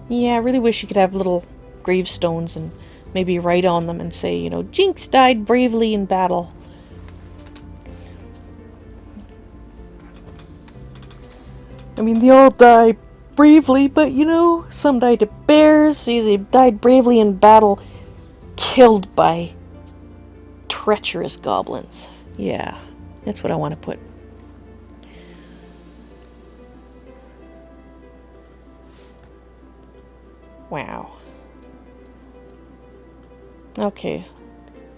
Yeah, I really wish you could have little gravestones and maybe write on them and say, you know, Jinx died bravely in battle. I mean, they all die bravely, but you know, some died to bears, they died bravely in battle, killed by treacherous goblins. Yeah, that's what I want to put. Wow. Okay.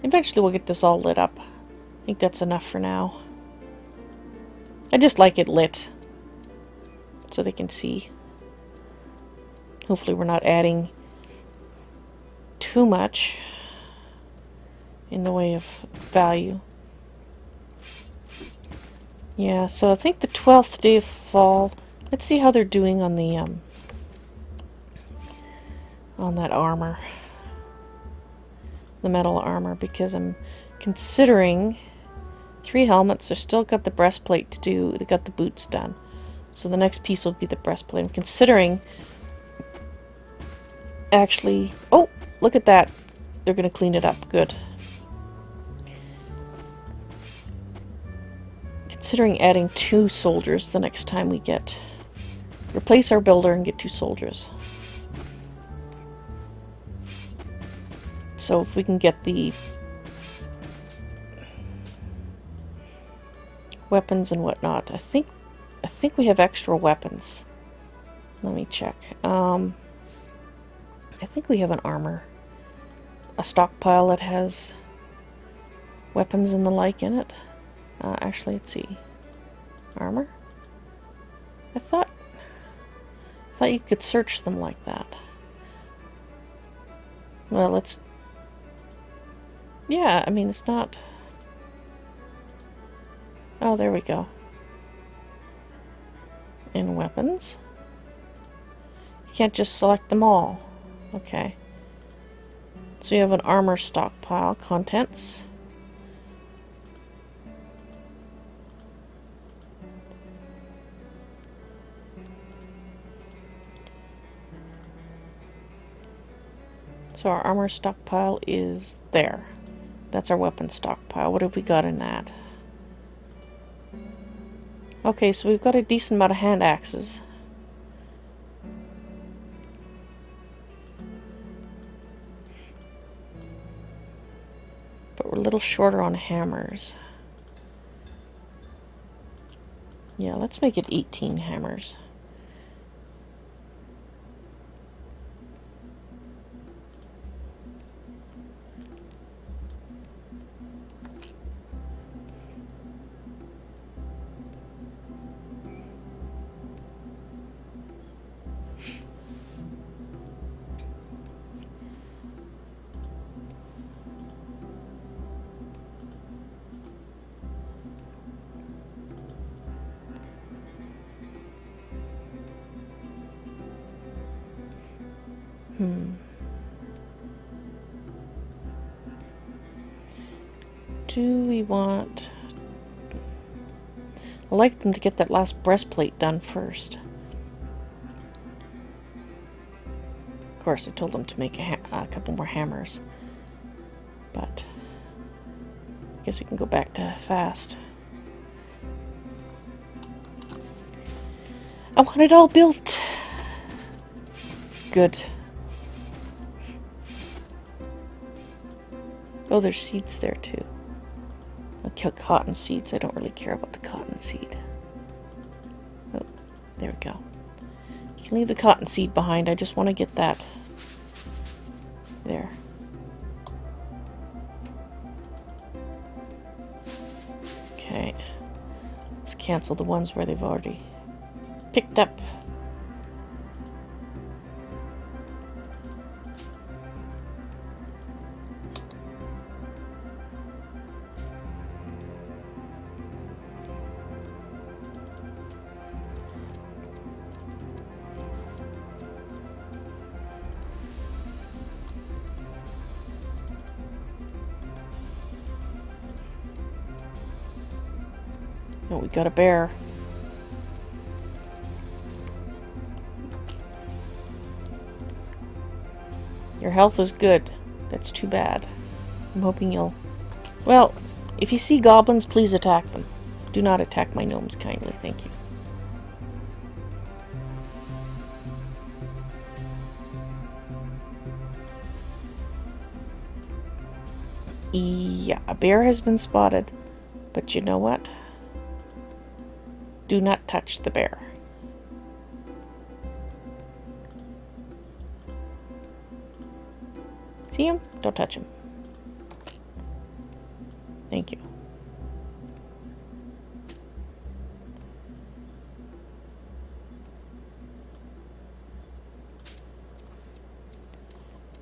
Eventually we'll get this all lit up. I think that's enough for now. I just like it lit, so they can see. Hopefully we're not adding too much in the way of value. Yeah, so I think the 12th day of fall. Let's see how they're doing on the on that armor. The metal armor, because I'm considering 3 helmets. They've still got the breastplate to do. They got the boots done. So the next piece will be the breastplate. I'm considering actually... Oh, look at that. They're going to clean it up. Good. Considering adding 2 soldiers the next time we get... Replace our builder and get 2 soldiers. So if we can get the weapons and whatnot, I think we have extra weapons. Let me check. I think we have an armor, a stockpile that has weapons and the like in it. Actually, let's see. Armor? I thought you could search them like that. Well, let's... Yeah, I mean, it's not... Oh, there we go. In weapons. You can't just select them all. Okay. So you have an armor stockpile. Contents. So our armor stockpile is there. That's our weapon stockpile. What have we got in that? Okay, so we've got a decent amount of hand axes. But we're a little shorter on hammers. Yeah, let's make it 18 hammers. Do we want... I'd like them to get that last breastplate done first. Of course, I told them to make a couple more hammers. But... I guess we can go back to fast. I want it all built! Good. Oh, there's seeds there too. Okay, cotton seeds. I don't really care about the cotton seed. Oh, there we go. You can leave the cotton seed behind. I just want to get that there. Okay. Let's cancel the ones where they've already picked up. Oh, we got a bear. Your health is good. That's too bad. I'm hoping you'll... Well, if you see goblins, please attack them. Do not attack my gnomes kindly, thank you. Yeah, a bear has been spotted. But you know what? Do not touch the bear. See him? Don't touch him. Thank you.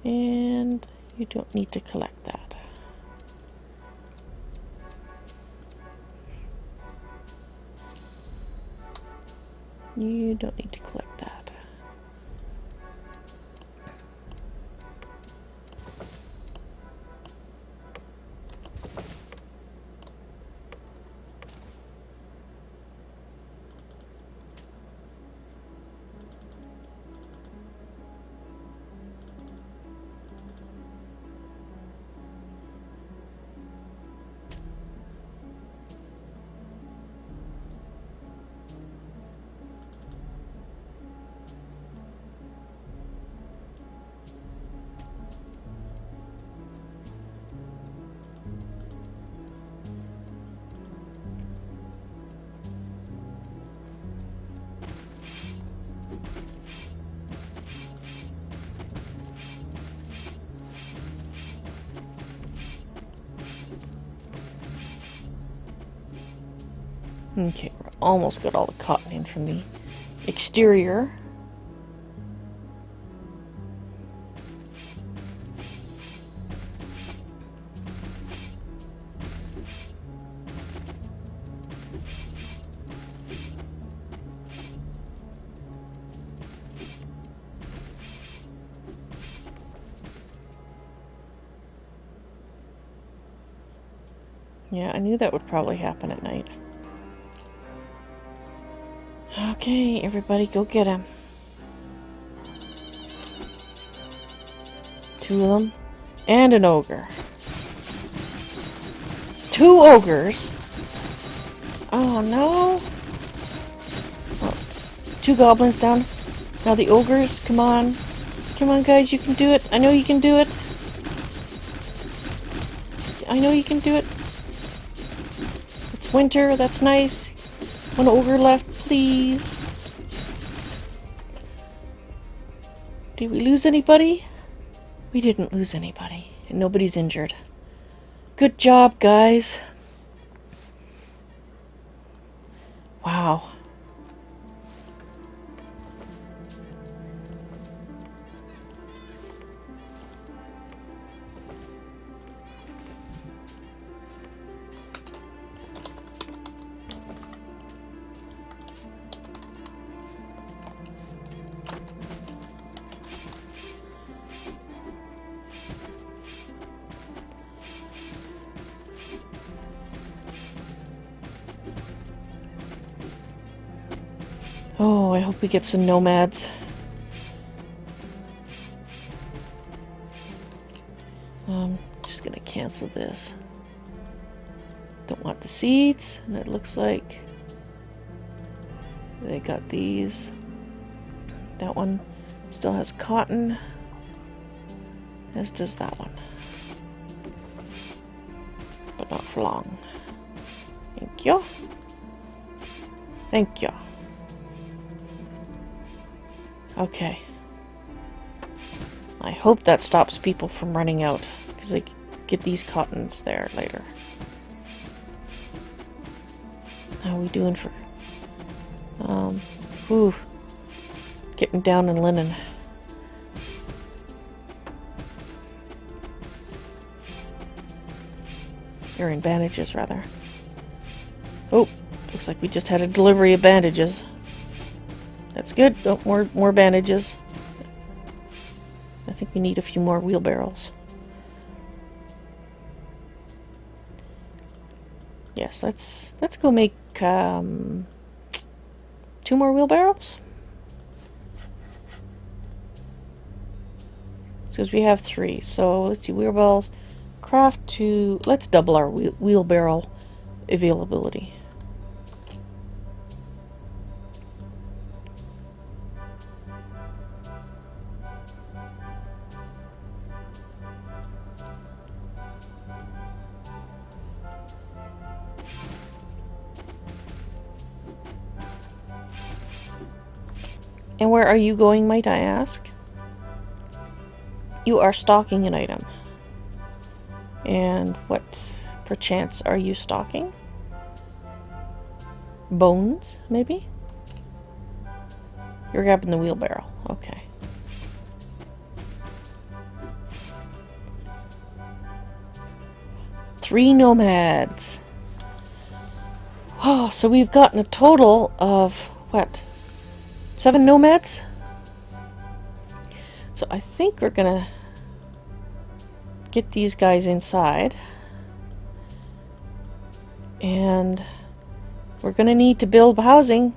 And you don't need to collect that. You don't need to collect that. Okay, we're almost got all the cotton in from the exterior. Yeah, I knew that would probably happen at night. Okay, everybody go get him. 2 of them. And an ogre. 2 ogres? Oh no! Oh, 2 goblins down. Now the ogres, come on. Come on guys, you can do it. I know you can do it. I know you can do it. It's winter, that's nice. 1 ogre left, please. Did we lose anybody? We didn't lose anybody. And nobody's injured. Good job, guys. Wow. Oh, I hope we get some nomads. Just gonna cancel this. Don't want the seeds, and it looks like they got these. That one still has cotton, as does that one. but not for long. Thank you. Thank you. Okay. I hope that stops people from running out, because they get these cottons there later. How are we doing for... Ooh. Getting down in linen. Or in bandages, rather. Oh, looks like we just had a delivery of bandages. That's good. Oh, more bandages. I think we need a few more wheelbarrows. Yes, let's go make 2 more wheelbarrows. Because we have 3. So let's see, wheelbarrows. Craft 2. Let's double our wheelbarrow availability. And where are you going, might I ask? You are stocking an item. And what, perchance, are you stocking? Bones, maybe? You're grabbing the wheelbarrow. Okay. Three nomads. Oh, so we've gotten a total of, what? 7 nomads? So I think we're gonna get these guys inside. And we're gonna need to build housing.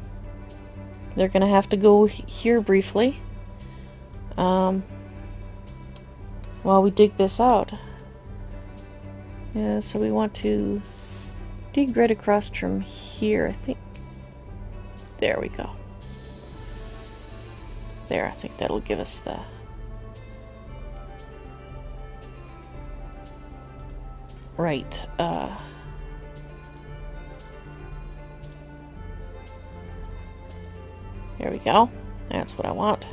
They're gonna have to go here briefly. While we dig this out. Yeah, so we want to dig right across from here, I think. There we go. There, I think that'll give us the... Right, there we go. That's what I want.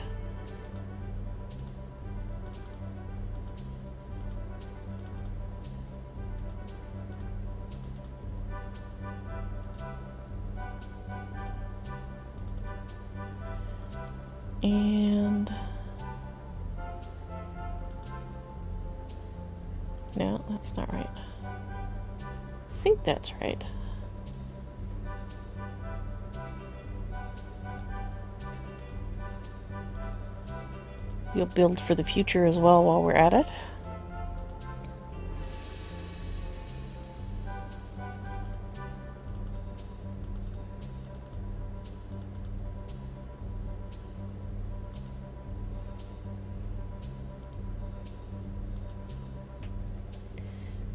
And... no, that's not right. I think that's right. We'll build for the future as well while we're at it.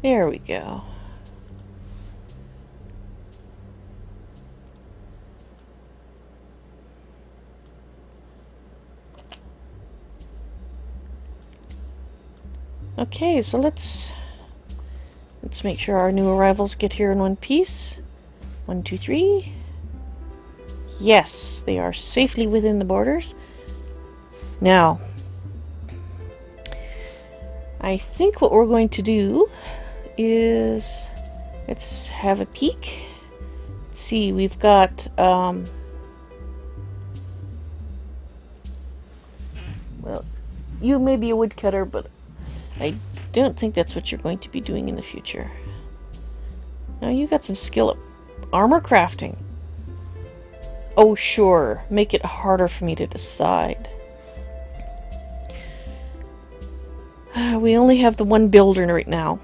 There we go. Okay, so let's make sure our new arrivals get here in one piece. 1, 2, 3. Yes, they are safely within the borders. Now, I think what we're going to do is, let's have a peek. Let's see, we've got well, you may be a woodcutter, but I don't think that's what you're going to be doing in the future. Now you got some skill at armor crafting. Oh sure, make it harder for me to decide. We only have the one builder right now.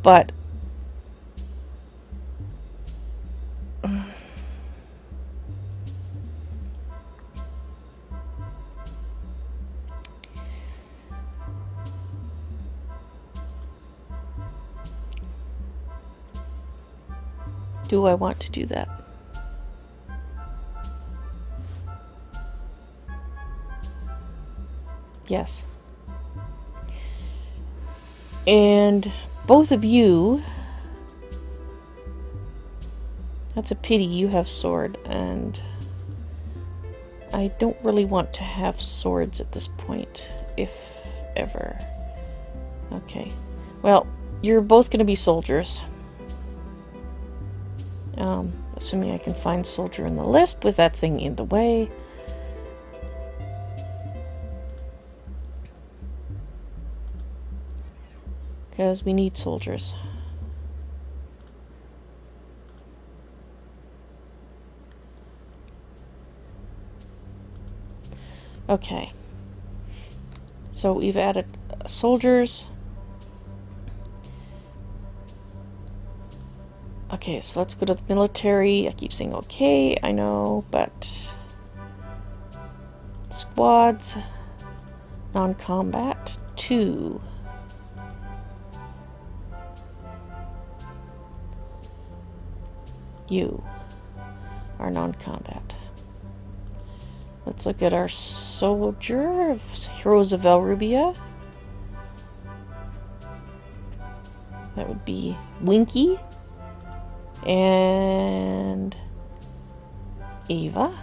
But do I want to do that? Yes. And both of you... That's a pity, you have sword, and I don't really want to have swords at this point, if ever. Okay. Well, you're both going to be soldiers. Assuming I can find soldier in the list with that thing in the way. Because we need soldiers. Okay. So we've added soldiers. Okay, so let's go to the military. I keep saying okay, I know, but... Squads. Non-combat. 2. You are non-combat. Let's look at our soldier of Heroes of Valrubia. That would be Winky and Ava.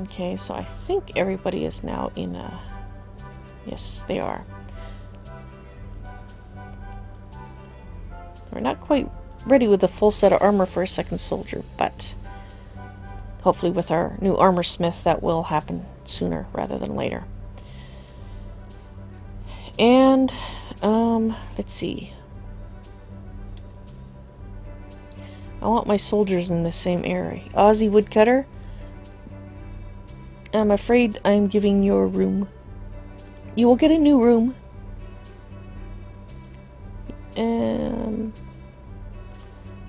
Okay, so I think everybody is now in a... Yes, they are. We're not quite ready with a full set of armor for a second soldier, but hopefully with our new armor smith that will happen sooner rather than later. And, let's see. I want my soldiers in the same area. Aussie Woodcutter, I'm afraid I'm giving you a room. You will get a new room.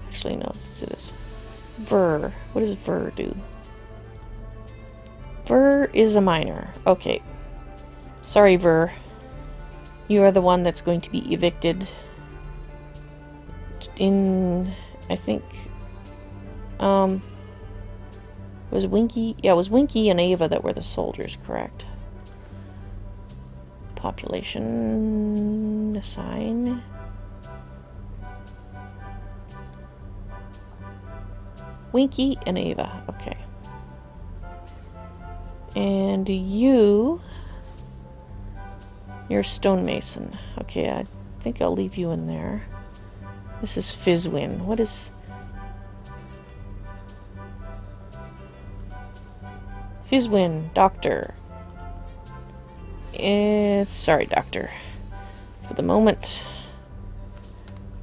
Actually, no, let's do this. Ver. What does Ver do? Ver is a miner. Okay. Sorry, Ver. You are the one that's going to be evicted. In, I think, was Winky? Yeah, it was Winky and Ava that were the soldiers, correct? Population assign. Winky and Ava, okay. And you're a stonemason. Okay, I think I'll leave you in there. This is Fizzwin. What is... Fizzwin, doctor. Sorry, doctor. For the moment,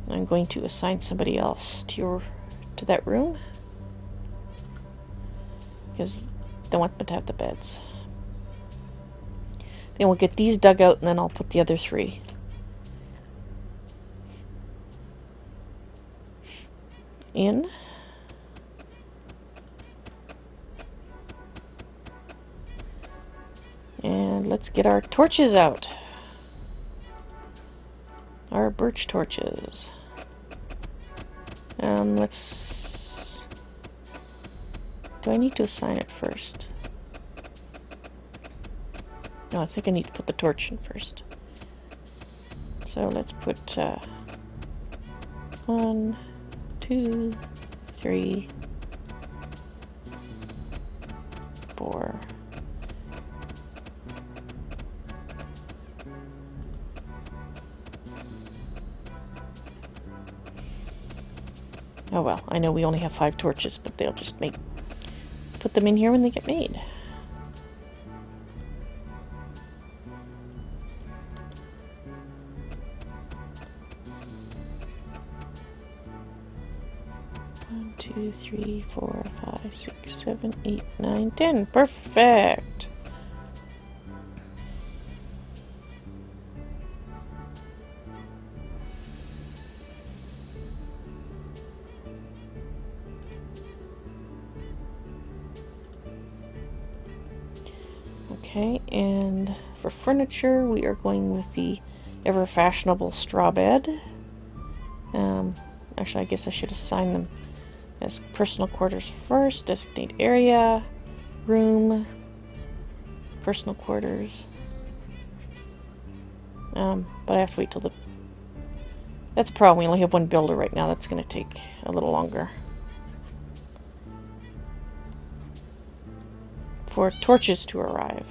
I'm going to assign somebody else to that room. Because they want them to have the beds. Then we'll get these dug out, and then I'll put the other 3. In. And let's get our torches out. Our birch torches. Let's... Do I need to assign it first? No, I think I need to put the torch in first. So let's put 1, 2, 3, 4. Oh well, I know we only have 5 torches, but they'll just put them in here when they get made. One, 2, 3, 4, 5, 6, 7, 8, 9, 10. Perfect. Okay, and for furniture, we are going with the ever-fashionable straw bed. Actually, I guess I should assign them as personal quarters first. Designate area, room, personal quarters. But I have to wait till the... That's a problem. We only have one builder right now. That's going to take a little longer. For torches to arrive.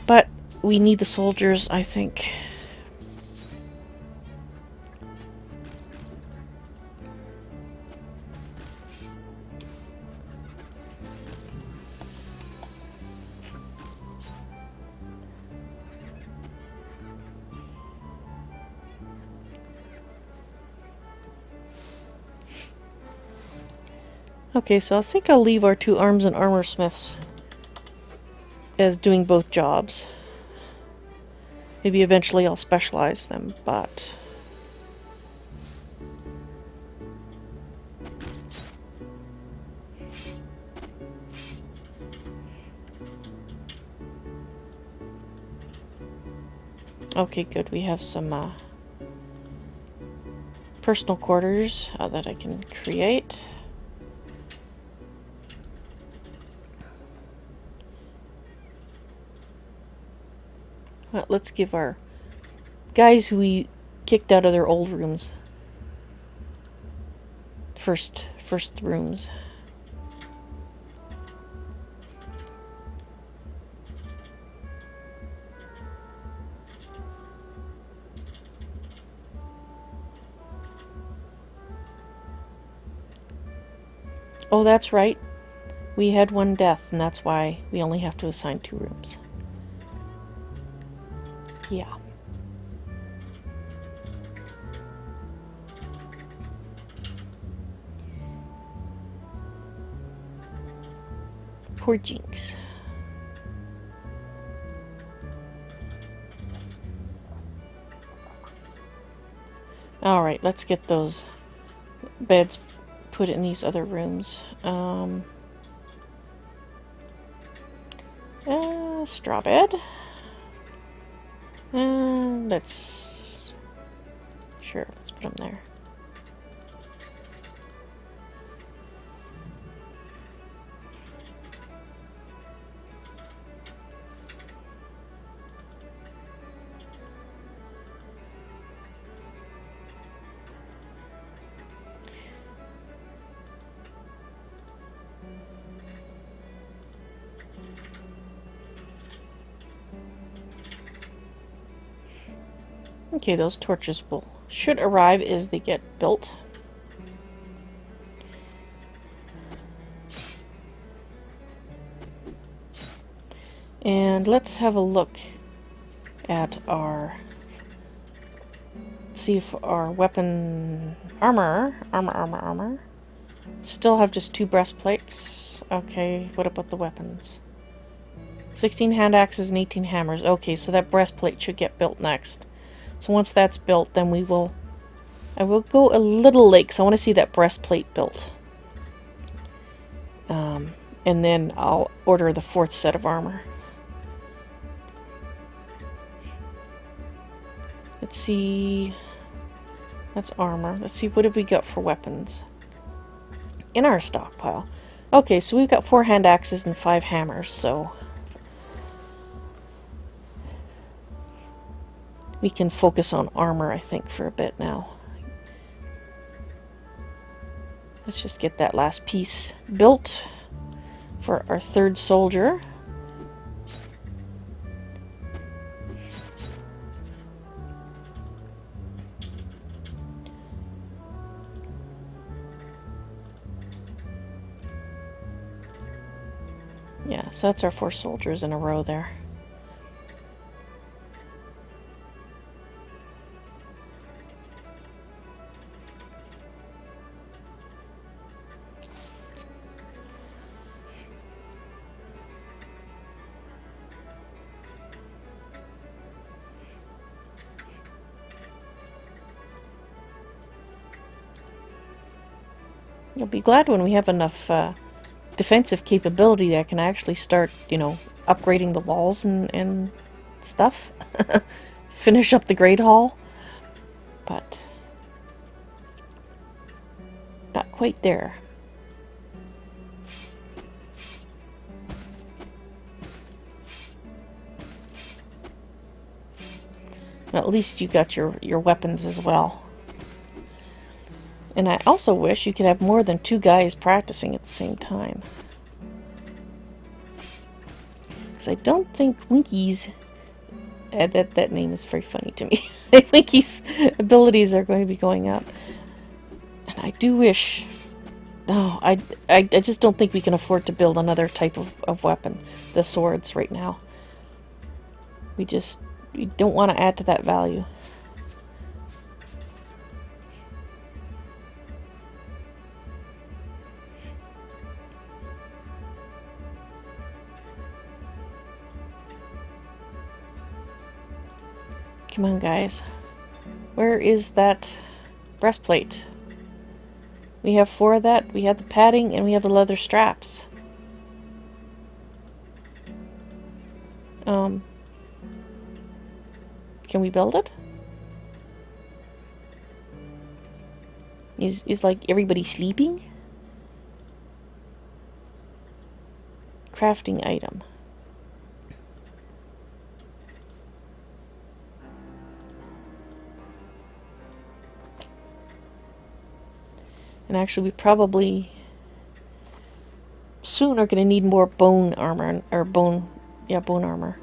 But we need the soldiers, I think. Okay, so I think I'll leave our 2 arms and armor smiths as doing both jobs. Maybe eventually I'll specialize them, but... Okay, good. We have some personal quarters that I can create. Well, let's give our guys who we kicked out of their old rooms first rooms. Oh, that's right. We had 1 death, and that's why we only have to assign 2 rooms. Yeah. Poor Jinx. Alright, let's get those beds put in these other rooms. Straw bed. Let's put them there. Okay, those torches should arrive as they get built. And let's have a look at our... see if our weapon... armor. Still have just 2 breastplates. Okay, what about the weapons? 16 hand axes and 18 hammers. Okay, so that breastplate should get built next. So once that's built, then I will go a little late, because I want to see that breastplate built. And then I'll order the 4th set of armor. Let's see. That's armor. Let's see, what have we got for weapons in our stockpile? Okay, so we've got 4 hand axes and 5 hammers, so we can focus on armor, I think, for a bit now. Let's just get that last piece built for our 3rd soldier. Yeah, so that's our 4 soldiers in a row there. You'll be glad when we have enough defensive capability that I can actually start, you know, upgrading the walls and stuff. Finish up the Great Hall. But not quite there. Well, at least you got your weapons as well. And I also wish you could have more than 2 guys practicing at the same time. Because I don't think Winky's... that name is very funny to me. Winky's abilities are going to be going up. And I do wish... No, I just don't think we can afford to build another type of weapon. The swords right now. We don't want to add to that value. Come on, guys. Where is that breastplate? We have 4 of that. We have the padding and we have the leather straps. Can we build it? Is like everybody sleeping? Crafting item. And actually, we probably soon are going to need more bone armor, or bone armor.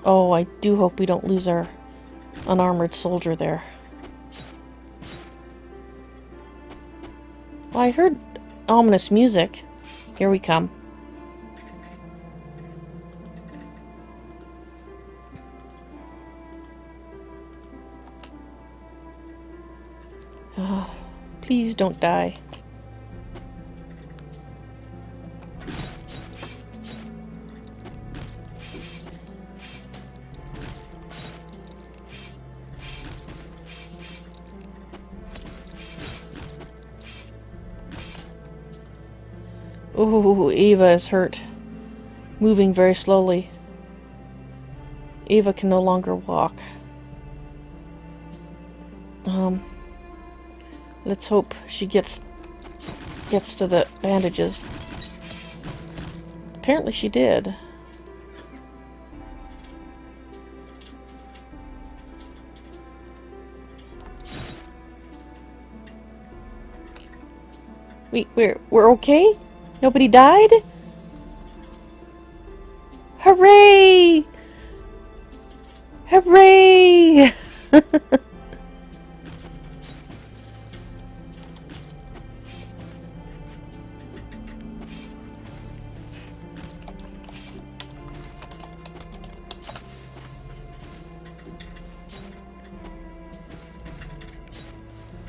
Oh, I do hope we don't lose our unarmored soldier there. Well, I heard ominous music. Here we come. Please don't die. Oh, Ava is hurt. Moving very slowly. Ava can no longer walk. Let's hope she gets to the bandages. Apparently she did. We're okay? Nobody died? Hooray! Hooray!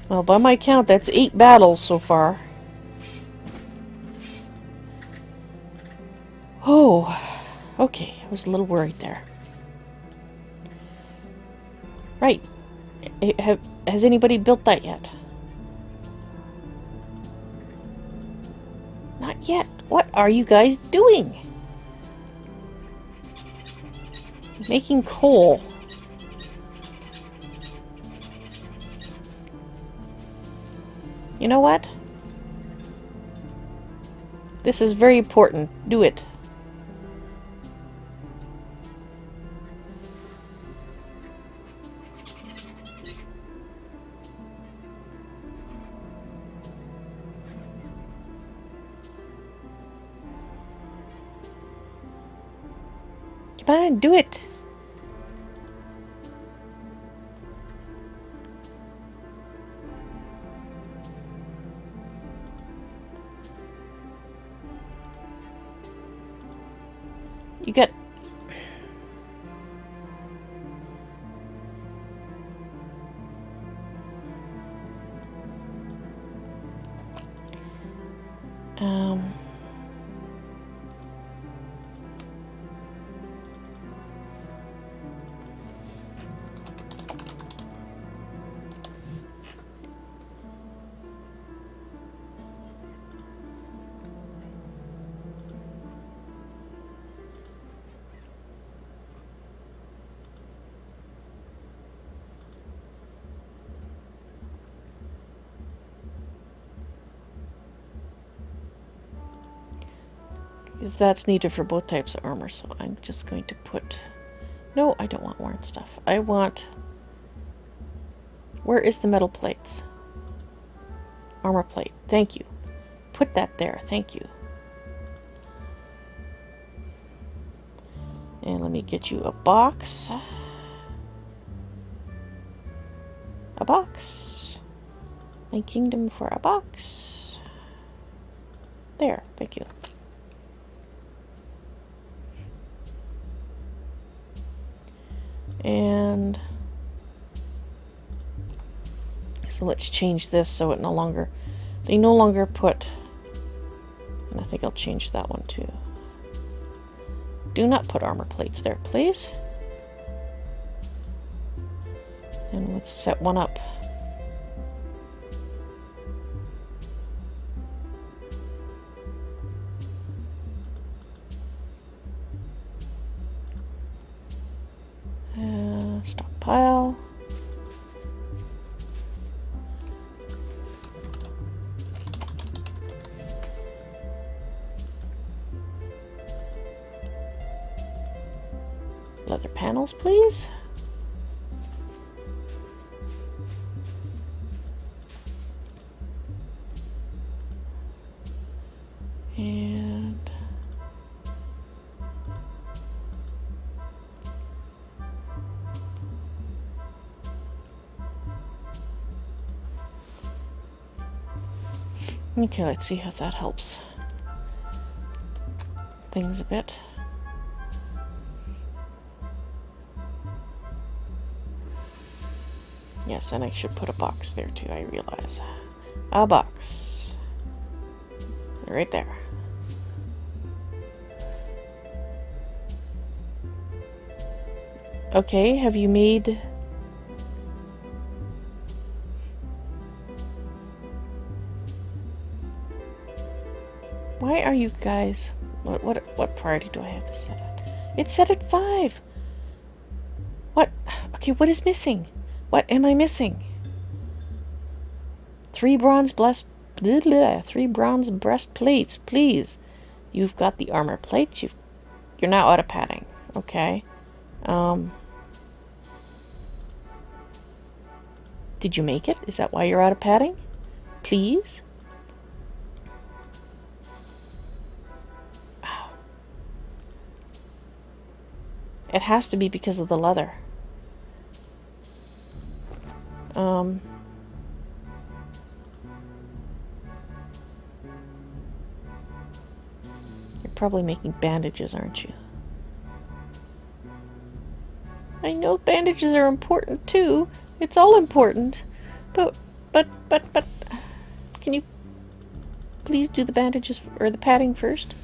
Well, by my count, that's 8 battles so far. Oh, okay. I was a little worried there. Right. Has anybody built that yet? Not yet. What are you guys doing? Making coal. You know what? This is very important. Do it. Come on, do it. You got... Because that's needed for both types of armor, so I'm just going to put No, I don't want worn stuff. I want... Where is the metal plates? Armor plate. Thank you. Put that there. Thank you. And let me get you a box. A box. My kingdom for a box. There. Thank you. And so let's change this so it no longer, they no longer put, and I think I'll change that one too. Do not put armor plates there, please. And let's set one up. Stockpile. Leather panels, please. And okay, let's see how that helps things a bit. Yes, and I should put a box there too, I realize. A box. Right there. Okay, have you made... Why are you guys... What priority do I have this set at? It's set at 5! What? Okay, what is missing? What am I missing? 3 bronze three bronze breastplates, please. You've got the armor plates. You're now out of padding. Okay. Did you make it? Is that why you're out of padding? Please? Oh. It has to be because of the leather. You're probably making bandages, aren't you? I know bandages are important too. It's all important. But, can you please do the bandages or the padding first?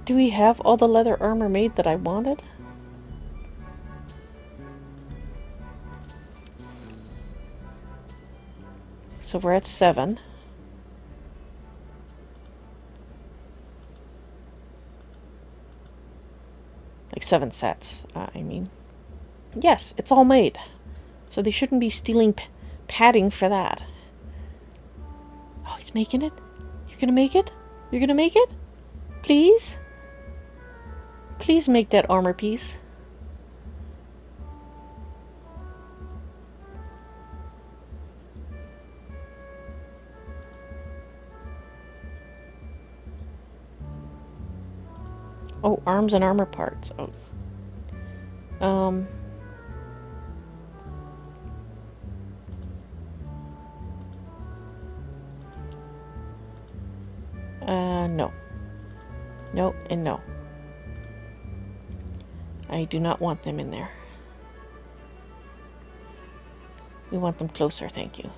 Do we have all the leather armor made that I wanted? So we're at 7. Like 7 sets, I mean. Yes, it's all made. So they shouldn't be stealing padding for that. Oh, he's making it? You're gonna make it? You're gonna make it? Please? Please make that armor piece. Oh, arms and armor parts. Oh. No. No and no. I do not want them in there. We want them closer, thank you.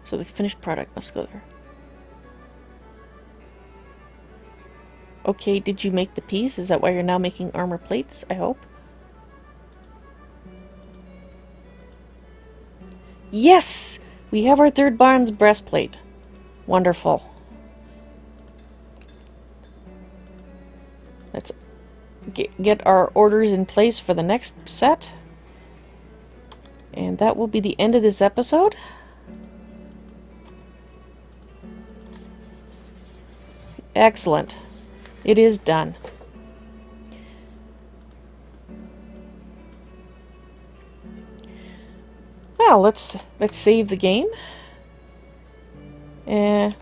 So the finished product must go there. Okay, did you make the piece? Is that why you're now making armor plates, I hope? Yes! We have our third bronze breastplate. Wonderful. Let's get our orders in place for the next set. And that will be the end of this episode. Excellent. It is done. Well, let's save the game. Well,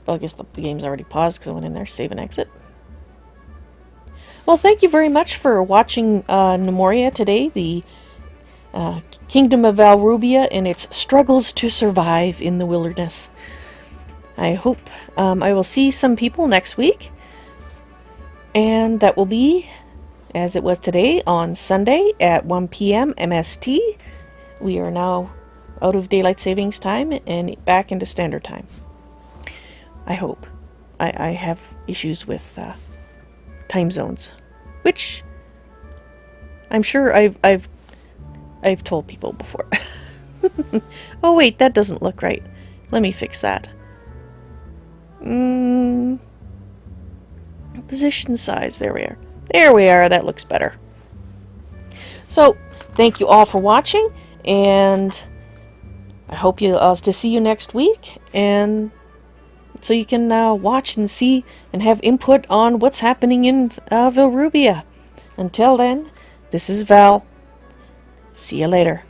I guess the game's already paused because I went in there, save and exit. Well, thank you very much for watching Gnomoria today, the Kingdom of Valrubia and its struggles to survive in the wilderness. I hope I will see some people next week, and that will be, as it was today, on Sunday at 1 p.m. MST. We are now out of daylight savings time and back into standard time. I hope. I have issues with time zones, which I'm sure I've told people before. Oh wait, that doesn't look right. Let me fix that. Position size. There we are. There we are. That looks better. So, thank you all for watching, and I hope to see you next week, and so you can watch and see and have input on what's happening in Valrubia. Until then, this is Val. See you later.